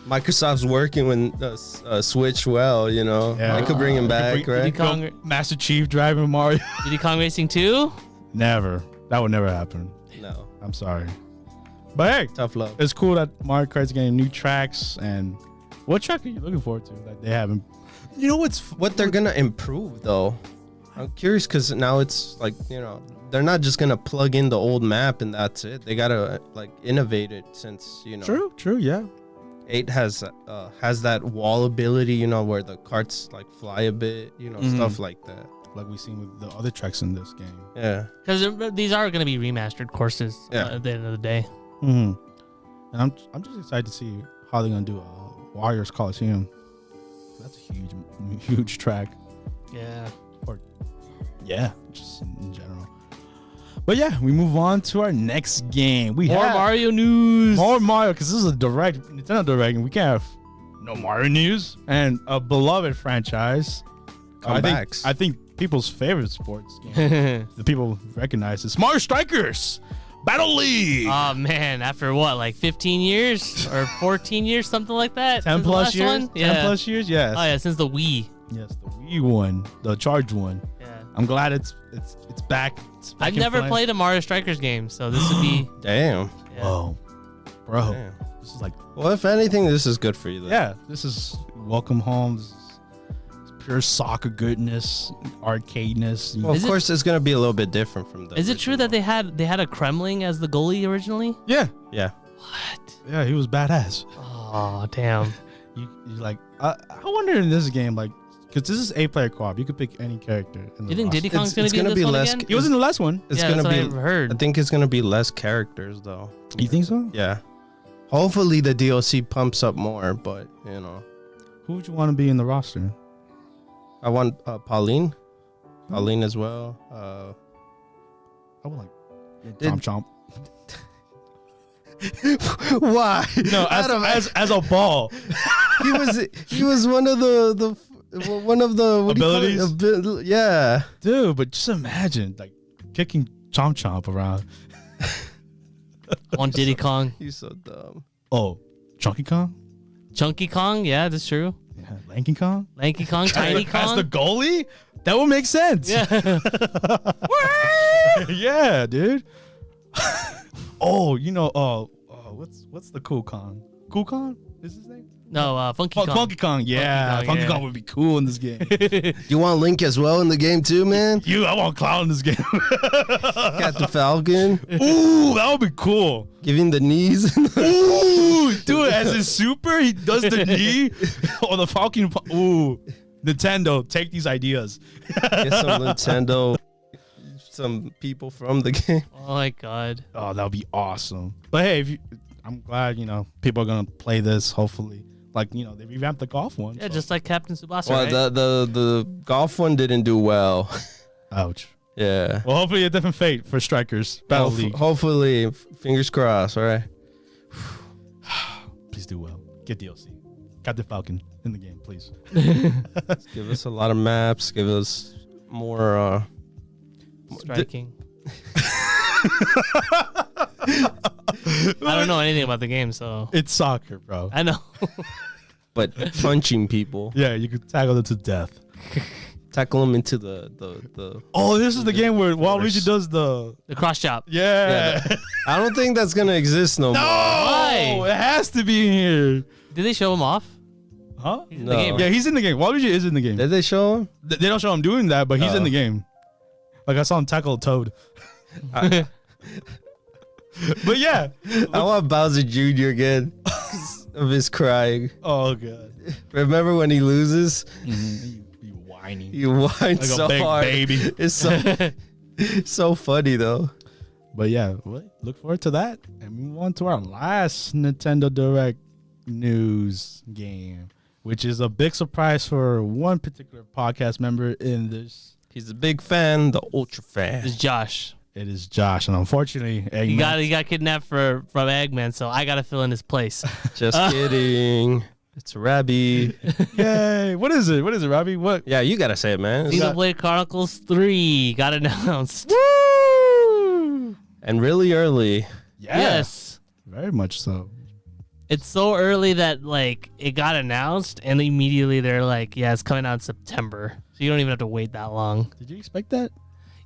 Microsoft's working with Switch well, Yeah. I could bring him back, right? Master Chief driving Mario. Diddy Kong Racing 2? Never. That would never happen. No. I'm sorry. But hey, tough love. It's cool that Mario Kart's getting new tracks. And what track are you looking forward to that they haven't? What they're gonna improve though. I'm curious because now it's like they're not just gonna plug in the old map and that's it. They gotta like innovate it since True, yeah. 8 has that wall ability, where the carts like fly a bit, stuff like that. Like we've seen with the other tracks in this game. Yeah. Because these are going to be remastered courses at the end of the day. Mm-hmm. And I'm just excited to see how they're going to do Warriors Coliseum. That's a huge track. Yeah. Just in general. But yeah, we move on to our next game. More Mario news. More Mario, because this is a Nintendo Direct, and we can't have no Marin news, and a beloved franchise. I think people's favorite sports game. The people recognize it. Smart Strikers Battle League. Oh man, after what, like 15 years or 14 years, something like that? 10 plus years? One? 10 plus years, yes. Oh yeah, since the Wii. Yes, the Wii one, the Charge one. Yeah. I'm glad it's back. I've never played a Mario Strikers game, so this would be. Damn. Yeah. Whoa, bro. Damn. This is like. Well, if anything, this is good for you. Then. Yeah, this is welcome home. This is pure soccer goodness, arcadeness. Well, of course, it's gonna be a little bit different from the. Is it true that they had a Kremling as the goalie originally? Yeah. Yeah. What? Yeah, he was badass. Oh damn. You like. I wonder in this game, like, because this is 8-player co-op, you could pick any character. You think Diddy Kong's it's gonna be in this one less. again? He was in the last one. It's yeah, gonna that's be. what I've heard. I think it's gonna be less characters though. You think so? Yeah. Hopefully the DLC pumps up more, but you know. Who would you want to be in the roster? I want Pauline as well. I would like Did- Chomp. Why? No, as a ball. he was one of the what Abilities? Do you call it? Yeah. Dude, but just imagine like kicking Chomp around. I want Diddy Kong. He's so dumb. Oh, Chunky Kong? Chunky Kong, yeah, that's true. Yeah, Lanky Kong? Lanky Kong, Tiny Kong. As the goalie? That would make sense. Yeah. Yeah, dude. Oh, you know, what's the cool Kong? Cool Kong? Is his name? No, Funky Kong. Funky Kong, yeah. Funky Kong would be cool in this game. You want Link as well in the game too, man? I want Cloud in this game. Got the Falcon. Ooh, that would be cool. Giving the knees. Ooh, dude, as his super, he does the knee or the Falcon. Ooh, Nintendo, take these ideas. Get some Nintendo, some people from the game. Oh my god. Oh, that would be awesome. But hey, I'm glad, people are going to play this, hopefully. Like, they revamped the golf one. Yeah, so. just like Captain Tsubasa, Well, right? the golf one didn't do well. Ouch. Yeah. Well, hopefully a different fate for Strikers Battle League. Hopefully, fingers crossed, all right? Please do well. Get DLC. Captain Falcon in the game, please. Give us a lot of maps. Give us more... Striking. I don't know anything about the game, so... It's soccer, bro. I know. But punching people. Yeah, you could tackle them to death. Tackle them into the Oh, this is the game where Waluigi does the cross chop. Yeah. I don't think that's gonna exist no more. Why? It has to be in here. Did they show him off? Huh? He's in the game, Yeah, right? he's in the game. Waluigi is in the game. Did they show him? They don't show him doing that, but he's in the game. Like I saw him tackle a toad. But yeah, I want Bowser Jr. again of his crying. Oh god. Remember when he loses? You whining. He whines Like so a big hard. baby. It's so funny though. But yeah, look forward to that. And move on to our last Nintendo Direct news game, which is a big surprise for one particular podcast member in this. He's a big fan, the ultra fan. It's Josh. It is Josh, and unfortunately, He got kidnapped from Eggman, so I gotta fill in his place. Just kidding. It's Rabbi. Yay! What is it? What is it, Robbie? What? Yeah, you gotta say it, man. Xenoblade Chronicles 3 got announced. Woo! And really early. Yeah. Yes. Very much so. It's so early that like it got announced and immediately they're like, yeah, it's coming out in September. So you don't even have to wait that long. Did you expect that?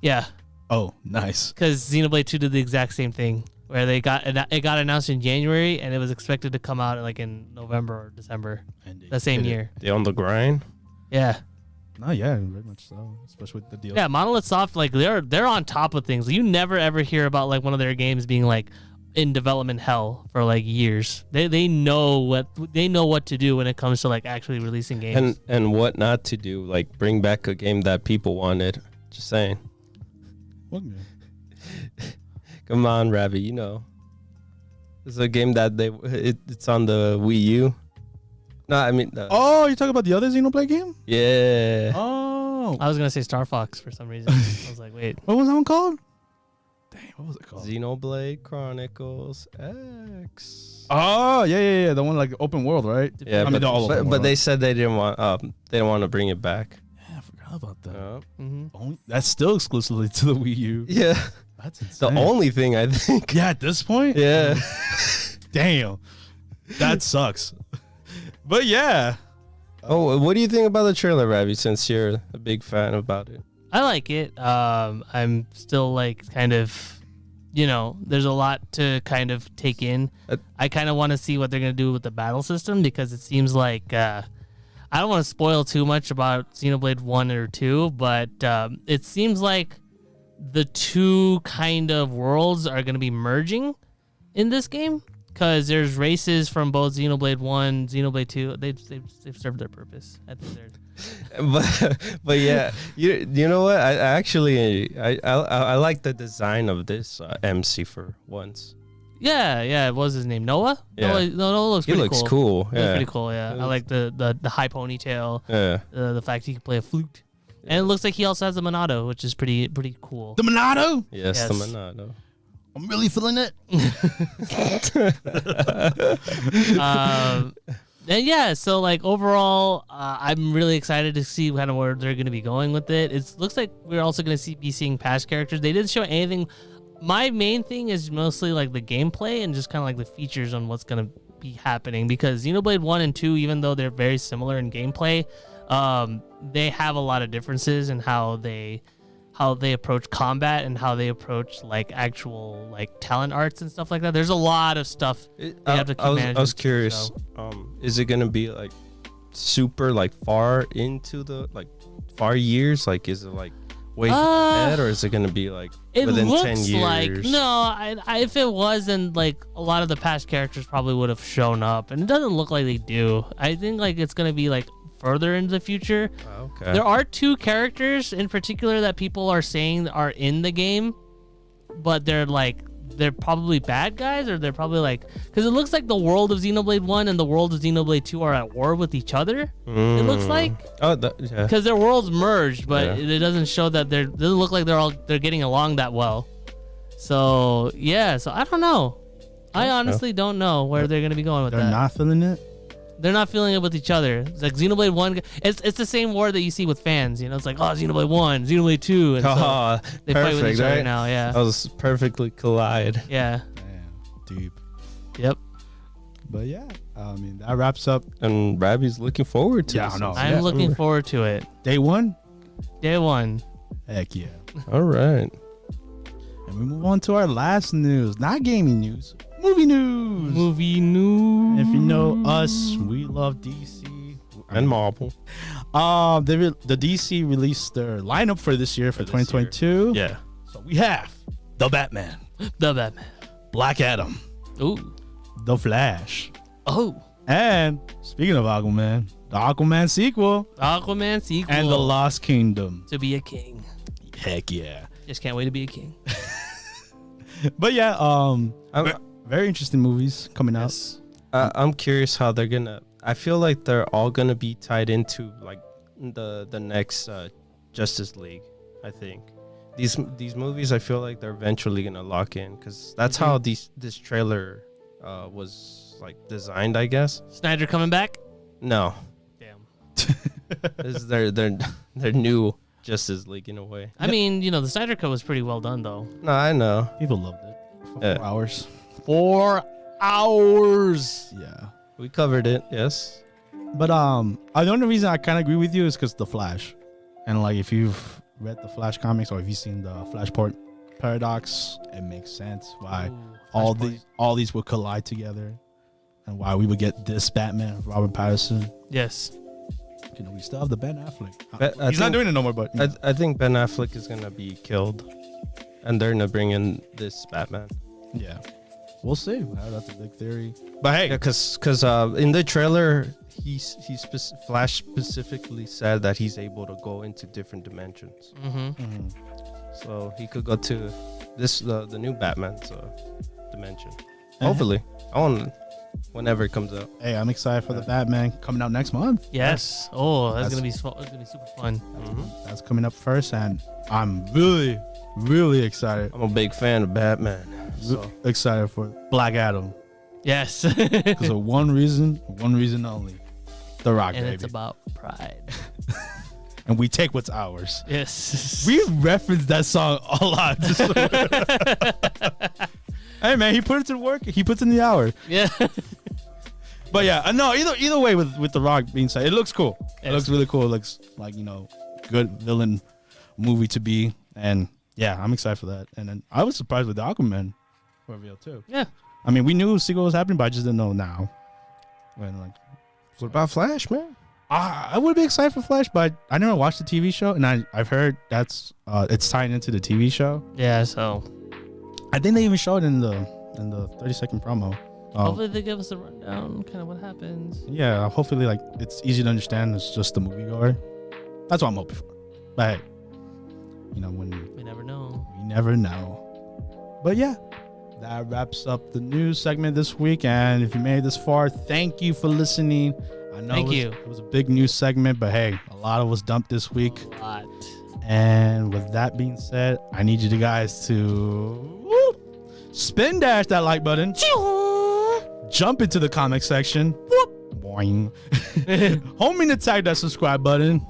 Yeah. Oh, nice. Because Xenoblade 2 did the exact same thing, where it got announced in January and it was expected to come out like in November or December the same year. They on the grind. Yeah. Oh yeah, very much so. Especially with the deal. Yeah, Monolith Soft, like they're on top of things. You never ever hear about like one of their games being like in development hell for like years. They know what to do when it comes to like actually releasing games and what not to do. Like bring back a game that people wanted. Just saying. What game? Come on, Ravi. You know, it's a game that it's on the Wii U. No, I mean. Oh, you talking about the other Xenoblade game? Yeah. Oh, I was gonna say Star Fox for some reason. I was like, wait. what was that one called? Dang, what was it called? Xenoblade Chronicles X. Oh yeah. The one like open world, right? Yeah, but they said they didn't want to bring it back. Yeah, I forgot about that. Mm-hmm. That's still exclusively to the Wii U. Yeah, that's insane. The only thing I think. Yeah, at this point. Yeah. Damn, that sucks. But yeah. Oh, what do you think about the trailer, Ravi? Since you're a big fan about it. I like it. I'm still like kind of, there's a lot to kind of take in. I kind of want to see what they're gonna do with the battle system because it seems like I don't want to spoil too much about Xenoblade 1 or 2, but it seems like the two kind of worlds are gonna be merging in this game because there's races from both Xenoblade 1, Xenoblade 2. They've served their purpose. I think they're. but yeah, you know what? I actually like the design of this MC for once. Yeah. What was his name? Noah? Yeah. Noah looks pretty cool. He looks cool. Yeah. Looks pretty cool. Yeah. I like the high ponytail. Yeah. The fact he can play a flute, and it looks like he also has a Monado, which is pretty cool. The Monado? Yes, the Monado. I'm really feeling it. And yeah, so like overall, I'm really excited to see kind of where they're going to be going with it. It looks like we're also going to be seeing past characters. They didn't show anything. My main thing is mostly like the gameplay and just kind of like the features on what's going to be happening because Xenoblade 1 and 2, even though they're very similar in gameplay, they have a lot of differences in how they approach combat and how they approach like actual like talent arts and stuff like that. There's a lot of stuff I was curious. Is it gonna be like super like far into the like far years? Like is it like way ahead, or is it gonna be like within 10 years? Like if it was, then like a lot of the past characters probably would have shown up, and it doesn't look like they do. I think like it's gonna be like further into the future. Okay. There are two characters in particular that people are saying are in the game, but they're probably bad guys, or they're probably like, because it looks like the world of Xenoblade 1 and the world of Xenoblade 2 are at war with each other. It looks like. Oh, yeah. Because their worlds merged, but it doesn't show that it doesn't look like they're getting along that well. So yeah, so I don't know. I honestly don't know where they're gonna be going with that. They're not feeling it. They're not feeling it with each other. It's like Xenoblade 1. It's the same war that you see with fans. It's like, oh, Xenoblade 1, Xenoblade 2. And so they fight with each other now, yeah. That was perfectly collide. Yeah. Damn, deep. Yep. But yeah, I mean, that wraps up. And Rabbi's looking forward to it. I know. I'm looking forward to it. Day one? Day one. Heck yeah. All right. And we move on to our last news. Not gaming news. Movie news. If you know us, we love DC and Marvel. The DC released their lineup for this year for 2022. Yeah. So we have the Batman, Black Adam, the Flash, and speaking of Aquaman, the Aquaman sequel, and the Lost Kingdom. To be a king. Heck yeah. Just can't wait to be a king. But yeah, very interesting movies coming out. I'm curious how they're gonna. I feel like they're all gonna be tied into like the next Justice League. I think these movies. I feel like they're eventually gonna lock in because that's how this trailer was like designed. I guess. Snyder coming back? No. Damn. This is their new Justice League in a way. I mean, the Snyder Cut was pretty well done though. No, I know. People loved it. For 4 hours. 4 hours. Yeah. We covered it, yes. But the only reason I kind of agree with you is because the Flash, and like if you've read the Flash comics or if you've seen the Flashpoint paradox, it makes sense why all these would collide together, and why we would get this Batman, Robert Pattinson. Yes. We still have the Ben Affleck. He's not doing it no more, but I think Ben Affleck is gonna be killed, and they're gonna bring in this Batman. Yeah. We'll see. That's a big theory. But hey, because in the trailer, Flash specifically said that he's able to go into different dimensions. So he could go to the new Batman's dimension. Hopefully, I want whenever it comes out. Hey, I'm excited for the Batman coming out next month. Yes. Oh, that's gonna be super fun. That's coming up first, and I'm really, really excited. I'm a big fan of Batman. So Excited for Black Adam Yes. because of one reason only: The Rock, And baby. it's about pride. And we take what's ours. Yes. We referenced that song a lot. Hey man, he put it to work. He puts in the hour. Yeah. But yeah, no. Either way, with The Rock being said, it looks cool. It looks really cool. It looks like good villain movie to be. And yeah, I'm excited for that. And then I was surprised with the Aquaman reveal too. Yeah. I mean, we knew a sequel was happening, but I just didn't know now. When what about Flash, man? I would be excited for Flash, but I never watched the TV show, and I've heard that's it's tying into the TV show. Yeah. So I think they even showed it in the 30-second promo. hopefully they give us a rundown, kind of what happens. Yeah, hopefully it's easy to understand. It's just the moviegoer. That's what I'm hoping for. But hey, when We never know. we never know. But yeah, that wraps up the news segment this week. And if you made it this far, thank you for listening. I know it was a big news segment, but hey, a lot of us dumped this week. A lot. And with that being said, I need you guys to spin dash that like button, jump into the comment section, boing, homing attack that subscribe button,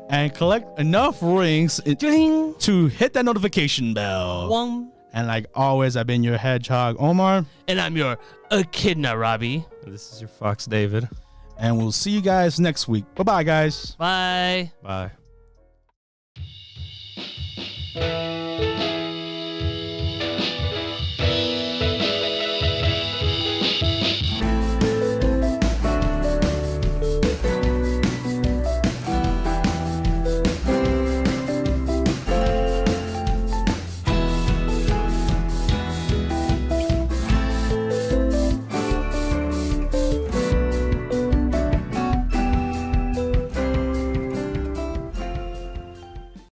and collect enough rings to hit that notification bell. One. And like always, I've been your hedgehog, Omar. And I'm your echidna, Robbie. This is your Fox, David. And we'll see you guys next week. Bye-bye, guys. Bye. Bye.